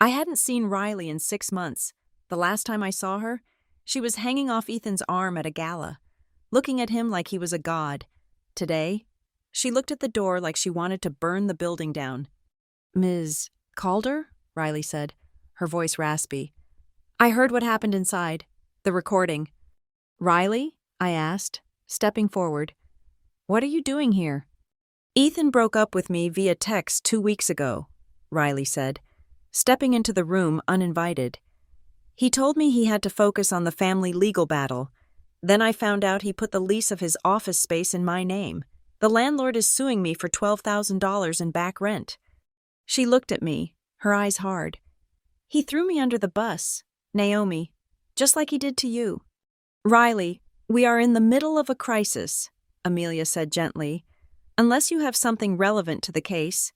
I hadn't seen Riley in 6 months. The last time I saw her, she was hanging off Ethan's arm at a gala, looking at him like he was a god. Today, she looked at the door like she wanted to burn the building down. "Ms. Calder?" Riley said, her voice raspy. "I heard what happened inside. The recording." "Riley?" I asked, stepping forward. "What are you doing here?" "Ethan broke up with me via text 2 weeks ago," Riley said, stepping into the room uninvited. "He told me he had to focus on the family legal battle. Then I found out he put the lease of his office space in my name. The landlord is suing me for $12,000 in back rent." She looked at me, her eyes hard. "He threw me under the bus, Naomi, just like he did to you." "Riley, we are in the middle of a crisis," Amelia said gently, "unless you have something relevant to the case."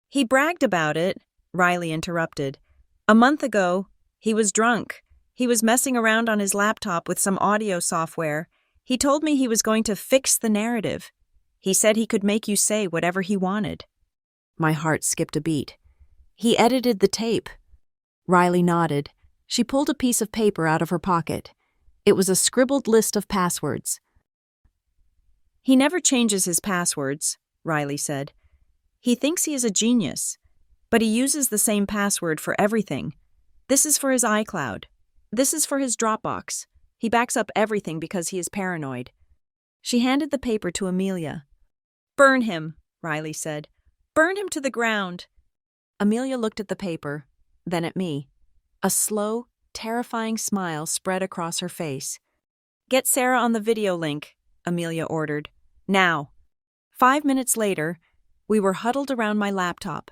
"He bragged about it," Riley interrupted. "A month ago, he was drunk. He was messing around on his laptop with some audio software. He told me he was going to fix the narrative. He said he could make you say whatever he wanted." My heart skipped a beat. "He edited the tape." Riley nodded. She pulled a piece of paper out of her pocket. It was a scribbled list of passwords. "He never changes his passwords," Riley said. "He thinks he is a genius, but he uses the same password for everything. This is for his iCloud. This is for his Dropbox. He backs up everything because he is paranoid." She handed the paper to Amelia. "Burn him," Riley said. "Burn him to the ground." Amelia looked at the paper, then at me. A slow, terrifying smile spread across her face. Get Sarah on the video link, Amelia ordered. Now. 5 minutes later, we were huddled around my laptop.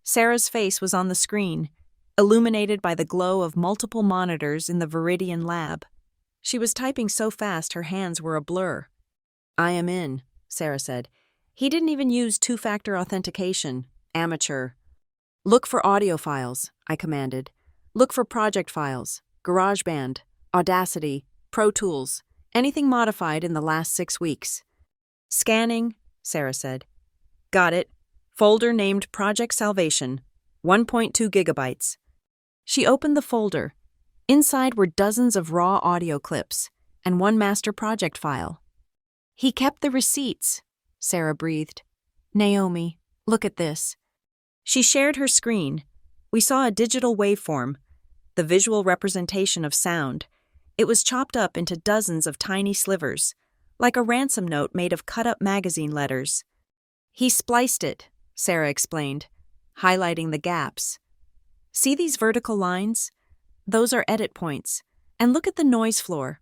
Sarah's face was on the screen, illuminated by the glow of multiple monitors in the Viridian lab. She was typing so fast her hands were a blur. I am in, Sarah said. He didn't even use two-factor authentication. Amateur. Look for audio files, I commanded. Look for project files, GarageBand, Audacity, Pro Tools, anything modified in the last 6 weeks. Scanning, Sarah said. Got it. Folder named Project Salvation, 1.2 gigabytes. She opened the folder. Inside were dozens of raw audio clips and one master project file. He kept the receipts, Sarah breathed. Naomi, look at this. She shared her screen. We saw a digital waveform, the visual representation of sound. It was chopped up into dozens of tiny slivers, like a ransom note made of cut-up magazine letters. He spliced it, Sarah explained, highlighting the gaps. See these vertical lines? Those are edit points. And look at the noise floor.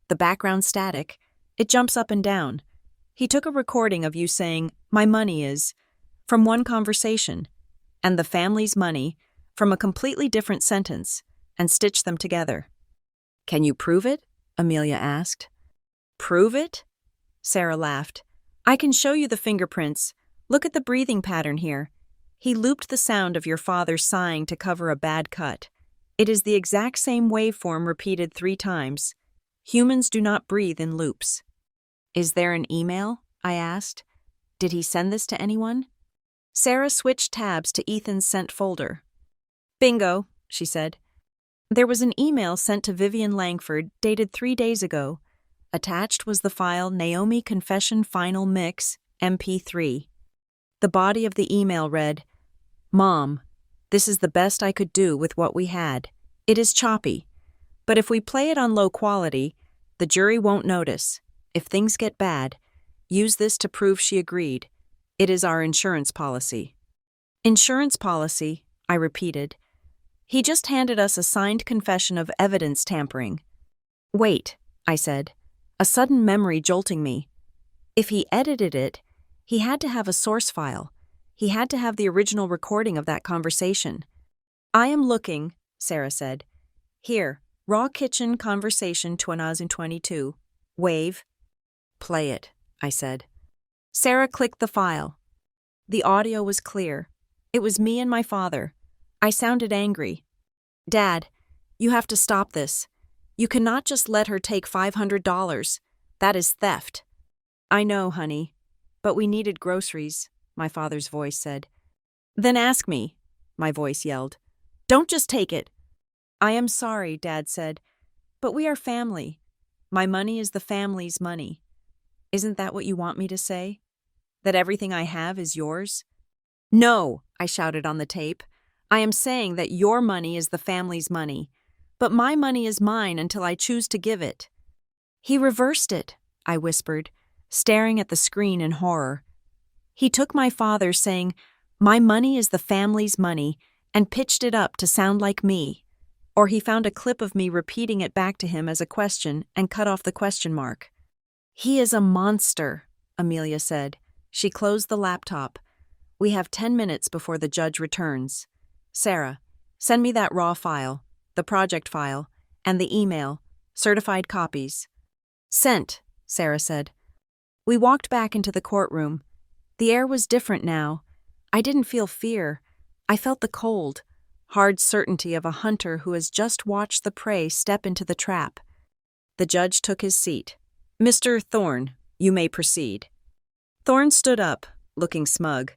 The background static. It jumps up and down. He took a recording of you saying, "My money is," from one conversation, and "the family's money," from a completely different sentence, and stitched them together. Can you prove it? Amelia asked. Prove it? Sarah laughed. I can show you the fingerprints. Look at the breathing pattern here. He looped the sound of your father sighing to cover a bad cut. It is the exact same waveform repeated 3 times. Humans do not breathe in loops. Is there an email? I asked. Did he send this to anyone? Sarah switched tabs to Ethan's sent folder. Bingo, she said. There was an email sent to Vivian Langford dated 3 days ago. Attached was the file Naomi Confession Final Mix, MP3. The body of the email read, Mom, this is the best I could do with what we had. It is choppy, but if we play it on low quality, the jury won't notice. If things get bad, use this to prove she agreed. It is our insurance policy. Insurance policy, I repeated. He just handed us a signed confession of evidence tampering. Wait, I said, a sudden memory jolting me. If he edited it, he had to have a source file. He had to have the original recording of that conversation. I am looking, Sarah said. Here, raw kitchen conversation 2022. Wave. Play it, I said. Sarah clicked the file. The audio was clear. It was me and my father. I sounded angry. Dad, you have to stop this. You cannot just let her take $500. That is theft. I know, honey, but we needed groceries, my father's voice said. Then ask me, my voice yelled. Don't just take it. I am sorry, Dad said, but we are family. My money is the family's money. Isn't that what you want me to say? That everything I have is yours? No, I shouted on the tape. I am saying that your money is the family's money, but my money is mine until I choose to give it. He reversed it, I whispered, staring at the screen in horror. He took my father saying, my money is the family's money, and pitched it up to sound like me. Or he found a clip of me repeating it back to him as a question and cut off the question mark. He is a monster, Amelia said. She closed the laptop. We have 10 minutes before the judge returns. Sarah, send me that raw file, the project file, and the email, certified copies. Sent, Sarah said. We walked back into the courtroom. The air was different now. I didn't feel fear. I felt the cold, hard certainty of a hunter who has just watched the prey step into the trap. The judge took his seat. Mr. Thorne, you may proceed. Thorne stood up, looking smug.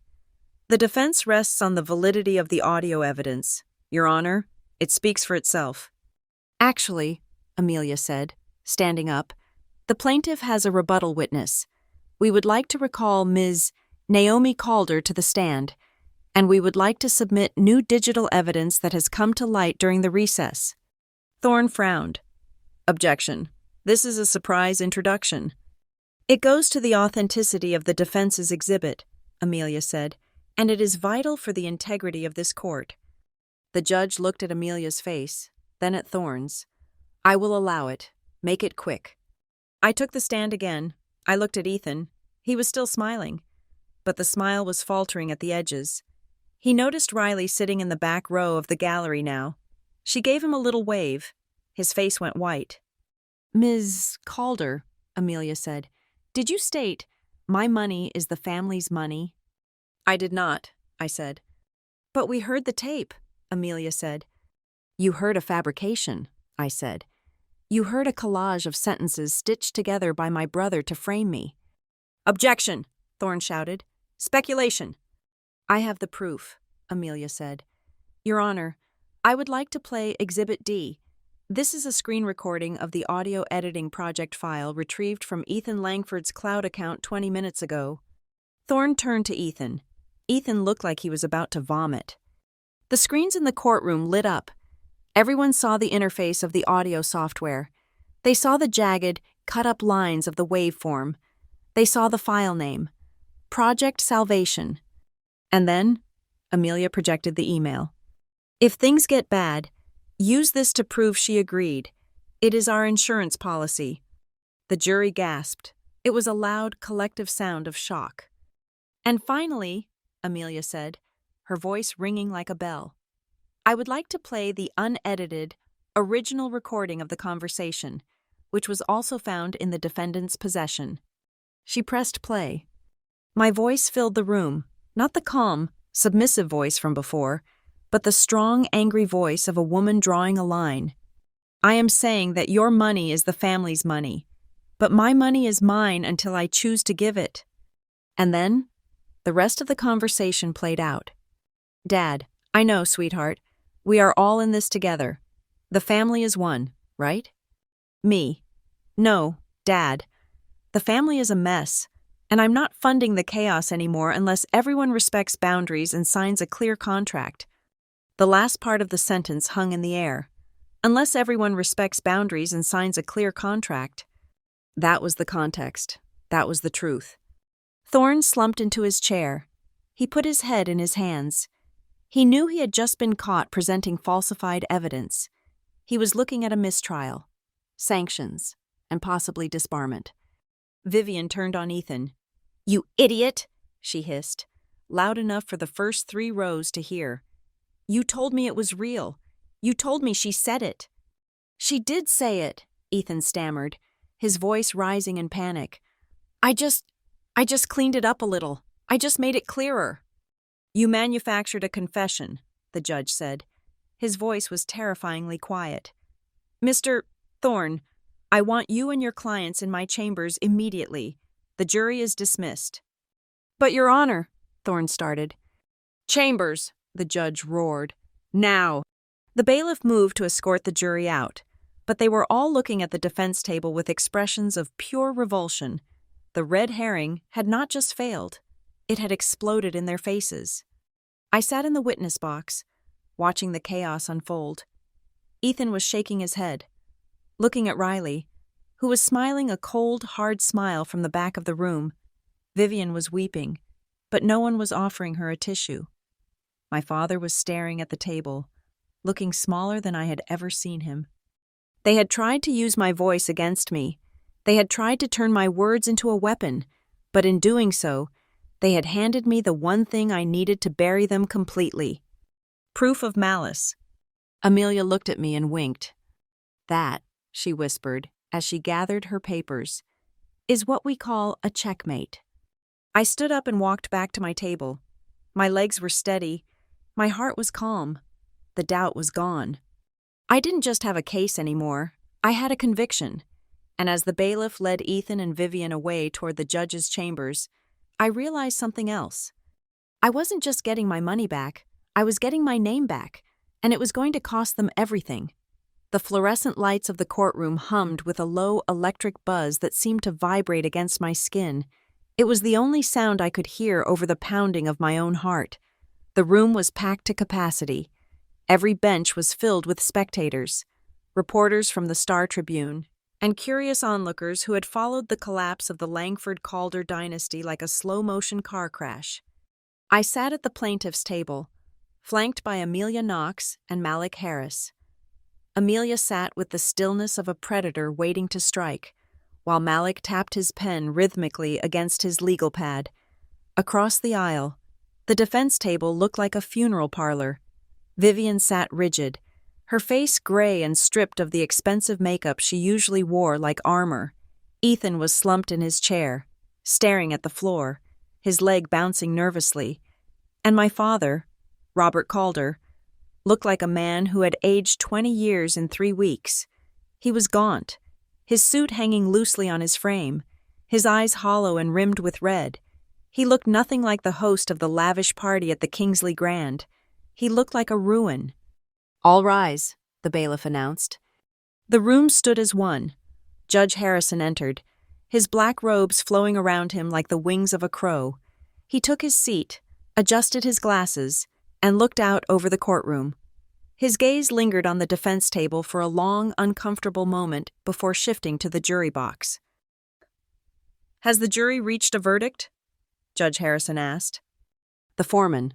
The defense rests on the validity of the audio evidence. Your Honor, it speaks for itself. Actually, Amelia said, standing up, the plaintiff has a rebuttal witness. We would like to recall Ms. Naomi Calder to the stand, and we would like to submit new digital evidence that has come to light during the recess. Thorne frowned. Objection. This is a surprise introduction. It goes to the authenticity of the defense's exhibit, Amelia said, and it is vital for the integrity of this court. The judge looked at Amelia's face, then at Thorne's. I will allow it. Make it quick. I took the stand again. I looked at Ethan. He was still smiling, but the smile was faltering at the edges. He noticed Riley sitting in the back row of the gallery now. She gave him a little wave. His face went white. "Ms. Calder," Amelia said, "did you state, 'My money is the family's money'?" "I did not," I said. "But we heard the tape," Amelia said. "You heard a fabrication," I said. "You heard a collage of sentences stitched together by my brother to frame me." "Objection!" Thorne shouted. "Speculation!" "I have the proof," Amelia said. "Your Honor, I would like to play Exhibit D. This is a screen recording of the audio editing project file retrieved from Ethan Langford's cloud account 20 minutes ago." Thorne turned to Ethan. Ethan looked like he was about to vomit. The screens in the courtroom lit up. Everyone saw the interface of the audio software. They saw the jagged, cut-up lines of the waveform. They saw the file name, Project Salvation. And then, Amelia projected the email. "If things get bad, use this to prove she agreed. It is our insurance policy." The jury gasped. It was a loud, collective sound of shock. "And finally," Amelia said, her voice ringing like a bell, "I would like to play the unedited, original recording of the conversation, which was also found in the defendant's possession." She pressed play. My voice filled the room, not the calm, submissive voice from before, but the strong, angry voice of a woman drawing a line. "I am saying that your money is the family's money, but my money is mine until I choose to give it." And then, the rest of the conversation played out. "Dad, I know, sweetheart. We are all in this together. The family is one, right?" "Me. No, Dad. The family is a mess, and I'm not funding the chaos anymore unless everyone respects boundaries and signs a clear contract." The last part of the sentence hung in the air. Unless everyone respects boundaries and signs a clear contract. That was the context. That was the truth. Thorne slumped into his chair. He put his head in his hands. He knew he had just been caught presenting falsified evidence. He was looking at a mistrial, sanctions, and possibly disbarment. Vivian turned on Ethan. "You idiot!" she hissed, loud enough for the first 3 rows to hear. "You told me it was real. You told me she said it." "She did say it," Ethan stammered, his voice rising in panic. I just cleaned it up a little. I just made it clearer." "You manufactured a confession," the judge said. His voice was terrifyingly quiet. "Mr. Thorne, I want you and your clients in my chambers immediately. The jury is dismissed." "But, Your Honor," Thorne started. "Chambers," the judge roared. "Now." The bailiff moved to escort the jury out, but they were all looking at the defense table with expressions of pure revulsion. The red herring had not just failed, it had exploded in their faces. I sat in the witness box, watching the chaos unfold. Ethan was shaking his head, looking at Riley, who was smiling a cold, hard smile from the back of the room. Vivian was weeping, but no one was offering her a tissue. My father was staring at the table, looking smaller than I had ever seen him. They had tried to use my voice against me. They had tried to turn my words into a weapon, but in doing so, they had handed me the one thing I needed to bury them completely. Proof of malice. Amelia looked at me and winked. "That," she whispered, as she gathered her papers, "is what we call a checkmate." I stood up and walked back to my table. My legs were steady. My heart was calm. The doubt was gone. I didn't just have a case anymore. I had a conviction. And as the bailiff led Ethan and Vivian away toward the judge's chambers, I realized something else. I wasn't just getting my money back. I was getting my name back, and it was going to cost them everything. The fluorescent lights of the courtroom hummed with a low electric buzz that seemed to vibrate against my skin. It was the only sound I could hear over the pounding of my own heart. The room was packed to capacity. Every bench was filled with spectators, reporters from the Star Tribune, and curious onlookers who had followed the collapse of the Langford-Calder dynasty like a slow-motion car crash. I sat at the plaintiff's table, flanked by Amelia Knox and Malik Harris. Amelia sat with the stillness of a predator waiting to strike, while Malik tapped his pen rhythmically against his legal pad. Across the aisle, the defense table looked like a funeral parlor. Vivian sat rigid, her face gray and stripped of the expensive makeup she usually wore like armor. Ethan was slumped in his chair, staring at the floor, his leg bouncing nervously. And my father, Robert Calder, looked like a man who had aged 20 years in 3 weeks. He was gaunt, his suit hanging loosely on his frame, his eyes hollow and rimmed with red. He looked nothing like the host of the lavish party at the Kingsley Grand. He looked like a ruin. "All rise," the bailiff announced. The room stood as one. Judge Harrison entered, his black robes flowing around him like the wings of a crow. He took his seat, adjusted his glasses, and looked out over the courtroom. His gaze lingered on the defense table for a long, uncomfortable moment before shifting to the jury box. "Has the jury reached a verdict?" Judge Harrison asked. The foreman,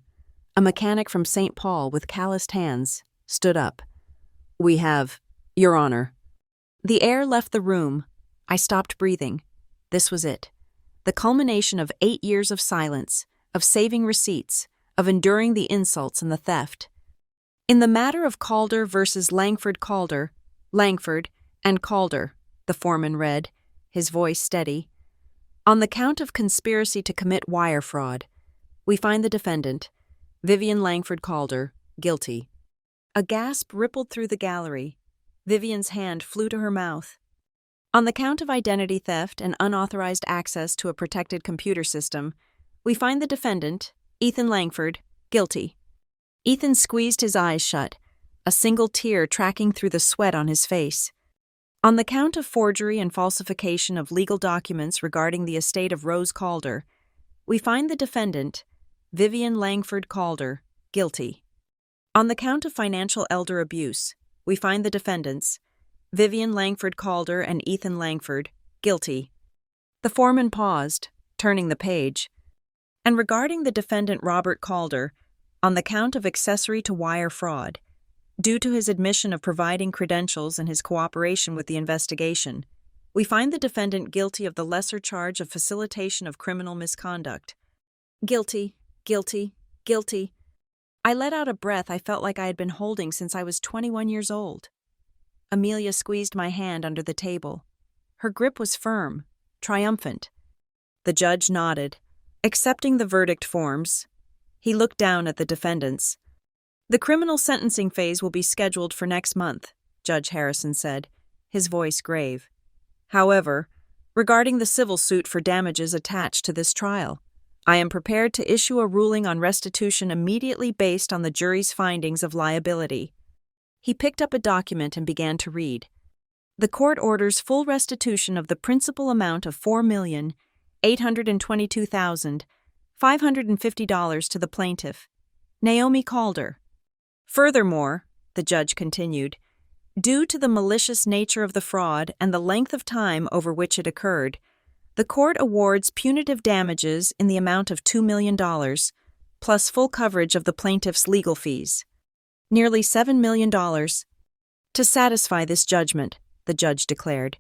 a mechanic from St. Paul with calloused hands, stood up. "We have, Your Honor." The air left the room. I stopped breathing. This was it. The culmination of 8 years of silence, of saving receipts, of enduring the insults and the theft. In the matter of Calder versus Langford Calder, Langford and Calder, the foreman read, his voice steady. On the count of conspiracy to commit wire fraud, we find the defendant, Vivian Langford Calder, guilty. A gasp rippled through the gallery. Vivian's hand flew to her mouth. On the count of identity theft and unauthorized access to a protected computer system, we find the defendant, Ethan Langford, guilty. Ethan squeezed his eyes shut, a single tear tracking through the sweat on his face. On the count of forgery and falsification of legal documents regarding the estate of Rose Calder, we find the defendant, Vivian Langford Calder, guilty. On the count of financial elder abuse, we find the defendants, Vivian Langford Calder and Ethan Langford, guilty. The foreman paused, turning the page. And regarding the defendant Robert Calder, on the count of accessory to wire fraud, due to his admission of providing credentials and his cooperation with the investigation, we find the defendant guilty of the lesser charge of facilitation of criminal misconduct. Guilty, guilty, guilty. I let out a breath I felt like I had been holding since I was 21 years old. Amelia squeezed my hand under the table. Her grip was firm, triumphant. The judge nodded, accepting the verdict forms. He looked down at the defendants. "The criminal sentencing phase will be scheduled for next month," Judge Harrison said, his voice grave. "However, regarding the civil suit for damages attached to this trial, I am prepared to issue a ruling on restitution immediately based on the jury's findings of liability." He picked up a document and began to read. "The court orders full restitution of the principal amount of $4,822,550 to the plaintiff, Naomi Calder. Furthermore," the judge continued, "due to the malicious nature of the fraud and the length of time over which it occurred, the court awards punitive damages in the amount of $2 million, plus full coverage of the plaintiff's legal fees. Nearly $7 million. To satisfy this judgment," the judge declared,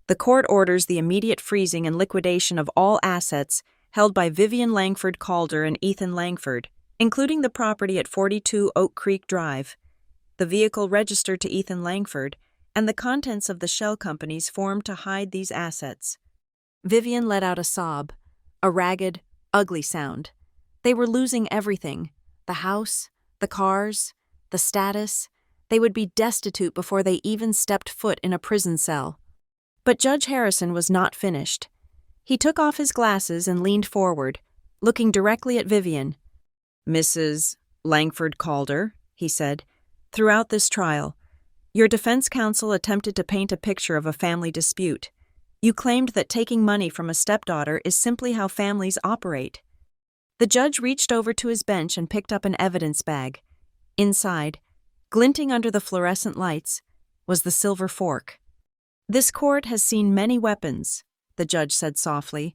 "the court orders the immediate freezing and liquidation of all assets held by Vivian Langford Calder and Ethan Langford, including the property at 42 Oak Creek Drive, the vehicle registered to Ethan Langford, and the contents of the shell companies formed to hide these assets." Vivian let out a sob, a ragged, ugly sound. They were losing everything: the house, the cars, the status. They would be destitute before they even stepped foot in a prison cell. But Judge Harrison was not finished. He took off his glasses and leaned forward, looking directly at Vivian. "Mrs. Langford Calder," he said, "throughout this trial, your defense counsel attempted to paint a picture of a family dispute. You claimed that taking money from a stepdaughter is simply how families operate." The judge reached over to his bench and picked up an evidence bag. Inside, glinting under the fluorescent lights, was the silver fork. "This court has seen many weapons," the judge said softly.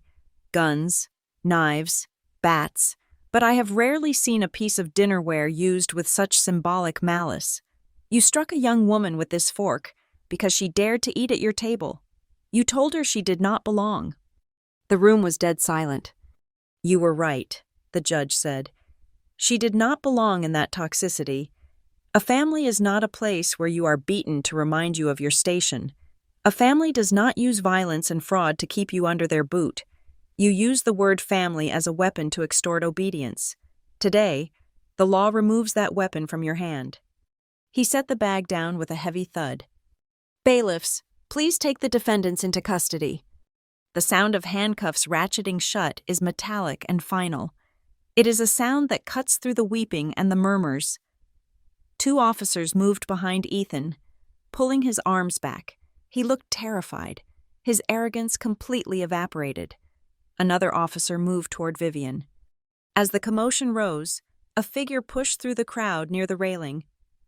"Guns, knives, bats, but I have rarely seen a piece of dinnerware used with such symbolic malice. You struck a young woman with this fork because she dared to eat at your table. You told her she did not belong." The room was dead silent. "You were right," the judge said. "She did not belong in that toxicity. A family is not a place where you are beaten to remind you of your station. A family does not use violence and fraud to keep you under their boot. You use the word family as a weapon to extort obedience. Today, the law removes that weapon from your hand." He set the bag down with a heavy thud. "Bailiffs, please take the defendants into custody." The sound of handcuffs ratcheting shut is metallic and final. It is a sound that cuts through the weeping and the murmurs. 2 officers moved behind Ethan, pulling his arms back. He looked terrified, his arrogance completely evaporated. Another officer moved toward Vivian. As the commotion rose, a figure pushed through the crowd near the railing.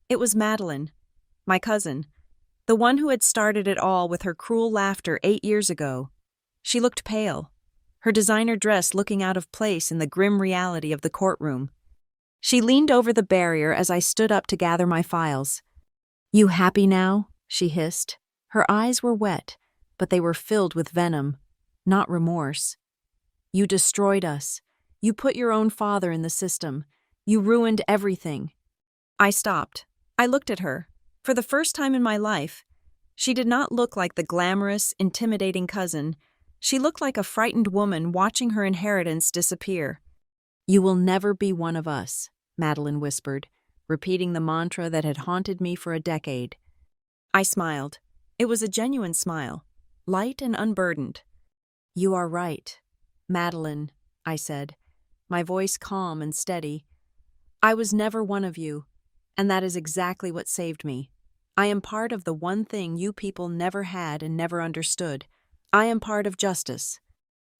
It was Madeline, my cousin, the one who had started it all with her cruel laughter 8 years ago. She looked pale, her designer dress looking out of place in the grim reality of the courtroom. She leaned over the barrier as I stood up to gather my files. "You happy now?" she hissed. Her eyes were wet, but they were filled with venom, not remorse. "You destroyed us. You put your own father in the system. You ruined everything." I stopped. I looked at her. For the first time in my life, she did not look like the glamorous, intimidating cousin. She looked like a frightened woman watching her inheritance disappear. "You will never be one of us," Madeline whispered, repeating the mantra that had haunted me for a decade. I smiled. It was a genuine smile, light and unburdened. "You are right, Madeline," I said, my voice calm and steady. "I was never one of you, and that is exactly what saved me. I am part of the one thing you people never had and never understood. I am part of justice."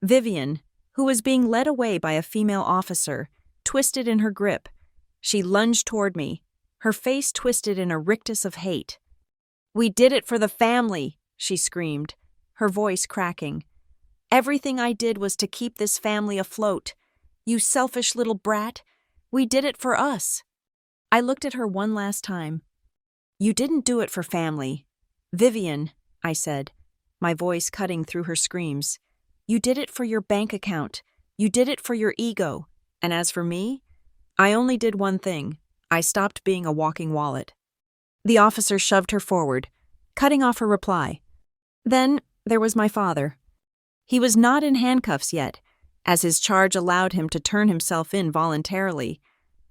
Vivian, who was being led away by a female officer, twisted in her grip. She lunged toward me, her face twisted in a rictus of hate. "We did it for the family," she screamed, her voice cracking. "Everything I did was to keep this family afloat. You selfish little brat. We did it for us." I looked at her one last time. "You didn't do it for family. Vivian," I said, my voice cutting through her screams. "You did it for your bank account. You did it for your ego. And as for me, I only did one thing. I stopped being a walking wallet." The officer shoved her forward, cutting off her reply. Then there was my father. He was not in handcuffs yet, as his charge allowed him to turn himself in voluntarily,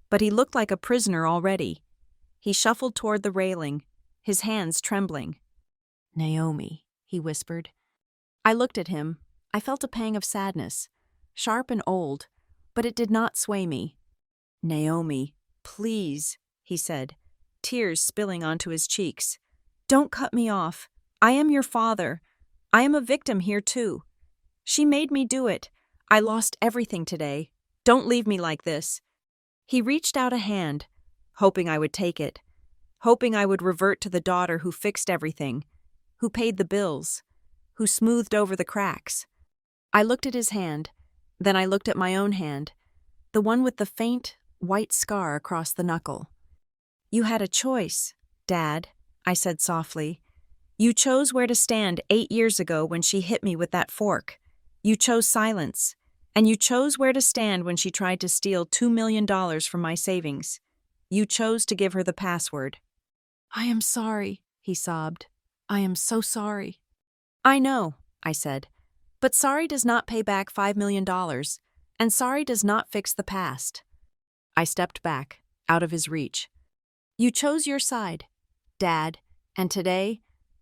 but he looked like a prisoner already. He shuffled toward the railing, his hands trembling. "Naomi," he whispered. I looked at him. I felt a pang of sadness, sharp and old, but it did not sway me. "Naomi, please," he said, tears spilling onto his cheeks. "Don't cut me off. I am your father. I am a victim here too. She made me do it. I lost everything today. Don't leave me like this." He reached out a hand, hoping I would take it, hoping I would revert to the daughter who fixed everything, who paid the bills, who smoothed over the cracks. I looked at his hand, then I looked at my own hand, the one with the faint, white scar across the knuckle. "You had a choice, Dad," I said softly. "You chose where to stand 8 years ago when she hit me with that fork. You chose silence, and you chose where to stand when she tried to steal $2 million from my savings. You chose to give her the password." "I am sorry," he sobbed. "I am so sorry." "I know," I said, "but sorry does not pay back $5 million, and sorry does not fix the past." I stepped back, out of his reach. "You chose your side, Dad, and today,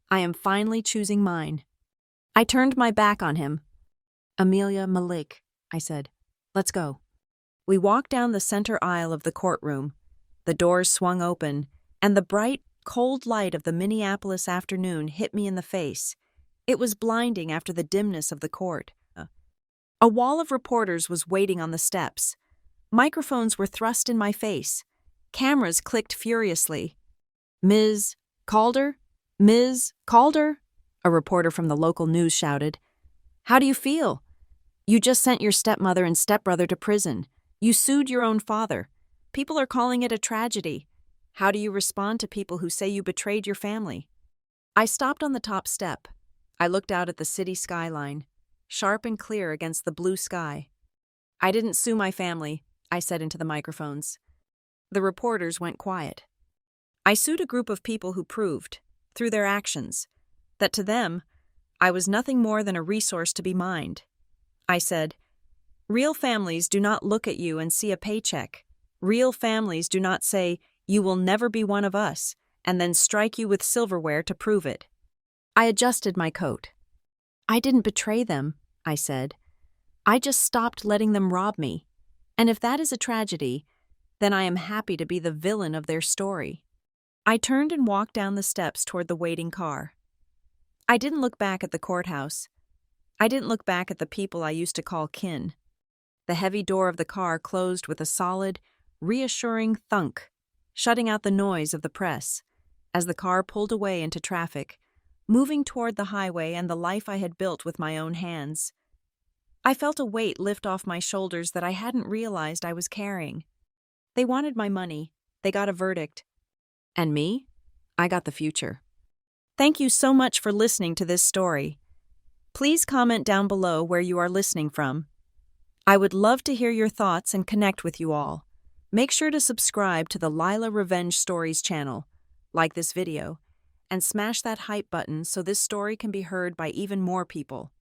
I am finally choosing mine." I turned my back on him. "Amelia Malik," I said, "let's go." We walked down the center aisle of the courtroom. The doors swung open, and the bright, cold light of the Minneapolis afternoon hit me in the face. It was blinding after the dimness of the court. A wall of reporters was waiting on the steps. Microphones were thrust in my face. Cameras clicked furiously. "Ms. Calder? Ms. Calder?" a reporter from the local news shouted. "How do you feel? You just sent your stepmother and stepbrother to prison. You sued your own father. People are calling it a tragedy. How do you respond to people who say you betrayed your family?" I stopped on the top step. I looked out at the city skyline, sharp and clear against the blue sky. I didn't sue my family, I said into the microphones. The reporters went quiet. I sued a group of people who proved, through their actions, that to them, I was nothing more than a resource to be mined. I said, real families do not look at you and see a paycheck. Real families do not say, you will never be one of us, and then strike you with silverware to prove it. I adjusted my coat. I didn't betray them, I said. I just stopped letting them rob me. And if that is a tragedy, then I am happy to be the villain of their story. I turned and walked down the steps toward the waiting car. I didn't look back at the courthouse. I didn't look back at the people I used to call kin. The heavy door of the car closed with a solid, reassuring thunk, shutting out the noise of the press, as the car pulled away into traffic, moving toward the highway and the life I had built with my own hands. I felt a weight lift off my shoulders that I hadn't realized I was carrying. They wanted my money. They got a verdict. And me? I got the future. Thank you so much for listening to this story. Please comment down below where you are listening from. I would love to hear your thoughts and connect with you all. Make sure to subscribe to the Lila Revenge Stories channel, like this video, and smash that hype button so this story can be heard by even more people.